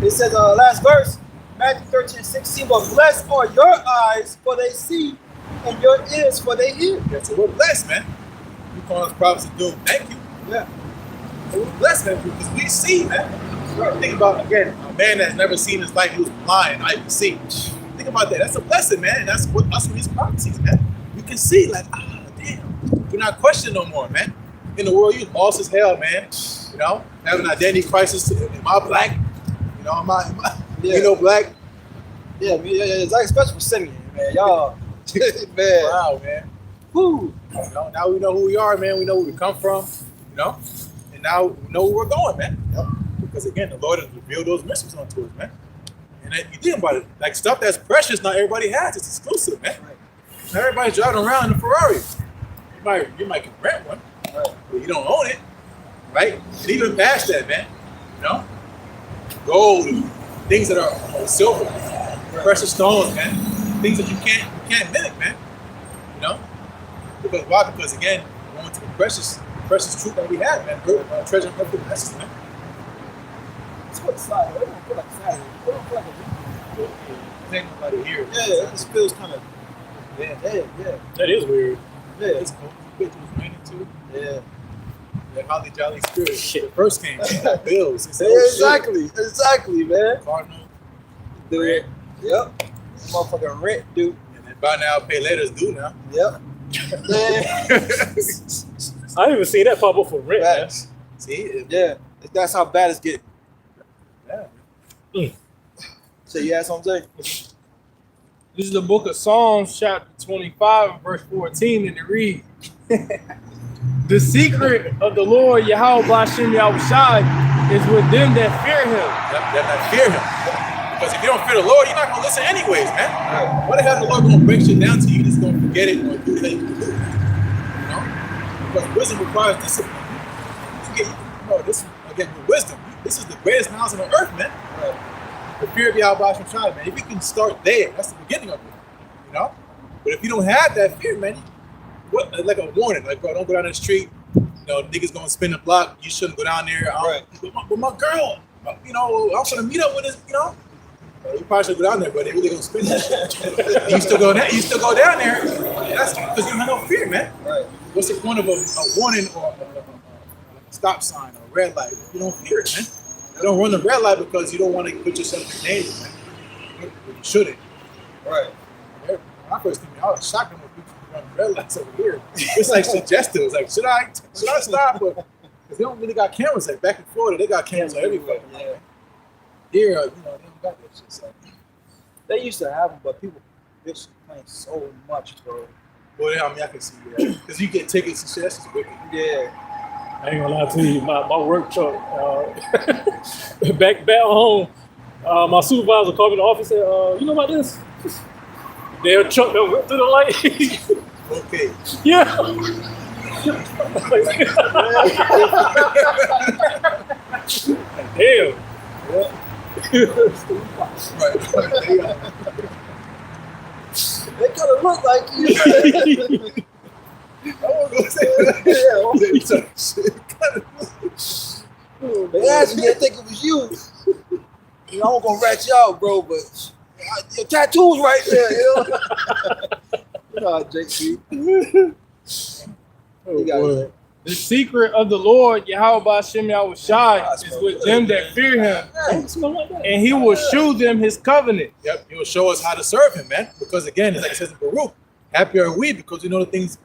It says, last verse, Matthew 13:16, but blessed are your eyes, for they see, and your ears, for they hear. Yeah, so we're blessed, man. You call us prophets of doom. Thank you. Yeah. So we're blessed, man, because we see, man. Think about, again, a man that's never seen his life, he was blind, now he can see. Think about that. That's a blessing, man. And that's what these prophecies, man. We can see, like, damn. We're not questioning no more, man. In the world, you lost as hell, man. You know, having an identity crisis. Am I black? You know, am I you know, black? Yeah, it's like especially for Simeon, man. Y'all, man. Wow, man. Woo. You know, now we know who we are, man. We know where we come from, you know, and now we know where we're going, man. Yep. Because again, the Lord has revealed those mysteries unto us, man. And then you think about it, like stuff that's precious, not everybody has. It's exclusive, man. Right. Not everybody's driving around in a Ferrari. You might can rent one, right, but you don't own it, right? And even past that, man, you know, gold, things that are silver, precious stones, man, things that you can't mimic, man. You know, because why? Because again, we're going to the precious truth that we have, man. We're treasure of the blessings, man. It's what Saturday. It don't feel like Saturday. It don't feel like a weekend. Think about it here. Yeah, this feels kind of. Yeah. That is weird. Yeah, it's cool. It was raining too. Yeah. The holly jolly spirit. Shit, first came. Bills. It's Exactly, man. Cardinal. Dude. Yep. Motherfucking rent, dude. And then buy now, pay later is due now. Yep. I didn't even see that pop up for rent, man. See? Yeah. That's how bad it's getting. Yeah. So you had something to say? This is the book of Psalms, chapter 25, verse 14, and it reads, the secret of the Lord, Yahweh B'Shem Yahushai, is with them that fear him. That fear him. Because if you don't fear the Lord, you're not going to listen anyways, man. Right. What the hell is the Lord going to break shit down to you? You're just going to forget it or do what you do. You know? Because wisdom requires discipline. This, again, with wisdom, this is the greatest knowledge on the earth, man. Right. The fear of Yahweh B'Shem Yahushai, man. If you can start there, that's the beginning of it. You know? But if you don't have that fear, man, what, like a warning, like, bro, don't go down the street. You know, niggas gonna spin the block. You shouldn't go down there. Right. But my girl, you know, I'm gonna meet up with this. You know, you probably should go down there, but they really gonna spin that shit. You still go down. You still go down there. That's because you don't have no fear, man. Right. What's the point of a warning or a stop sign or a red light? You don't fear it, man. You don't run the red light because you don't want to put yourself in danger, man. You shouldn't. Right. When I first came here, I was shocked when people run red lights over here. It's like suggestive. It's like, should I stop? But because they don't really got cameras. Like back in Florida, they got cameras everywhere. Yeah. Here, you know, they don't got that shit. So. They used to have them, but people bitch complain so much, bro. Well, I mean, I can see that. Because you get tickets and shit. That's just wicked. Yeah. I ain't gonna lie to you, my work truck, back home, my supervisor called me in the office and said, you know about this? Their truck that went through the light. Okay. Yeah. Damn. Right. They kind of look like you. I won't go say that. They asked me, I think it was you. You know, I'm gonna rat you out, bro, but your tattoo's right there, you know? You know how JP. The secret of the Lord, Yahweh B'Shem Yahushai, is with them that fear him, and he will show them his covenant. Yep, he will show us how to serve him, man. Because again, it's like it says in Baruch, happy are we because we know the things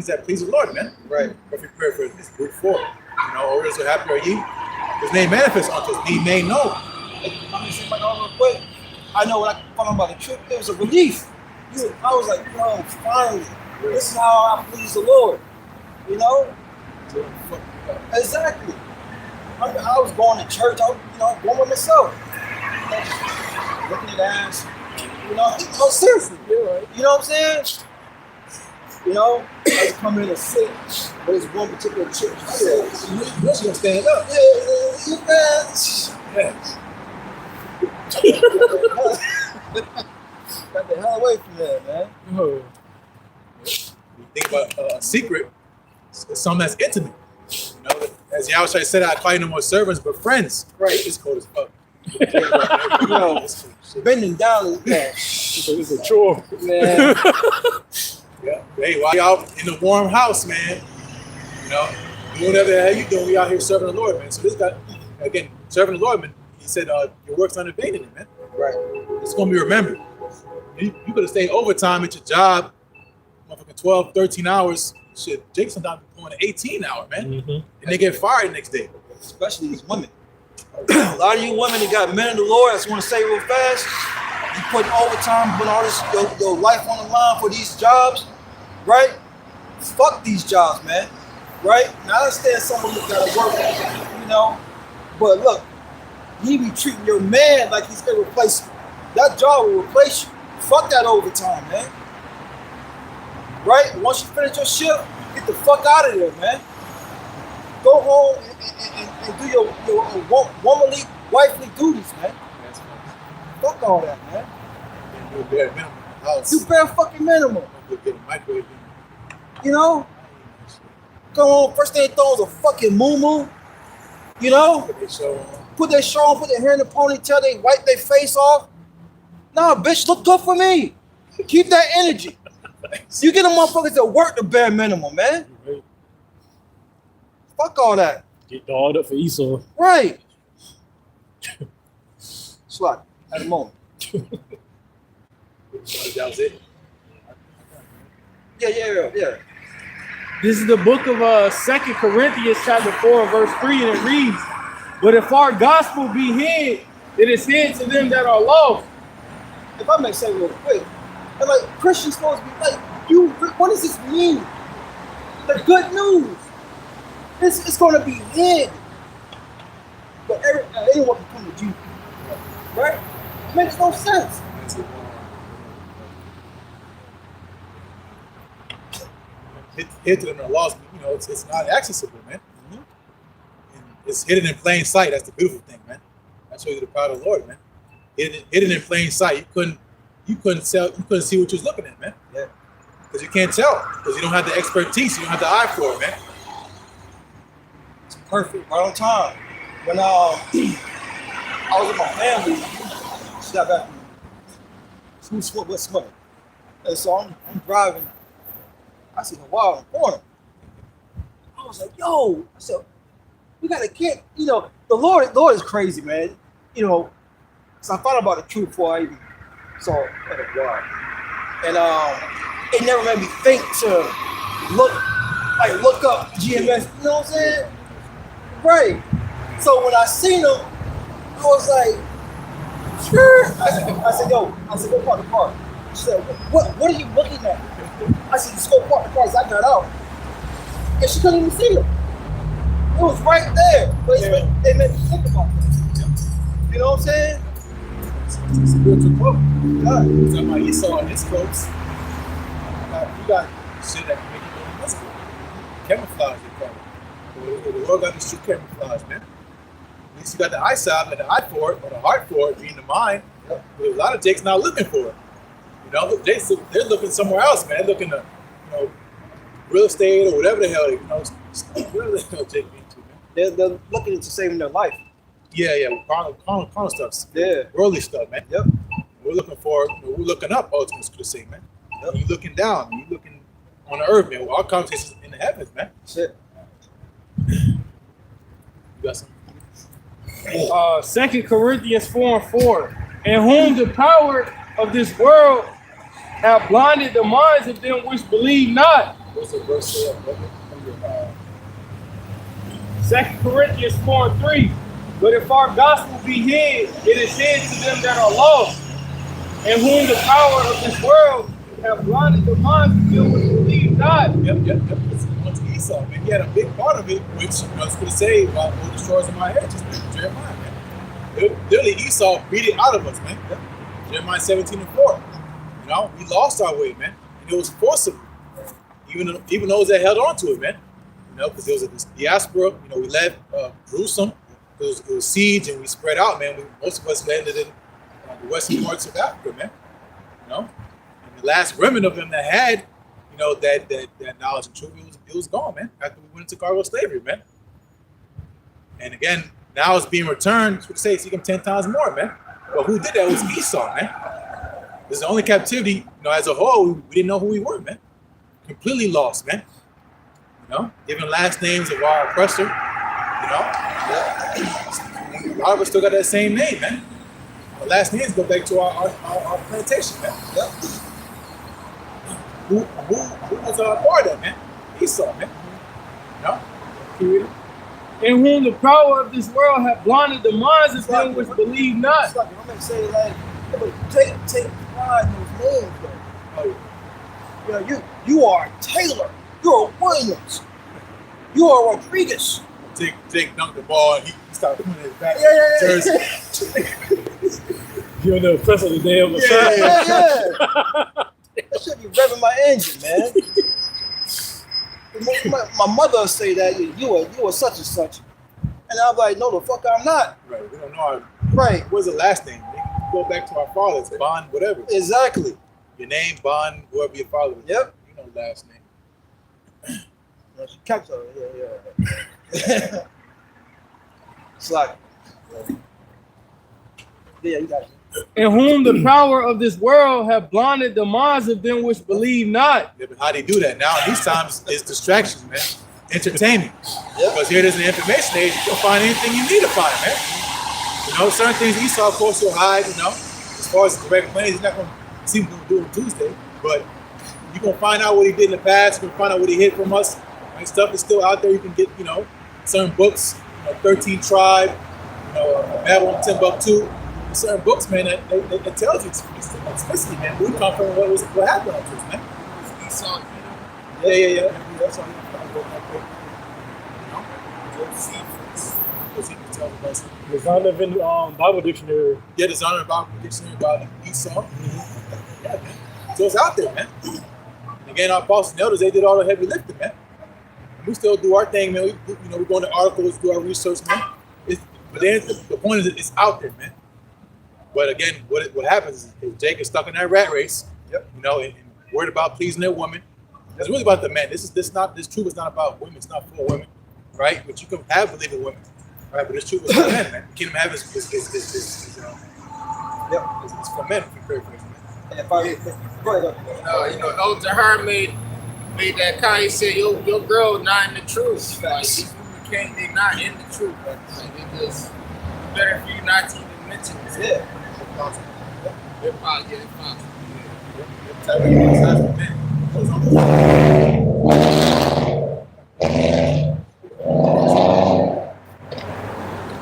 that please the Lord, man. Right. Perfect prayer for this group 4. You know, or so happy are ye? His name manifests unto us, be made known. I'm gonna say my real quick. I know when I found out about the trip, it was a relief. I was like, yo, finally, this is how I please the Lord. You know? Exactly. I was going to church, I was, going with myself. Looking at ass. Seriously. You know what I'm saying? You know, I just come in and sit with this one particular chick. You know she gonna stand up. Yes. Got the hell away from there, man. Oh. You think about a secret, it's something that's intimate. You know, as Yahushua said, I call you no more servants, but friends. Right. It's cold as fuck. You know, bending down is It's a chore. man. Yeah. Hey, while y'all in the warm house, man, you know, doing whatever the hell you doing, we out here serving the Lord, man. So this guy, again, serving the Lord, man, he said, your work's not in vain in it, man. Right. It's going to be remembered. You could have stayed overtime at your job, motherfucking 12, 13 hours. Shit, Jake sometimes be going to 18 hours, man. Mm-hmm. And they get fired the next day. Especially these women. A lot of you women that got men in the Lord, I just want to say real fast, you putting overtime, putting all this your life on the line for these jobs, right? Fuck these jobs, man. Right? Now I understand someone who's got to work, you know, but look, you be treating your man like he's gonna replace you. That job will replace you. Fuck that overtime, man. Right? Once you finish your shift, get the fuck out of there, man. Go home and do your womanly, wifely duties, man. Fuck all that, man. You bare minimum in the house. Do bare fucking minimum. You get a microwave. You know? Come on, first thing they throw is a fucking moo-moo. You know? Put their show on, put their hair in a ponytail, they wipe their face off. Nah, bitch, look good for me. Keep that energy. You get them motherfuckers that work the bare minimum, man. Right. Fuck all that. Get dolled up for Esau. Right. Slut, at the moment. That was it. Yeah. This is the book of 2 Corinthians chapter 4 verse 3, and it reads, "But if our gospel be hid, it is hid to them that are lost." If I may say real quick, and like Christians supposed to be like, what does this mean? The good news. It's going to be hid. But anyone can come to Jesus. Right? It makes no sense. Hid to them that are lost, you know, it's not accessible, man. Mm-hmm. And it's hidden in plain sight. That's the beautiful thing, man. That's why you're the power of the Lord, man. Hidden in plain sight. You couldn't see what you was looking at, man. Yeah. Because you can't tell. Because you don't have the expertise. You don't have the eye for it, man. It's perfect, right on time. When I was with my family, she got back from swimming. And so I'm driving. I see Hawaii in the corner. I was like, yo, I said, we got a kid. You know, the Lord is crazy, man. You know, so I thought about the truth before I even saw Hawaii. And it never made me think to look up GMS, you know what I'm saying? Right. So when I seen him, I was like, sure. I said, go park the car. She said, what are you looking at? I said, just go park the car. I got out. And she couldn't even see him. It was right there. But it made me think about that. You know what I'm saying? It's a spiritual quote. Yeah. Talking about Esau and his folks. You got shit that can make you go invisible. Camouflage, they call it. The Lord got this true camouflage, man. At least you got the eyesight and the eye for it, or the heart for it, being the mind. But a lot of Jake's not looking for it. You know, they're looking somewhere else, man. They're looking to, you know, real estate or whatever the hell, you know, whatever the hell Jake be into, man. They're looking into saving their life. Yeah, carnal stuff. Yeah. Worldly stuff, man. Yep. We're looking up, ultimately, could say, man. Yep. You're looking down, you're looking on the earth, man. Well, our conversation's in the heavens, man. Shit. You got something? 2 Corinthians 4:4, in whom the power of this world have blinded the minds of them which believe not. What's the verse? 2 Corinthians 4:3, but if our gospel be hid, it is hid to them that are lost, in whom the power of this world have blinded the minds of them which believe not. Yep. It's going to Esau, man. He had a big part of it, which I was going to say about what destroys in my head, just Jeremiah, man. Literally, Esau beat it out of us, man. Yep. Jeremiah 17:4. You know, we lost our way, man. And it was forcible. even those that held on to it, man. You know, because there was a diaspora. You know, we left Jerusalem. It was siege, and we spread out, man. Most of us landed in the western parts of Africa, man. You know, and the last remnant of them that had, you know, that knowledge and truth, it was gone, man. After we went into cargo slavery, man. And again, now it's being returned. So say, seek them 10 times more, man. But who did that was Esau, man. This is the only captivity, you know, as a whole, we didn't know who we were, man. Completely lost, man. You know, given last names of our oppressor, you know. A lot of us still got that same name, man. Our last names go back to our plantation, man. Yep. Who was a part of that, man? Esau, man. You know? Can you read it? In whom the power of this world hath blinded the minds of them which believe not. I'm gonna say like, take pride in those names, though. You know, you are Taylor. You are Williams. You are Rodriguez. Jake dunked the ball and he started putting his back. Yeah. You're the press of the damn Yeah. That should be revving my engine, man. My mother say that you are such and such, and I'm like, no, the fuck, I'm not. Right, we don't know Right. What's the last name? We go back to our fathers, Bond, whatever. Exactly. Your name, Bond, whoever your father was. Yep. You know the last name. She kept her. Yeah. Slack. Yeah, you got it. In whom the power of this world hath blinded the minds of them which believe not. Yeah, but how they do that now in these times is distractions, man. Entertainment. Yep. Because here it is in the information age, you can find anything you need to find, man. You know, certain things Esau, of course, will hide, you know. As far as the direct plans, he's not going to see what he's going to do on Tuesday. But you're going to find out what he did in the past. You're going to find out what he hid from us. And stuff is still out there. You can get, you know, certain books, you know, 13 Tribe, you know, Babylon, Timbuktu. Certain books, man, that tells you explicitly, man, we come from what happened to us, man. Esau, Yeah. That's all you know. There's not even Bible dictionary. Yeah, there's on Bible dictionary about Esau. Yeah, man. So it's out there, man. And again, our apostles and elders, they did all the heavy lifting, man. We still do our thing, man. We go into articles, do our research, man. But then the point is, it's out there, man. But again, what happens is Jake is stuck in that rat race, Yep. you know, and worried about pleasing their woman. It's really about the men. This truth is not about women. It's not for women, right? But you can have believing women, right? But this truth is for men, man. The kingdom of heaven is for men. If you pray for it, man. And if I go ahead. you know, Elder Her made that comment. He said, your girl not in the truth. Like, these women they not in the truth. Like, they just better for you not to even mention this. Yeah. They're probably getting possible.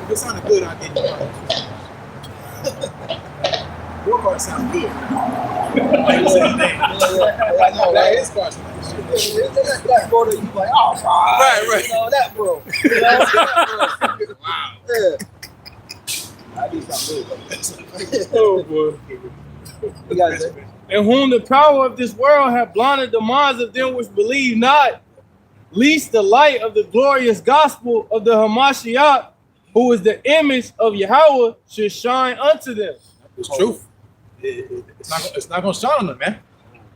If it sounded good, I'll get you one. Your car sounds good. I ain't saying that. I know That that. is car sounds good. That bro that you like, oh, Right. You know, that bro. You know, that bro. Wow. Yeah. I do something good. Oh boy. You got it. In whom the power of this world hath blinded the minds of them which believe not, lest the light of the glorious gospel of the Hamashiach, who is the image of Yahweh, should shine unto them. It's truth. It's not going to shine on them, man.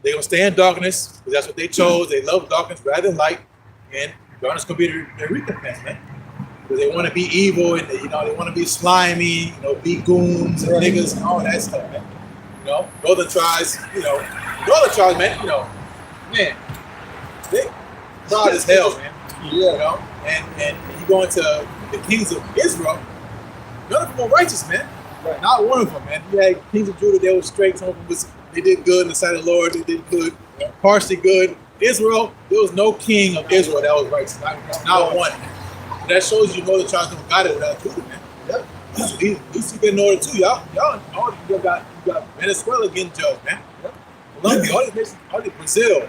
They're going to stay in darkness because that's what they chose. They love darkness rather than light, and darkness going to be their recompense, man. Because they want to be evil and they want to be slimy, be goons and niggas and all that stuff, man. Northern tribes, man, man, they proud as hell, man. And you go into the kings of Israel, none of them were righteous, man. Right. Not one of them, man. You had kings of Judah, they were straight. Some of them they did good in the sight of the Lord. They did good, partially good. Israel, there was no king of Israel that was righteous. Not one. And that shows you the tribes don't got it without Judah, man. Yep. You see that in order too, y'all you got Venezuela getting judged, man. Yep. Colombia, all these nations, Brazil,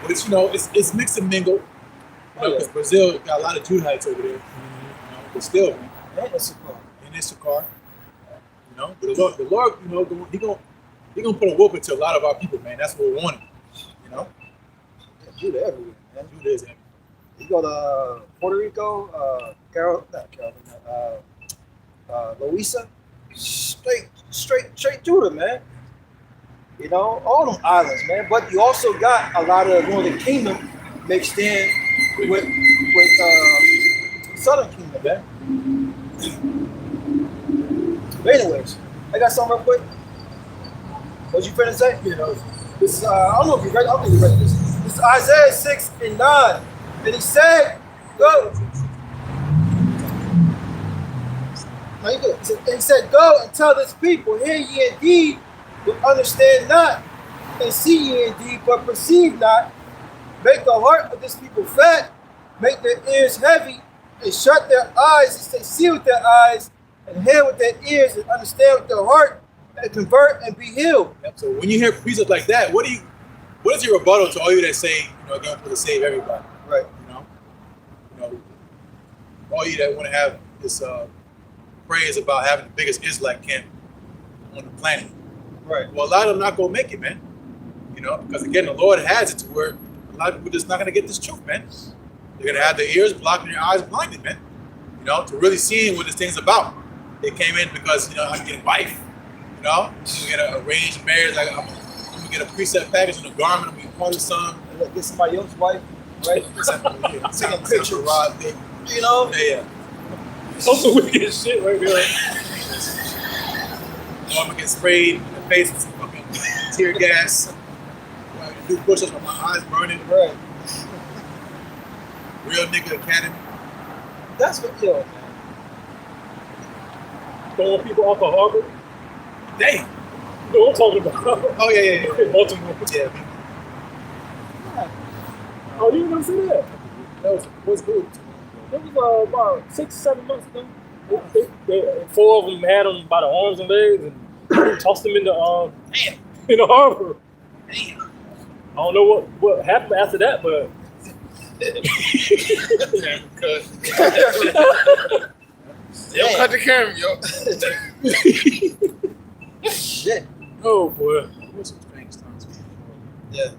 which it's mixed and mingled. Because Brazil got a lot of Judahites over there. But still, man. And Issachar. But the Lord, he gonna put a whoop into a lot of our people, man. That's what we're wanting. Judah everywhere, man. Judah is everywhere. You go to Puerto Rico, Louisa, straight Judah, man. You know, all them islands, man. But you also got a lot of Northern Kingdom mixed in with Southern Kingdom, man. But anyways, I got something real quick. What you finna say? You know, This I don't know if you read. I don't think you read this. This is Isaiah 6:9, and he said, "Go." No, you good. He said, "Go and tell this people, hear ye indeed, but understand not, and see ye indeed, but perceive not. Make the heart of this people fat, make their ears heavy, and shut their eyes, and say, see with their eyes, and hear with their ears, and understand with their heart, and convert and be healed." so when you hear precepts like that, what is your rebuttal to all you that say, God's supposed to save everybody? Right. All you that want to have this praise about having the biggest Israelite camp on the planet. Right. Well, a lot of them not gonna make it, man. Because again, the Lord has it to where a lot of people just not gonna get this truth, man. They're gonna have their ears blocked and their eyes blinded, man. To really seeing what this thing's about. They came in because I can get a wife. I'm gonna get an arranged marriage. Like I'm gonna get a preset package and a garment. I'm gonna be part of some. Get somebody else's wife, right? Take a picture. Yeah. Some wicked shit right there. I'm gonna get sprayed in the face with some fucking tear gas. Do push-ups with my eyes burning. Right. Real nigga academy. That's what, man. Throwing people off of Harvard. Damn. You know what I'm talking about. Oh yeah. Baltimore. Yeah. Oh, you didn't see that? That was good. It was about 6-7 months ago. They 4 of them had them by the arms and legs and tossed them in the harbor. Damn. I don't know what happened after that, but Yo, cut the camera, yo. Shit. oh boy. What's some strange times? Yeah.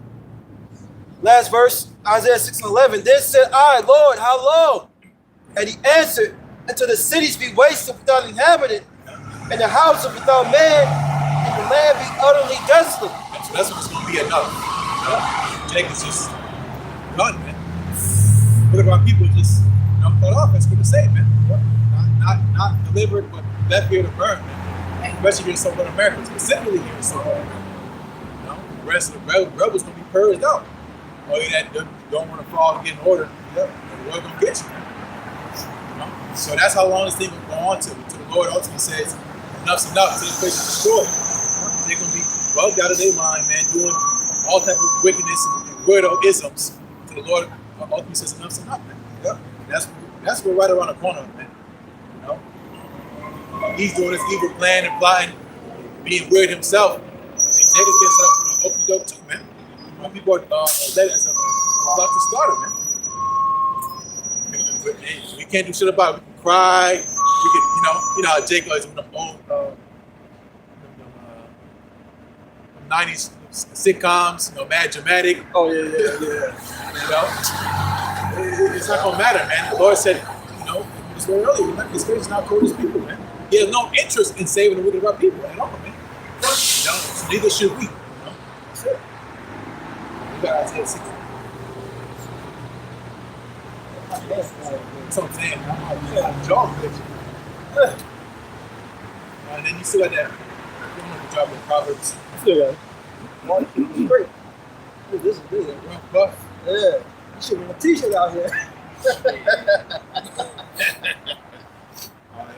Last verse, Isaiah 6:11. Then said I, Lord, how long? And he answered, until the cities be wasted without inhabitant, and the houses without man, and the land be utterly desolate. So that's what's gonna be enough. Jacob's just done, man. What about people just cut off? That's what to say, man. Not delivered, but left here to burn, man. Especially here in Southern America, specifically here in Southern America. The rest of the rebels gonna be purged out. All you that don't want to fall and get in order, the Lord gonna get you. So that's how long this thing will go on to the Lord ultimately says, enough's enough, so this place is destroyed. They're gonna be bugged out of their mind, man, doing all type of wickedness and weirdo-isms. So the Lord ultimately says, enough's enough, man. Yep. That's what right around the corner, man. He's doing this evil plan and plotting, being weird himself. And Jacob's getting set up for the okey doke too, man. People are led as a about to starter, man. We can't do shit about it. We can cry. We can, you know how Jacob is with the old 90s sitcoms, Mad Dramatic. Oh yeah. It's not gonna matter, man. The Lord said, it's very early. His face is not cold as people, man. He has no interest in saving the wicked of our people at all, man. So neither should we. That's it. We got Isaiah 6. That's what I'm saying. I'm jaw picture. And then you still got that. You know the job in Proverbs. Still got it. Great. This is good. Rough buff. Yeah. You should wear a t-shirt out here.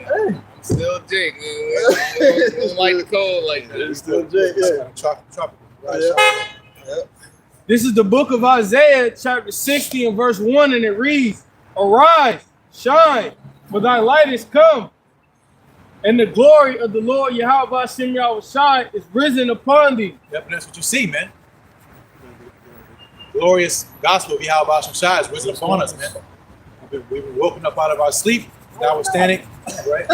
I'm still Jake, man. I don't like the cold like that. It's still Jake, yeah. Tropical. Right? Yeah. This is the book of Isaiah, chapter 60 and verse 1, and it reads, Arise, shine, for thy light is come, and the glory of the Lord Yahweh Hashem Yahushai is risen upon thee. Yep, and that's what you see, man. The glorious gospel of Yahweh Hashem is risen upon us, man. We've been woken up out of our sleep, now we're standing, right?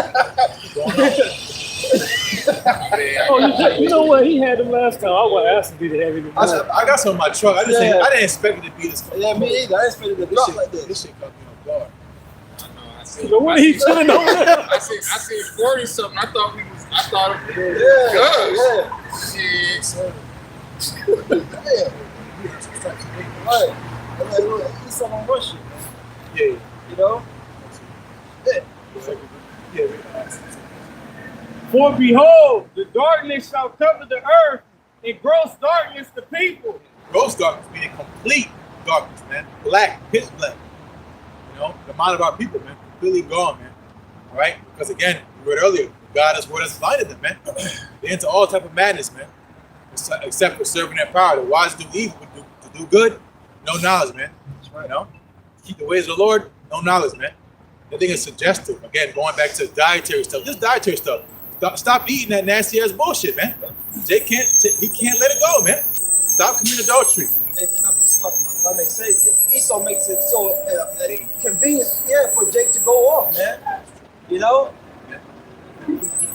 Oh, you know what? He had them last time. I was asking if he had any more. I got some in my truck. I didn't expect it to be this. Yeah, me either. I expected it to drop like this. This shit caught me off guard. You know what he chilling over there? I said 40 something. I thought it was Yeah. Right. I'm like, look, he's some on Russia, man. Yeah. You know? Yeah. For behold, the darkness shall cover the earth, and gross darkness the people. Gross darkness meaning complete darkness, man. Black, pitch black. You know, the mind of our people, man, completely gone, man. All right? Because again, we read earlier, God is word has blinded them, man. They're into all type of madness, man. Except for serving their power. The wise do evil, but to do good, no knowledge, man. That's right. You know? Keep the ways of the Lord, no knowledge, man. I think it's suggestive. Again, going back to dietary stuff. Just dietary stuff. Stop eating that nasty ass bullshit, man. He can't let it go, man. Stop committing adultery. If I may say, Esau makes it so convenient, for Jake to go off, man. You know? Yeah.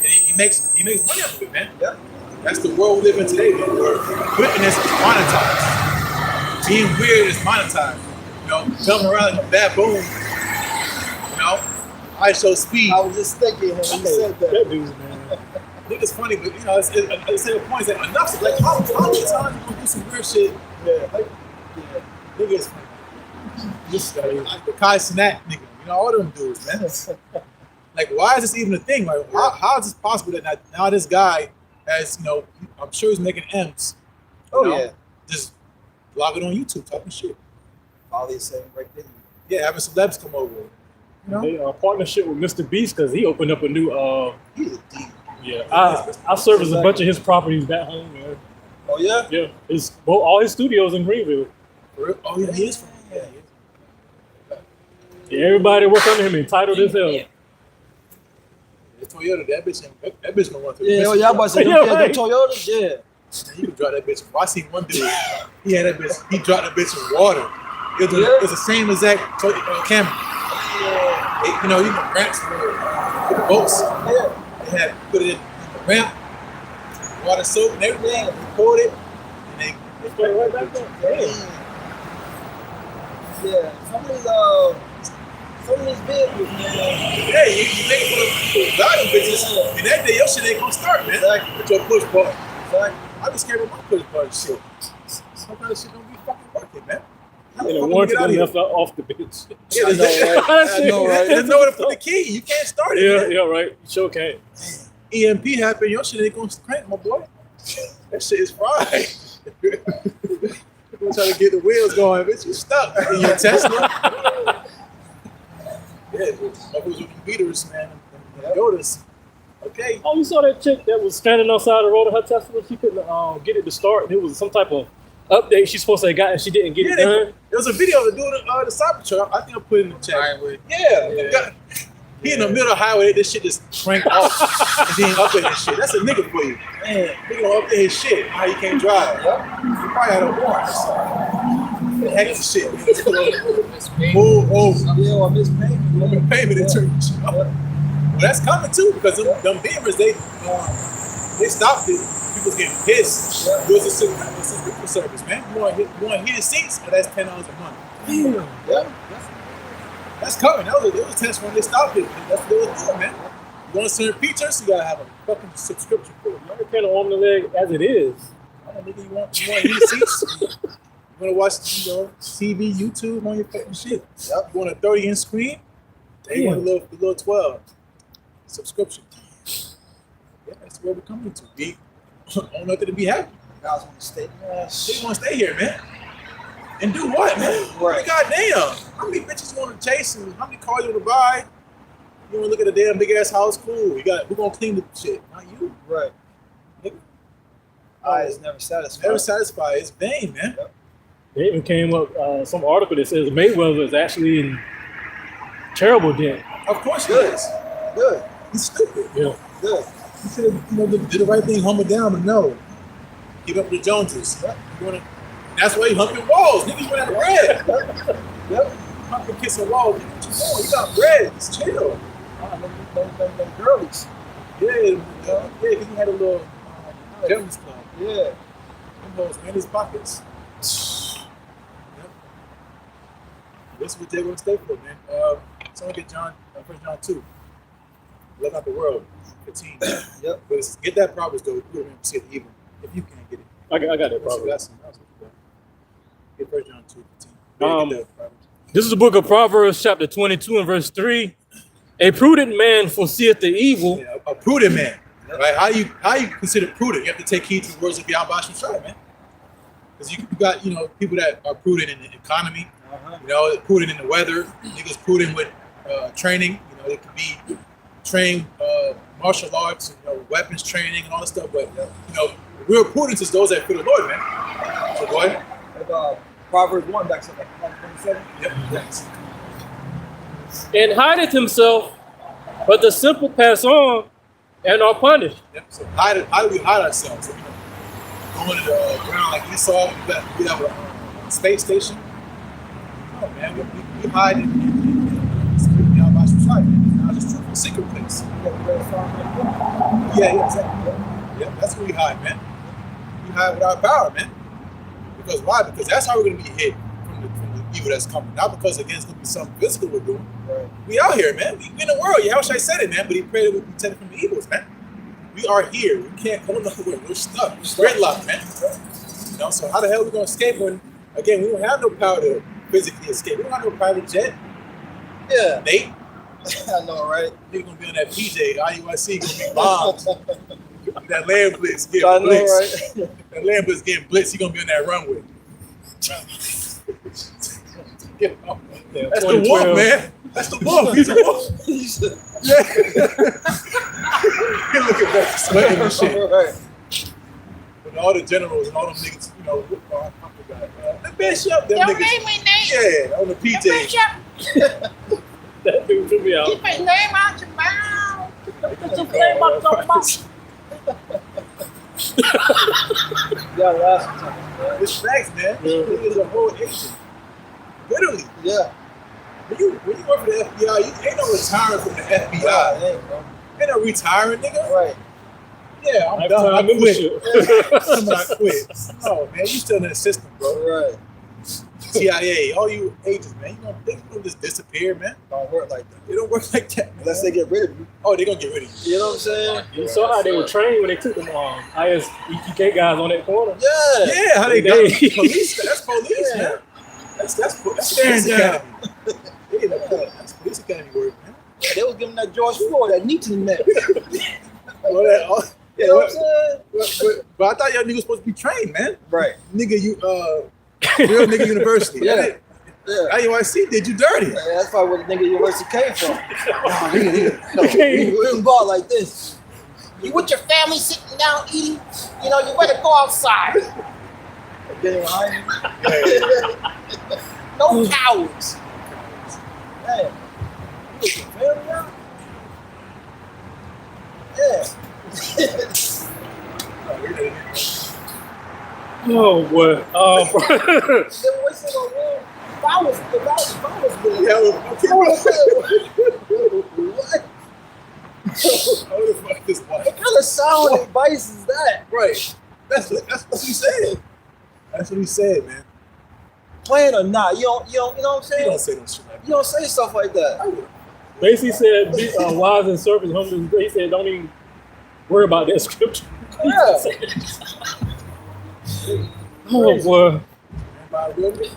He makes money off of it, man. Yeah. That's the world we live in today, man. Where wickedness is monetized. Being weird is monetized. You know, jumping around like a baboon. You know, I show speed. I was just thinking when he said that. That dude's man. I think it's funny, but you know, it's at the same point, it's like enough. Like, how many times you gonna do some weird shit? Yeah. Like, niggas, just like the Kai Cenat nigga, you know, all them dudes, man. Like, why is this even a thing? Like, how is this possible that now this guy has, you know, I'm sure he's making M's. Oh, you know, yeah. just blogging on YouTube, talking shit. All these saying right there. Yeah, having celebs come over. You know, They partnership with Mr. Beast because he opened up a new. he's a deep. Yeah, I service a bunch of his properties back home, man. Oh, yeah? Yeah, all his studios in Greenville. For real? Oh, yeah, he is from Yeah, everybody work under him, entitled as hell. The Toyota, that bitch gonna run through. Yeah, y'all about to say, Yeah, don't right. the Toyotas? Yeah. You can drop that bitch. I seen one dude. He had that bitch. He dropped that bitch in water. It was the same exact camera. Yeah. You know, ramps with the boats. Yeah. They had put it in the ramp, water soap and everything. They poured it, and they put it right back there. Yeah. Some of these vehicles, man. Yeah, you make it for the value bitches. And that day, your shit ain't gonna start, man. Exactly. With your push button. Exactly. I be scared of my push button shit. Sometimes shit don't be fucking working, man. How the And the fuck warranty we get out of left here? off the bitch. Yeah, I know, right? There's nowhere to put the key. You can't start it. man. Yeah, right. You sure can. EMP happen, your shit ain't gonna crank, my boy. That shit is fried. We're trying to get the wheels going, bitch. You stuck in your Tesla. Yeah, motherfuckers with computers, man. And Yodas. Okay. Oh, you saw that chick that was standing outside the road of her Tesla? She couldn't get it to start. It was some type of update she's supposed to have got, and she didn't get it done. There was a video of the dude the Cybertruck. I think I put it in the chat. Highway. Yeah. He in the middle of the highway, this shit just cranked off. And he ain't update his shit. That's a nigga for you. Man, nigga don't update his shit. How you can't drive. He probably had a warrant or something. The heck of shit. Move. Yeah, or mispayment. Payment in church. Well, that's coming too, because them Beamers, they stopped it. People's getting pissed. It was a subscription service, man. You want heated seats, but that's $10 a month. Yeah. That's coming. That was a test when they stopped it. That's what they were doing, man. You want certain features, you gotta have a fucking subscription for it. You can't arm the leg as it is. I don't think you want heated seats. You want to watch, TV, YouTube on your fucking shit. Yep. You want a 30-inch screen? They want a little 12 subscription. Yeah, that's where we're coming to. We don't nothing to be happy. Guys want to stay. They want to stay here, man. And do what, man? Right. Goddamn. How many bitches you want to chase and how many cars you want to buy? You want to look at a damn big ass house? Cool. Who gonna clean the shit? Not you. Right. Nigga. Eyes never satisfied. Never satisfied. It's vain, man. Yep. They even came up some article that says Mayweather is actually in terrible debt. Of course he Good. is. Good. He's stupid. Yeah. Good. He should have, did the right thing, humble down, but no. Keep up with the Joneses. Yep. That's why he humping walls. Niggas run out of bread. Yep. Humping, kissing walls. Nigga, what you doing? You got bread. Just chill. Them girlies. Yeah, because he had a little gentleman's club. Yeah. Them hoes in his pockets. Yep. This is what they're going to stay for, man. Someone get John, 1 John 2. Love not the world, 15. Yep. But get that Proverbs, though. You don't even see it even if you can't get it. I got that problem. Get 1 John 2, 15. This is the book of Proverbs, chapter 22 and verse 3. A prudent man foreseeth the evil. Yeah, a prudent man, right? How you consider prudent? You have to take heed to the words of Yahweh Shai, man. Because you got people that are prudent in the economy, prudent in the weather. Niggas prudent with training. It could be trained martial arts, weapons training and all that stuff. But real prudence is those that fear the Lord, man. So go ahead. Proverbs 1 back to 27. Yep. Thanks. And hideth himself, but the simple pass on and are punished. Yep. So how do we hide ourselves? Going to the ground like Esau, we have a space station. No, man, we hide in Yahweh Shai. Now it's just a secret place. Yeah, exactly. Yeah, that's where we hide, man. We hide with our power, man. Because why? Because that's how we're going to be hid from the evil that's coming. Not because, again, it's going to be something physical we're doing. Right. We out here, man. We in the world. Yahweh said it, man. But he prayed that we'll be protected from the evils, man. We are here. We can't go nowhere. We're stuck. We're gridlocked, man. So how the hell are we going to escape when, again, we don't have no power to physically escape. We don't have no private jet. Yeah. Nate. I know, right? You're going to be on that PJ. IUIC going to be bombed. That land blitz getting I know, blitzed. right? That land blitz getting blitzed. You're going to be on that runway. That's the wolf, man. That's the wolf. He's a wolf. Yeah. Look at that, sweating and shit. Right. With all the generals and all them niggas, I forgot. That bitch up, them niggas. Yeah, on the PJ. That dude took me out. Keep his name out your mouth. Keep his name out your mouth. Yeah, last time. It's facts, man. Niggas a whole agent. Literally. Yeah. When you work for the FBI, you ain't no retiring from the FBI. Ain't no retiring, nigga. Right. Yeah, I'm done. I quit. I quit. No, man, you still in the system, bro. Right. CIA, all you agents, man, they don't just disappear, man. Don't work like that. They don't work like that, man. Unless they get rid of you. Oh, they're gonna get rid of you. You know what I'm saying? You saw how they were trained when they took them IS-EPK guys on that corner. Yeah. Yeah, how they got police. That's police, man. That's Staring down. That's police academy work, man. Yeah, they was giving that George Floyd, that knee to the neck. You know what I'm saying? But I thought y'all niggas supposed to be trained, man. Right. Nigga, real nigga university. Yeah. Yeah. IUIC did you dirty. Yeah, that's probably where the nigga university came from. We didn't go out like this. You with your family sitting down eating, you better go outside. Getting behind you. No cowards. Damn. You with your family now? Yeah. Oh boy. They were wasting on room. If I was really. Yeah, What? What kind of sound advice is that? Right. That's what he said. That's what he said, man. Playing or not? You know what I'm saying? You don't say no shit like You don't say stuff like that. Basically said, wives and serpents, humble. He said, don't even worry about that scripture. Yeah. Oh boy. that.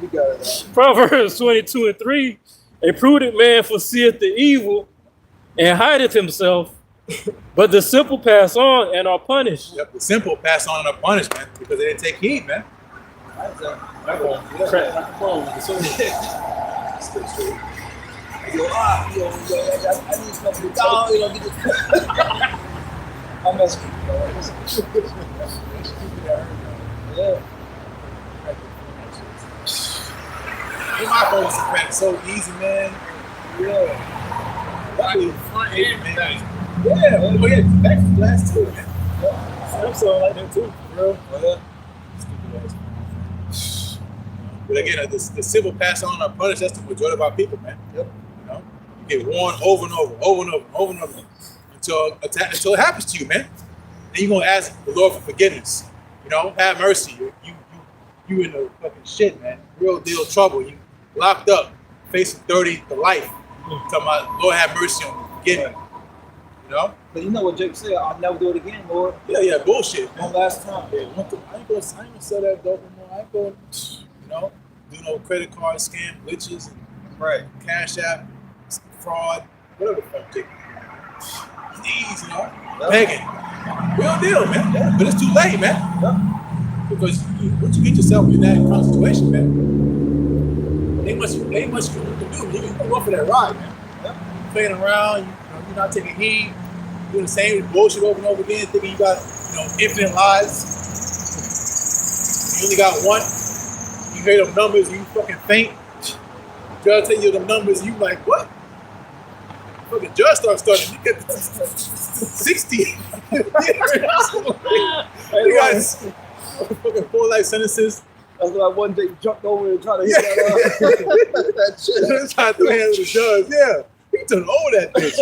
You got it. Proverbs 22 and 3. A prudent man foreseeth the evil and hideth himself, but the simple pass on and are punished. Yep, the simple pass on and are punished, man, because they didn't take heed, man. I need something to talk. Get this. I'm messing with you. Yeah. My folks are so easy, man. Yeah. Luckily, man. Yeah, well, back to glass too, man. I'm so like that too, bro. But again, the civil pass on or punish, that's the majority of our people, man. Yep. You get warned over and over until it happens to you, man. Then you're gonna ask the Lord for forgiveness. You know, have mercy. You in the fucking shit, man. Real deal trouble. You locked up, facing 30 to life. Talking about, Lord have mercy on me, forgive me. You know? But you know what Jake said, I'll never do it again, Lord. Yeah, bullshit. One last time. Yeah, I ain't gonna sell that dope anymore. I ain't gonna, you know, do no credit card scam, glitches, and cash app, fraud, whatever the fuck, Jake. Please, you know, begging. Real deal, man. But it's too late, man. Because once you get yourself in that kind of situation, man, they must do. You can go for that ride, man. Playing around, you're not taking heed, doing the same bullshit over and over again, thinking you got, infinite lives. You only got one. You hear them numbers, you fucking faint. Judge tell you the numbers, you like, what? Fucking judge starting. You get 60. You got fucking 4 life sentences. That's why one day jumped over and tried to hit that shit. Trying to throw hands with the judge. Yeah. He took over that bitch.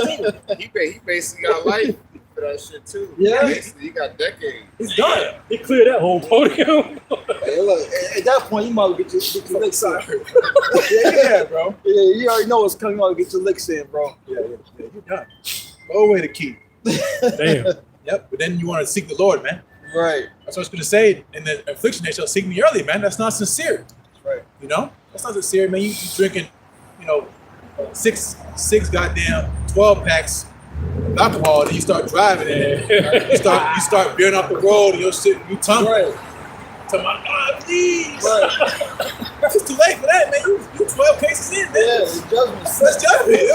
He basically got life for that shit too. Yeah. Basically, he got decades. He's done. He cleared that whole podium. Hey, look, at that point, you might as well get your licks in. Yeah, bro. Yeah, you already know what's coming. You might get your licks in, bro. Yeah, you're done. Go away to keep. Damn. Yep, but then you want to seek the Lord, man. Right. That's what I was going to say. In the affliction, they shall seek me early, man. That's not sincere. That's right. You know? That's not sincere, man. You drinking, six goddamn 12 packs of alcohol, and you start driving, and you start veering off the road, and your shit, you tumbling. Right. Talking about, God, please. Right. It's too late for that, man. You 12 cases in, man. Yeah, it's judgment. That's judgment. You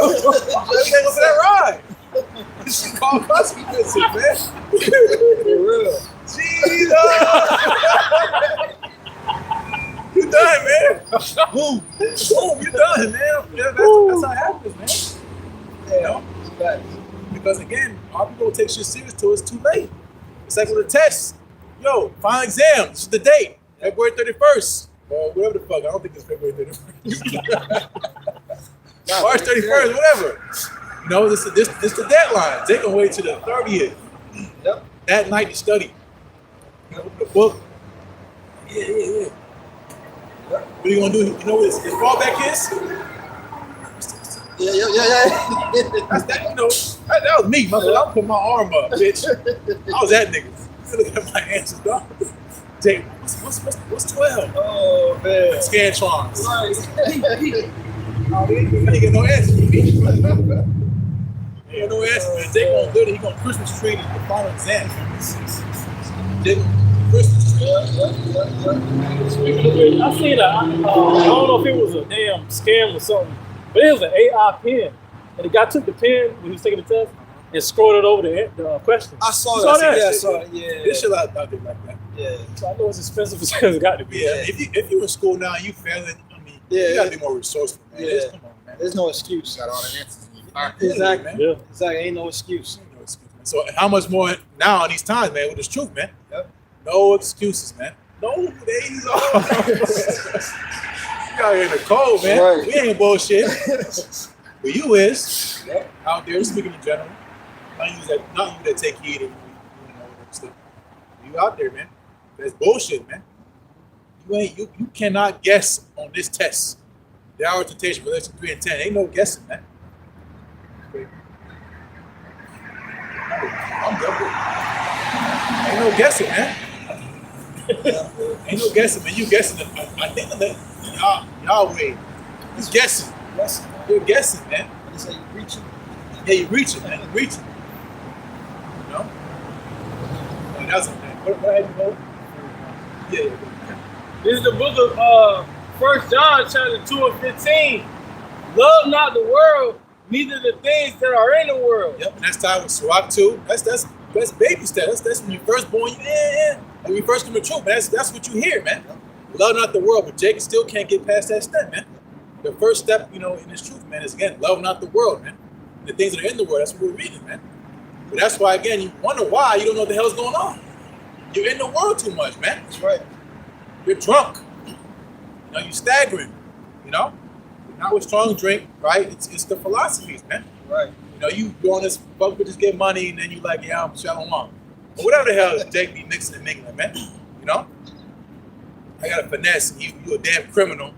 can't go for that ride. This shit called consequences, man. For real. Jesus! You done, man. Boom, you done, man. Yeah, that's how it happens, man. Yeah. Because again, our people don't take shit serious till it's too late. It's like with a test. Yo, final exam. This is the date, February 31st. Or whatever the fuck. I don't think it's February 31st. March 31st, whatever. This the deadline. They can wait till the 30th. Yep. That night to study. Open the book. Yeah. What are you gonna do? You know what his fallback is? Yeah. That's that. That was me. I'm putting my arm up, bitch. I was that nigga. Look at my answers, dog. Jake, what's 12? Oh man. Scantrons. Right. I ain't get no answer from me. He got no answer, man. Jake gonna literally, he gonna Christmas tree the final exam. Jake Christmas tree. Speaking of which, I seen I don't know if it was a damn scam or something, but it was an AI pen. And the guy took the pen when he was taking the test and scrolled it over the question. I saw You that. saw that? Yeah, I saw it. Yeah. This shit out there like that. Yeah. So I know it's expensive as it's got to be. Yeah. If you in school now, you failing. I mean, Yeah. you gotta be more resourceful, man. Yeah. Just come on, man. There's no excuse. Got all the answers in your pocket. Exactly. Man. Yeah. Exactly. Ain't no excuse. No excuse, man. So how much more now in these times, man, with this truth, man? Yep. No excuses, man. No days off. You out here in the cold, man. Right. We ain't bullshit. But you is Yep. out there speaking in general. Not you that take heed and stuff. You out there, man. That's bullshit, man. You cannot guess on this test. The hour of temptation for lesson 3 and 10. Ain't no guessing, man. I'm done. Ain't no guessing, man. Ain't no guessing, man. You guessing. I think that Yahweh is guessing. Yes. You're guessing, man. They say you reaching. Yeah, you're reaching, man. You're reaching. You know? Like, that's man. What had you know? Yeah. This is the book of 1 John chapter 2 and 15. Love not the world, neither the things that are in the world. Yep, and that's tied with Sirach 2. That's baby steps. That's when you first born. Yeah. When you first come to truth, man. That's what you hear, man. Love not the world, but Jacob still can't get past that step, man. The first step, in this truth, man, is again, love not the world, man. The things that are in the world, that's what we're reading, man. But that's why, again, you wonder why you don't know what the hell's going on. You're in the world too much, man. That's right. You're drunk. You're staggering, not with strong drink, right? It's the philosophies, man. Right. You know, you go on this fuck with just get money, and then you like, yeah, I'm shalom. Or whatever the hell Jake be mixing and mingling, man. You know? I got a finesse. You a damn criminal.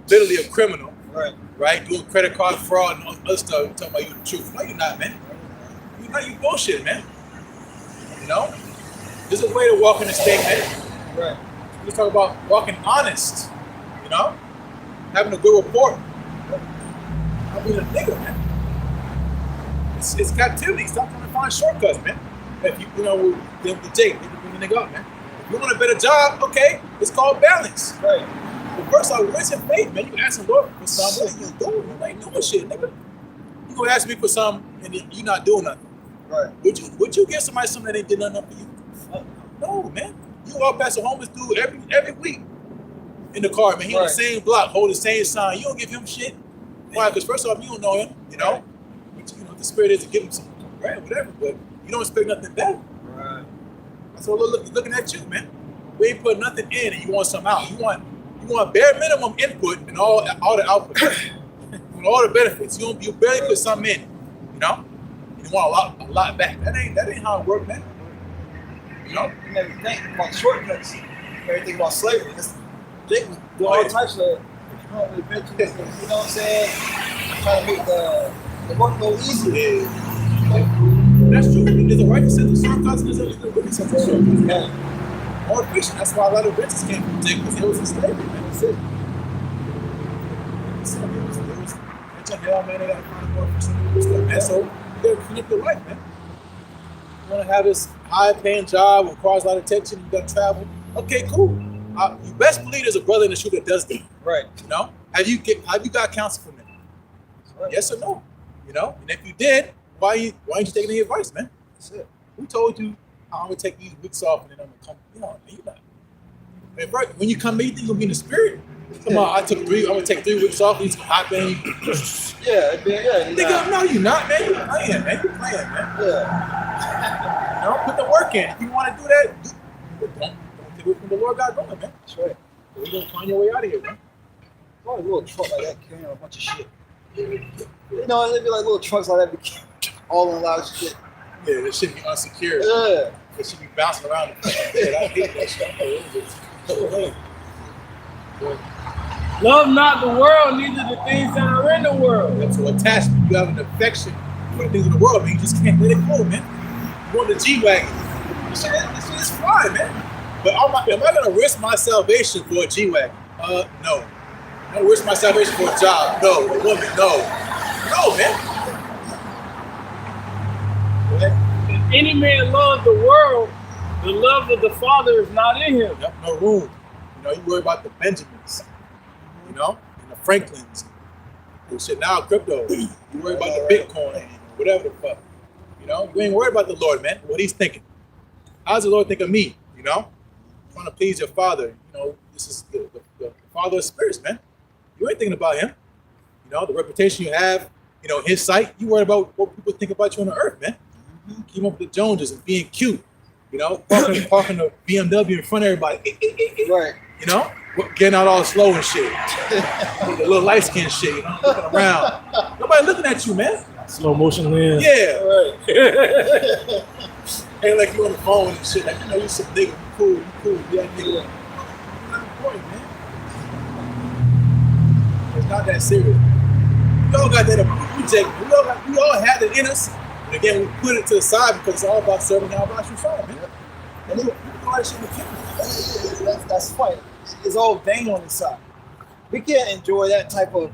Literally a criminal. Right. Right? Doing credit card fraud and other stuff. Talking about you the truth. No, you're not, man. You're not, you bullshit, man. You know? There's a way to walk in this thing, man. Right. We talk about walking honest. You know? Having a good report. Not being a nigga, man. It's captivity. Stop trying to find shortcuts, man. If you know, the Jake, they bring the nigga up, man. If you want a better job, okay, it's called balance. Right. But first off, where's your faith, man? You asking Lord for something. What are you doing? You ain't doing shit, nigga. You gonna ask me for something and you not doing nothing. Right. Would you give somebody something that ain't did nothing for you? No, man. You walk past a homeless dude every week in the car, man. He on the same block, hold the same sign. You don't give him shit. Why? Because first off, you don't know him, you know? But, you know, the spirit is to give him some bread, whatever, but you don't expect nothing back. Right. That's what we're looking at you, man. We ain't put nothing in and you want something out. You want bare minimum input and all the output. With all the benefits. You barely put something in, you know? And you want a lot back. That ain't how it works, man. You know? You never think about shortcuts. Everything about slavery. Jake was doing all types of, you know what I'm saying? Trying to make the work go easier. Yeah. That's true. There's a right sense of shortcuts and there's a wicked sense of shortcuts. Yeah. More efficient. That's why a lot of riches came from Jake, because they was in slavery, man. That's it. So it was rich and hell, man. They got to find more efficient stuff, man. So you got to clean up your life, man. You want to have this high-paying job, requires a lot of attention, you got to travel. Okay, cool. You best believe there's a brother in the shoe that does that. Right. You know? Have you got counsel from them? Right. Yes or no? You know? And if you did, why ain't you taking any advice, man? That's it. Who told you I'm gonna take these weeks off and then I'm gonna come? You know, you're not. And right, when you come in, you think you're gonna be in the spirit? Come on, I'm gonna take 3 weeks off, he's hopping. Yeah. Nigga, no, you're not, man. You're playing, man. You're playing, man. Yeah. You know, put the work in. If you want to do that, don't take it from the Lord God going, man. That's right. You're gonna find your way out of here, man. Why a little truck like that carrying a bunch of shit? You know, it'd be like little trucks like that, all in a lot of shit. Yeah, this should be unsecured. Yeah. It should be bouncing around. Yeah, I hate that shit. Love not the world, neither the things that are in the world. That's an attachment. You have an affection for the things in the world, man. You just can't let it go, man. You want the G-Wagon. This shit is fine, man. But am I going to risk my salvation for a G-Wagon? No. I'm going to risk my salvation for a job? No. A woman? No. No, man. If any man loves the world, the love of the Father is not in him. Yep, no room. You know, you worry about the Benjamins, you know, and the Franklins. And shit, now crypto. You worry about the Bitcoin, whatever the fuck. You know, you ain't worried about the Lord, man. What he's thinking. How does the Lord think of me? You know, trying to please your Father. You know, this is the Father of spirits, man. You ain't thinking about him. You know, the reputation you have. You know, his sight. You worry about what people think about you on the earth, man. Keep up with the Joneses and being cute. You know, parking a BMW in front of everybody. Right. You know, getting out all slow and shit. With the little light skin shit, you know, looking around. Nobody looking at you, man. Slow motion lens. Yeah. Right. Ain't like you on the phone and shit. Like, you know, you some nigga, you cool, be that nigga. Not important, man. It's not that serious. We all got that. We all had it in us. And again, we put it to the side because it's all about serving God, about you fine, man. And look, all that shit in the kingdom. That's funny. It's all vain on the side. We can't enjoy that type of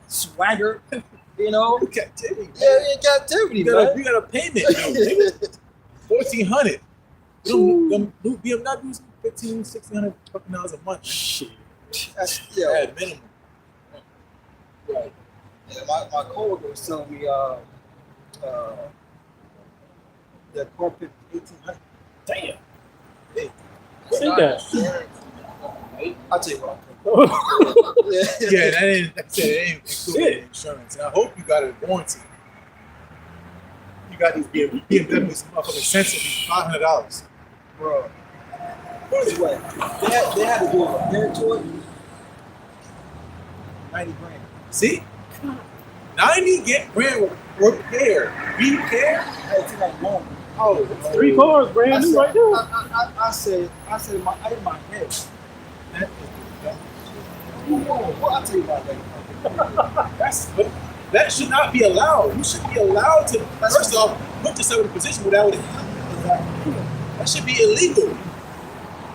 swagger, you know? Captivity. Yeah, in captivity, You got a payment, you know, $1,400. Them new BMWs, $1,500, $1,600 a month. Shit. That's, Bad minimum. Right. Yeah, my coworker was telling me the corporate 1,800. Damn. Hey, See that? I'll tell you what. Yeah, that ain't included in insurance. And I hope you got a warranty. You got these BMWs, motherfucking expensive, $500. Bro. Put it this way. They had to do a repair to it. 90 grand. See? 90 grand repair. Repair? I had to take out a loan. Oh, 3 cars, brand new right there. I said in my head, what I tell you about that? That should not be allowed. You should be allowed to, first off, put yourself in a position where that would happen. That should be illegal.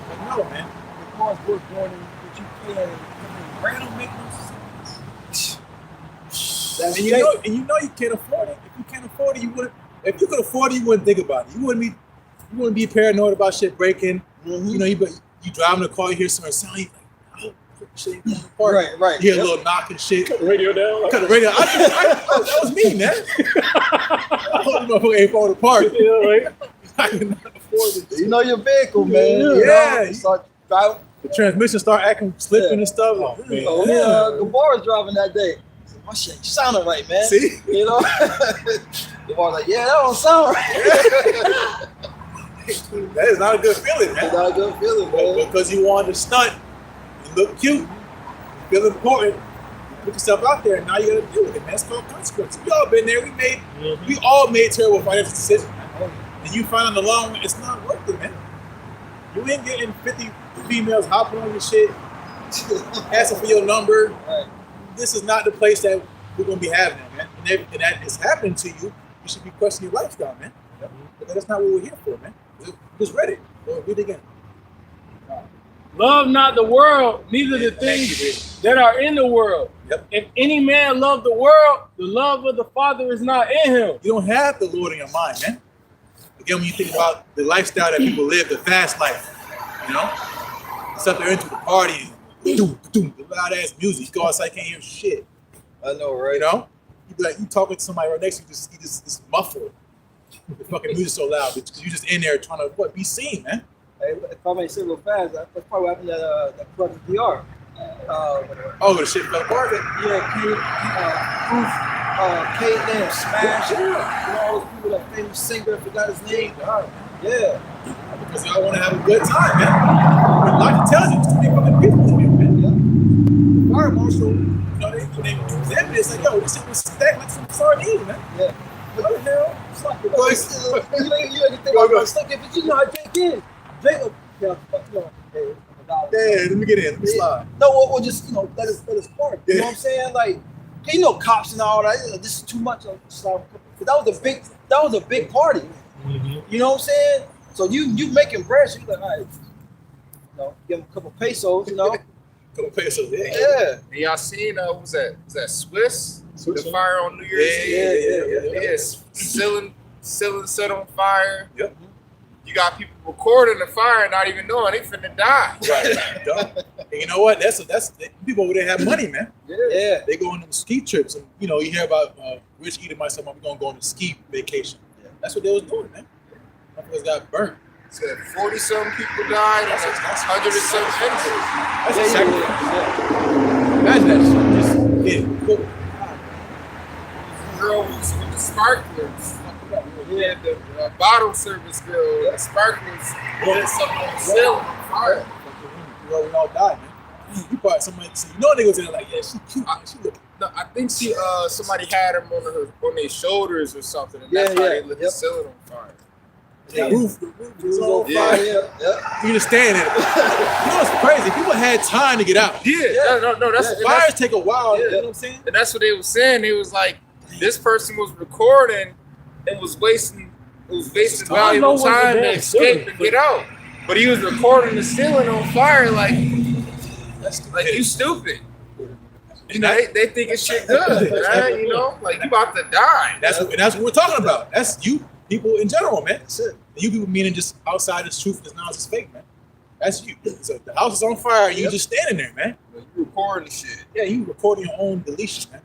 But no, man. The car's worth more than what you pay. Brand don't make no sense. And you know you can't afford it. If you can't afford it, you wouldn't. If you could afford it, you wouldn't think about it. You wouldn't be paranoid about shit breaking. Mm-hmm. You know, you driving the ar, you hear someone sound, you like, oh, shit ain't falling apart. Right. You hear a little knock and shit. Cut the radio down. Cut the radio. That was me, man. I hope the motherfucker ain't falling apart. Yeah, right. I cannot afford it. You know your vehicle, man. Yeah. Start driving. The transmission start acting slipping and stuff. Oh, yeah. Gabar was driving that day. My shit ain't sounding right, man. See? You know? Gabar was like, yeah, that don't sound right. That is not a good feeling, man. It's not a good feeling, man. Because you wanted to stunt, you look cute, you feel important, you put yourself out there, and now you gotta deal with it, man. It's called consequences. We all been there. We all made terrible financial decisions, man. And you find in the long run, it's not worth it, man. You ain't getting 50 females hopping on your shit, asking for your number. Right. This is not the place that we're gonna be having it, man. And if that is happening to you, you should be questioning your lifestyle, man. But that's not what we're here for, man. We're just ready. We'll read it again. Love not the world, neither the things that are in the world. Yep. If any man love the world, the love of the Father is not in him. You don't have the Lord in your mind, man. Again, when you think about the lifestyle that people live, the fast life, you know? It's up there into the party, the loud ass music. You go outside, can't hear shit. I know, right? You know? You be like, you talking to somebody right next to you, just muffled. The fucking music so loud, but you just in there trying to be seen, man. Hey, if I may say real fast, that's probably what happened at that club in DR. Oh, the shit fell apart. Kate Nail, Smash, you know, all those people, that famous singer, I forgot his name. Yeah. Because y'all want to have a good time, man. But like tells you, there's too many fucking people in here, man. The fire marshal, you know, they it's like, yo, this shit was stacked like some sardines, man. Yeah. What the hell? Stop it. You ain't think about stuff, but you know how Jake is. Jake, let me get in. Let me slide. No, or just, let us park. You know what I'm saying? Like, cops and all that. This is too much. That was a big party. Mm-hmm. You know what I'm saying? So you making bread, so you like, all right, give them a couple pesos, Couple pesos, Yeah. And y'all seen was that Swiss? The fire on New Year's Eve? Yeah. Yes. Ceiling set on fire. Yep. You got people recording the fire, not even knowing they finna die. Right. And you know what? That's people over there have money, man. Yeah. They go on them ski trips, and you hear about Rich Eater myself. We're gonna go on a ski vacation. Yeah. That's what they was doing, man. Motherfuckers got burnt. Said 40-something people died, and 100-something injured. That's a sacrifice. Imagine that shit. Just getting cooked. Girl was with the sparklers. Yeah, the bottle service girl, the sparklers, put something on the ceiling on fire. We all died, man. You probably somebody, niggas in there like, yeah, she cute. She look. No, I think somebody had them on their shoulders or something, and that's why they lit the ceiling on fire. The roof was on fire. Yeah. You just stand there. What's crazy? People had time to get out. Yeah. No. That's fires take a while. Yeah. You know what I'm saying? And that's what they were saying. They was like, this person was recording and was wasting valuable time to escape and get out. But he was recording the ceiling on fire like you stupid. They think it's shit good, right? Like you about to die. That's what we're talking about. That's you people in general, man. That's it. You people meaning just outside this truth is now just fake, man. That's you. So the house is on fire, and you just standing there, man. You recording shit. Yeah, you recording your own deletion, man.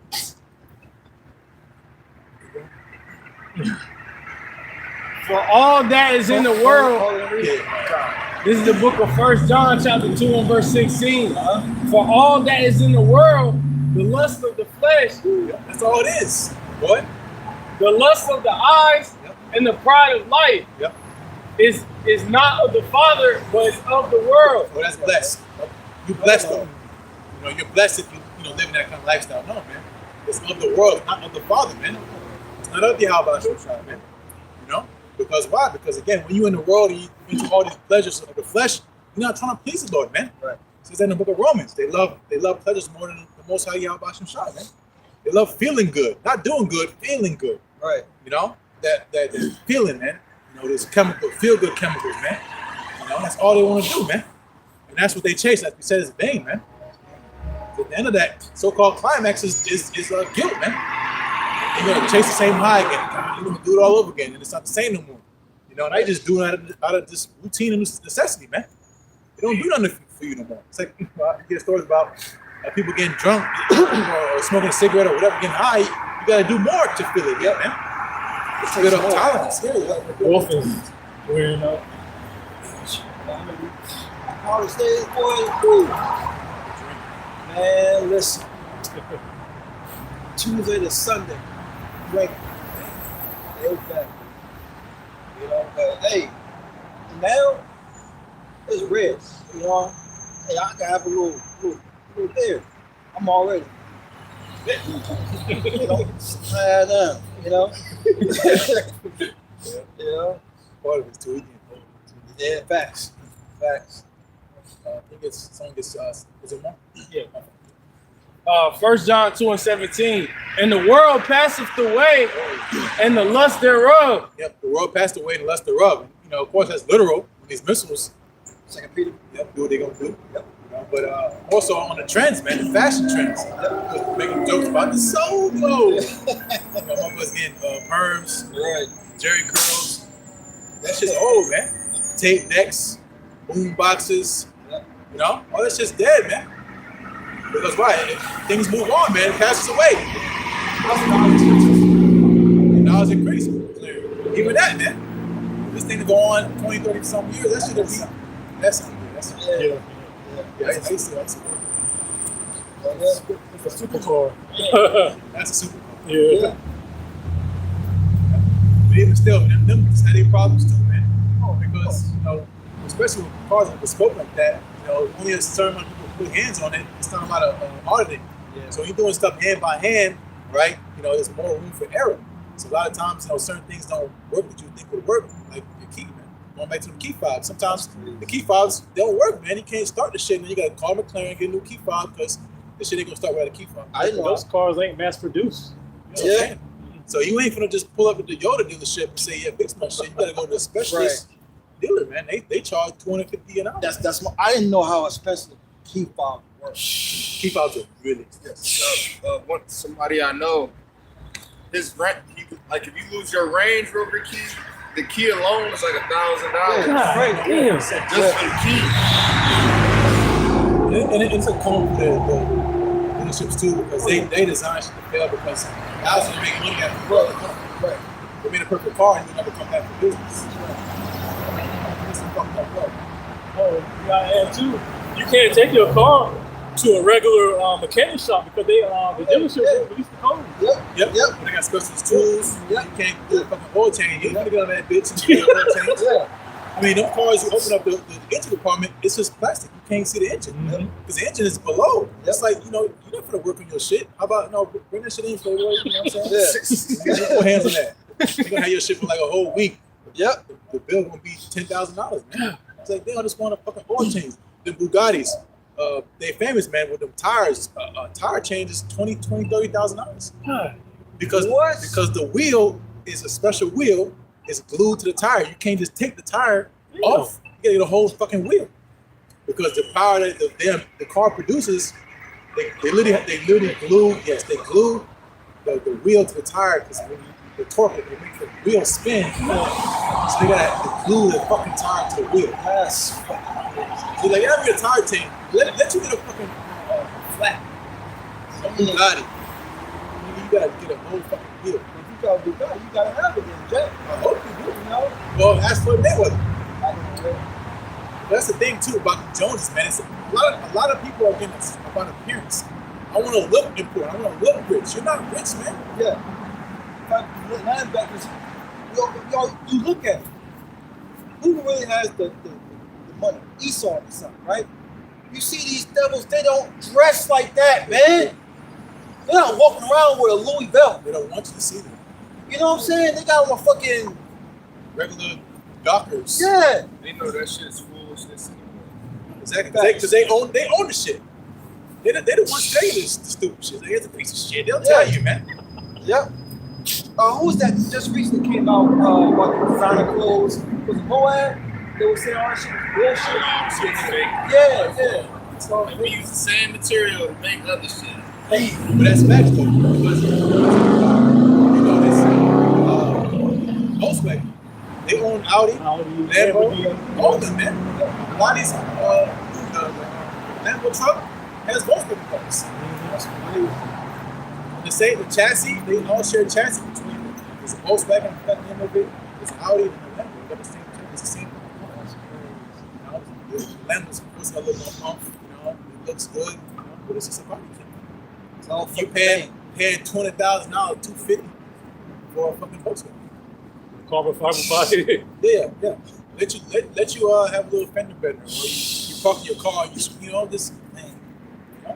For all that is in the world, this is the book of 1 John chapter 2 and verse 16. For all that is in the world, the lust of the flesh, that's all it is. What? The lust of the eyes and the pride of life is not of the Father, but it's of the world. Well, that's blessed. You're blessed, though. You're blessed if living that kind of lifestyle. No, man. It's of the world, not of the Father, man. It's not of the Abba, man. Because why? Because again, when you're in the world and you into all these pleasures of the flesh, you're not trying to please the Lord, man. Right. It says in the book of Romans, they love pleasures more than the Most High Yahweh Shai, man. They love feeling good, not doing good, feeling good. Right. That feeling, man. There's feel good chemicals, man. That's all they want to do, man. And that's what they chase. Like we said, it's vain, man. At the end of that so-called climax is guilt, man. You're gonna chase the same high again. You're gonna do it all over again, and it's not the same no more. And I just do it out of this routine and necessity, man. They don't do nothing for you no more. It's like you hear stories about people getting drunk or smoking a cigarette or whatever, getting high. You gotta do more to feel it, yeah, man. It's build up tolerance. Orphans, All the stage boys, man, listen. Tuesday to Sunday, break. They back. But hey, now it's red. Hey, I can have a little there. I'm already. Part of it's too easy. Yeah, facts. I think someone gets is it more? Yeah. 1 John 2:17. And the world passeth away, and the lust thereof. Yep, the world passed away and the lust thereof. Of course, that's literal. These missiles. 2 Peter. Yep, do what they're gonna do. Yep. But also on the trends, man, the fashion trends. Making jokes about the soul clothes. Motherfuckers getting perms, Right. jerry curls. That shit's old, man. Tape decks, boom boxes. All that shit's dead, man. Because why? Things move on, man. It passes away. And now it's increasing. Even that, man. This thing to go on 20, 30 some years, that should be. That's Yeah. That's It's a supercar. That's a super. Yeah. But even still, them just had their problems too, man. Because especially with cars with a scope like that, only a certain amount of people put hands on it. It's not about an auditing. Yeah. So you're doing stuff hand by hand, right? There's more room for error. So a lot of times, certain things don't work that you think would work, like your key, man. Going back to the key fobs. Sometimes the key fobs don't work, man. You can't start the shit, and then you got to call McLaren, get a new key fob, because the shit ain't gonna start without a key fob. I didn't know those cars ain't mass produced. Yeah. So you ain't gonna just pull up at the Yoda dealership and say, yeah, fix my shit. You gotta go to a specialist dealer, man. They charge $250 an hour. I didn't know how expensive key fob works. Key fobs are really expensive. Somebody I know, his rent, if you lose your Range Rover key, the key alone is like $1,000. God damn. Just for the key. And it's a common for the dealerships too, because they design shit to fail because thousands to make money out of the world. Right. They made a perfect car and you never come back for business. It's a fucked up world. Oh, you gotta add too. You can't take your car to a regular mechanic shop because the dealership won't release the code. Yep. They got specialist tools. You can't do a fucking oil change. You gotta get on that bitch and do the oil change. I mean, them cars, you open up the engine compartment, it's just plastic. You can't see the engine. Because the engine is below. It's like, you're not gonna work on your shit. How about, bring that shit in for the way, you know what I'm saying? Yeah. Put hands on that. You're gonna have your shit for like a whole week. Yep. The bill gonna be $10,000, man. It's like, they all just want a fucking oil change. The Bugattis, they famous, man, with them tires. Tire changes $20,000, $30,000. Because the wheel is a special wheel. It's glued to the tire. You can't just take the tire off. You gotta get a whole fucking wheel. Because the power that the car produces, they literally glue the wheel to the tire because the torque, it makes the wheel spin. So they gotta glue the fucking tire to the wheel. That's fucking crazy. So like, you have your tire tank, let you get a fucking flat. You got it. You gotta get a whole fucking wheel. You gotta have it then, Jack. I hope you do, Well, that's what they were. That's the thing too about the Joneses, man. It's a lot of people are getting about appearance. I want to look important. I want to look rich. You're not rich, man. Yeah. Linebackers, you look at it. Who really has the money? Esau or something, right? You see these devils, they don't dress like that, man. They're not walking around with a Louis belt. They don't want you to see them. You know what I'm saying? They got on a fucking Regular doctors. yeah. They know that shit is foolishness anymore. Exactly. Because they own the shit. They the ones saying this stupid shit. Like, it's a piece of shit. They'll tell you, man. Yep. Who was that just recently came out about the designer clothes? Was it Moab? They were saying all that shit was bullshit. Shit's fake. Yeah. It's all we use the same material to make other shit. Hey, but that's facts though. Because this Volkswagen, they own Audi, Lambo, all of them, man. A lot of these the Lambo truck has Volkswagen parts. The chassis, they all share chassis between them. There's a Volkswagen, the name of it. There's an Audi and a Lambo. They got the same truck. It's the same components. You know, the Lambo's supposed to look like a pump. You know, it looks good. You know, but it's just a body kit. It's all You paying $20,000, $250 for a fucking Volkswagen. Carbon fiber body. Yeah. Let you have a little fender bender, or you park in your car, you know this thing. You know?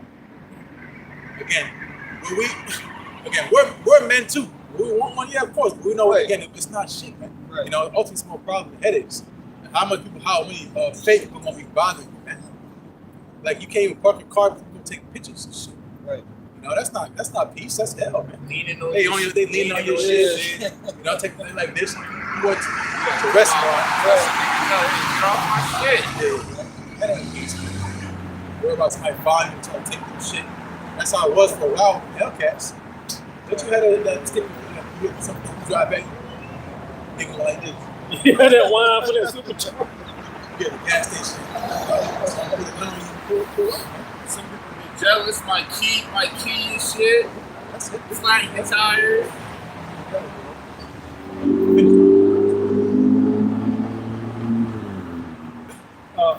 Again, we're men too. We want one, yeah, of course. But we know again, it's not shit, man. Right. You know, ultimately, it's more problem, headaches. And how many fake people gonna be bothering you, man? Like you can't even park your car, people gonna take pictures and shit. Right. You know, that's not peace. That's hell, man. Leaning on They your lean on your shit. You know, take something like this. You went to the restaurant. Get off my shit. Yeah, that ain't peace, man. Worry about somebody following you trying to take your shit. That's how it was for a while with the Hellcats. Don't you had that stick with something you drive back? Nigga like this. Yeah, that wine for that super truck. You get a gas station. Some people be jealous, my key and shit. That's it. Flying the tires.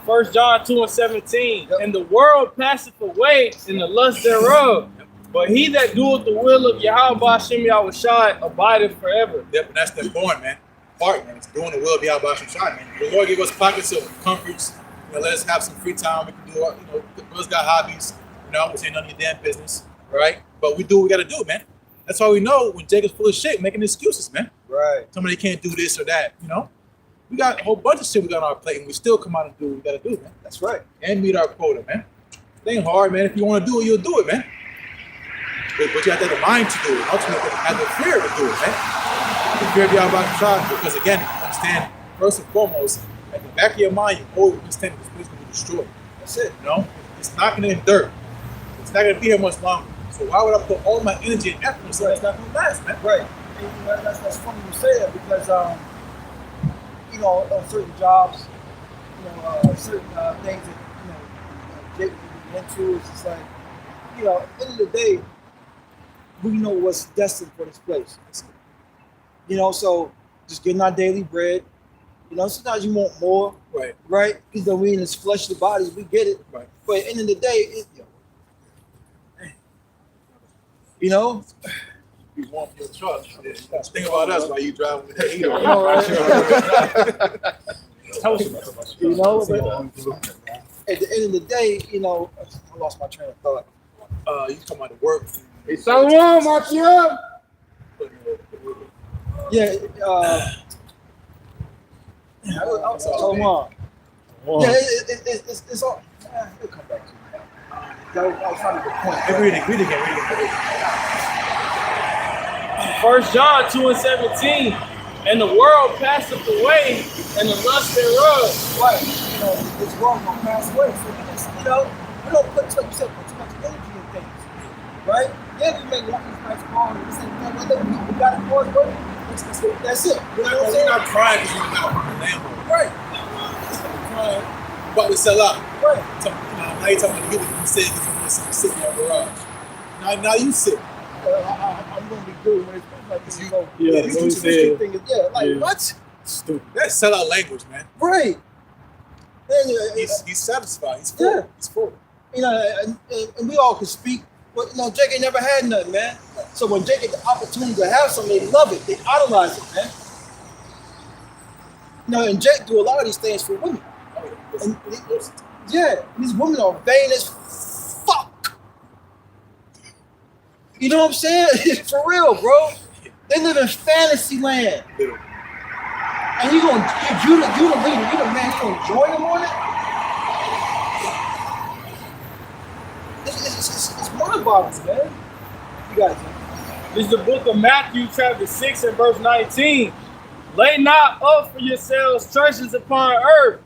1 John 2:17. And the world passeth away in the lust thereof. But he that doeth the will of Yahweh Hashem Yahushai abideth forever. Yep, and that's the born, man. Part, man. It's doing the will of Yahweh Shai, man. The Lord gave us pockets of comforts. You know, let us have some free time. We can do, the brothers got hobbies. You know, which ain't none of your damn business, right? But we do what we got to do, man. That's all we know when Jacob's full of shit, making excuses, man. Right. Somebody can't do this or that, you know? We got a whole bunch of shit we got on our plate, and we still come out and do what we got to do, man. That's right. And meet our quota, man. It ain't hard, man. If you want to do it, you'll do it, man. But you have to have the mind to do it. Ultimately, have the fear to do it, man. The fear of Yahweh Shai, because again, understand, first and foremost, at the back of your mind, you always understand this place will be destroyed. That's it, you know? It's not going to endure. It's not going to be here much longer. So why would I put all my energy and effort into it's not going to last, man? Right. And that's funny you say that because, on certain jobs, certain things that, Jake would be into, it's just like, at the end of the day, we know what's destined for this place. So just getting our daily bread. Sometimes you want more, right? Because we in this fleshly bodies, we get it. Right. But at the end of the day, you want your truck. Think about us while you driving with the heater. At the end of the day, I lost my train of thought. You come out to work. Hey, Shalom, Marcia. Yeah, Shalom. Yeah, it's all. It'll come back to me. That was trying to get point. Read again. 1 John 2:17. And the world passeth away, and the lust thereof. Right. This world gonna pass away. So we just, we don't put too much energy in things. Right? Yeah, we make one nice call and we say, we got it for us, but that's it. You know what I'm saying? We're not crying because we got a Lambo. Right. We're crying about to sell out. Right. Now you're talking about you said because you're sitting in your garage. Now you sit. I'm gonna be good when it's like this. What? Stupid. That's sellout language, man. Right. He's satisfied. He's full. Yeah. He's full. And we all can speak, but Jake ain't never had nothing, man. So when Jake get the opportunity to have something, they love it. They idolize it, man. And Jake do a lot of these things for women. And Yeah, these women are vain as fuck. You know what I'm saying? For real, bro. They live in fantasy land. And you the leader, you the man, you gonna join them on it? It's mind-boggling, man. You guys. This is the book of Matthew, chapter 6 and verse 19. Lay not up for yourselves treasures upon earth,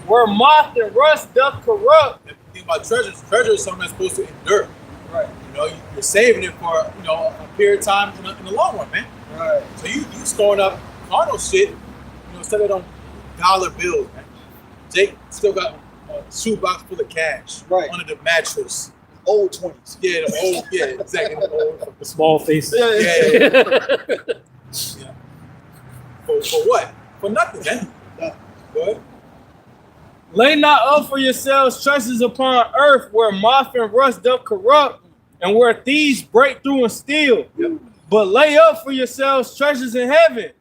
where moth and rust doth corrupt. The thing about treasures is something that's supposed to endure. Right. You know, you're saving it for, you know, a period of time in the long run, man. Right. So you storing up carnal shit, you know, instead of them dollar bills, man. Jake still got a shoebox full of cash under the mattress. Old 20s. Yeah, the old, yeah, exactly. The small faces. Yeah. For what? For nothing, man. Good. Lay not up for yourselves treasures upon earth, where moth and rust doth corrupt, and where thieves break through and steal. Yep. But lay up for yourselves treasures in heaven,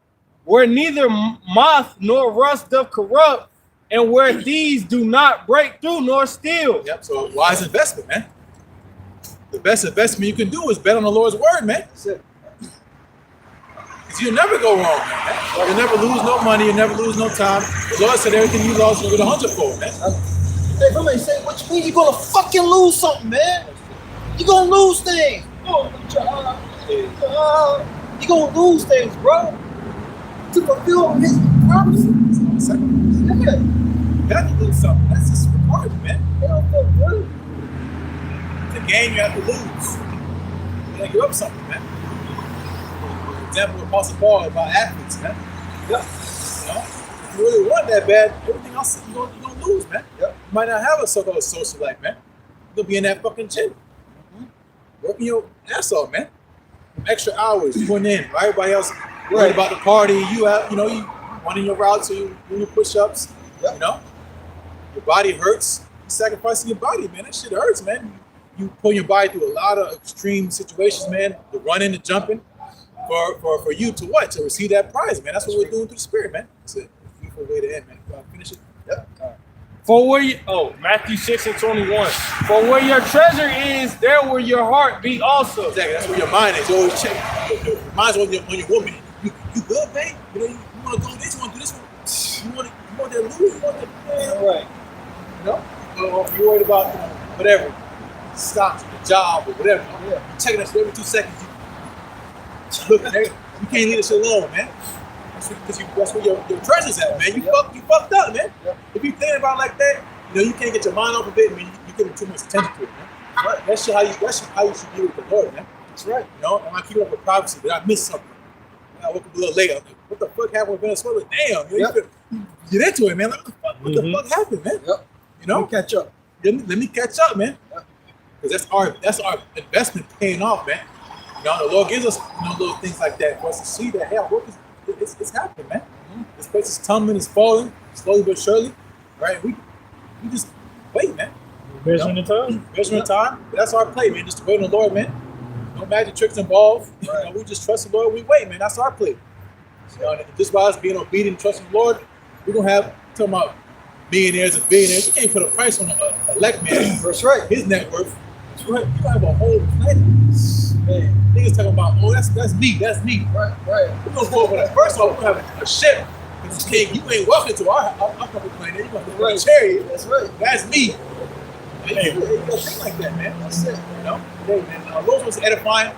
where neither moth nor rust doth corrupt, and where thieves do not break through nor steal. Yep. So wise investment, man. The best investment you can do is bet on the Lord's word, man. That's it. Because you'll never go wrong, man. You'll never lose no money. You'll never lose no time. The Lord said everything you lost, you'll get 100-fold, man. Hey, somebody say, what you mean you're gonna fucking lose something, man? You're gonna lose things. You're gonna lose things, bro. To fulfill his promises. Yeah. You got to lose something. That's just required, man. They don't feel good. It's a game you have to lose. You gotta give up something, man. For example, with Apostle Paul about athletes, man. Yep. You know, if you really want that bad, everything else you're gonna lose, man. Yep. You might not have a so-called social life, man. You're gonna be in that fucking gym. Working your ass off, man. Extra hours putting in. While everybody else worried about the party, you running your routes, so you doing your push-ups. Yep. You know, your body hurts. You're sacrificing your body, man. That shit hurts, man. You put your body through a lot of extreme situations, man. The running, the jumping, for you to what? To receive that prize, man. That's what we're doing through the Spirit, man. That's a beautiful way to end, man. Finish it. Yep. All right. For where you, Matthew 6 and 21. For where your treasure is, there will your heart be also. Exactly. That's where your mind is. You always check. Your mind's on your woman. You good, babe? You know, you want to go this, you want to do this one. You want that Louis? You want that? Right. You know? Or you're worried about whatever. Stocks, the job, or whatever. Yeah. You're checking that shit every 2 seconds. You look at it. You can't leave this shit alone, man. That's where your treasure's at, man. You fucked up, man. Yep. If you think about it like that, you know, you can't get your mind off of it, man. You give too much attention to it, man. Right. That's how you should deal with the Lord, man. That's right. You know, am I keeping up with privacy? Did I miss something? I woke up a little later. Like, what the fuck happened with Venezuela? Damn, you know, you get into it, man. Like, what the fuck happened, man? Yep. You know, let me catch up. Let me catch up, man. Because that's our investment paying off, man. You know, the Lord gives us little things like that for us to see that hell work is. It's happening, man. This place is tumbling, it's falling, slowly but surely. Right? We just wait, man. Measuring the time. Measuring time. That's our play, man. Just to wait on the Lord, man. No magic tricks involved. Right. You know, we just trust the Lord. We wait, man. That's our play. You know, just by us being obedient and trusting the Lord, we're gonna have talking about millionaires and billionaires. You can't put a price on an elect man. That's right. His net worth. You have a whole planet. Man, niggas talking about, that's me. Right. We're gonna go over that. First of all, we're gonna have a ship. You ain't welcome to our couple plane. You're gonna have a chariot. That's right. That's me. You gotta think like that, man. That's it. You know? Hey, man. Those was edifying.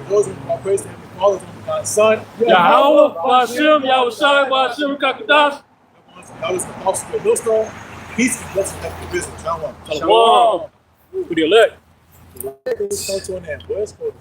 Those were my praise to Heavenly Father, to my son. Yahweh, Bashim, Yahweh Shai, Bashim, Kakadash. That was the Apostle of the Millstone. Peace and blessings to the business. Shalom. Shalom. For the elect. Let's go to an end. Let's go.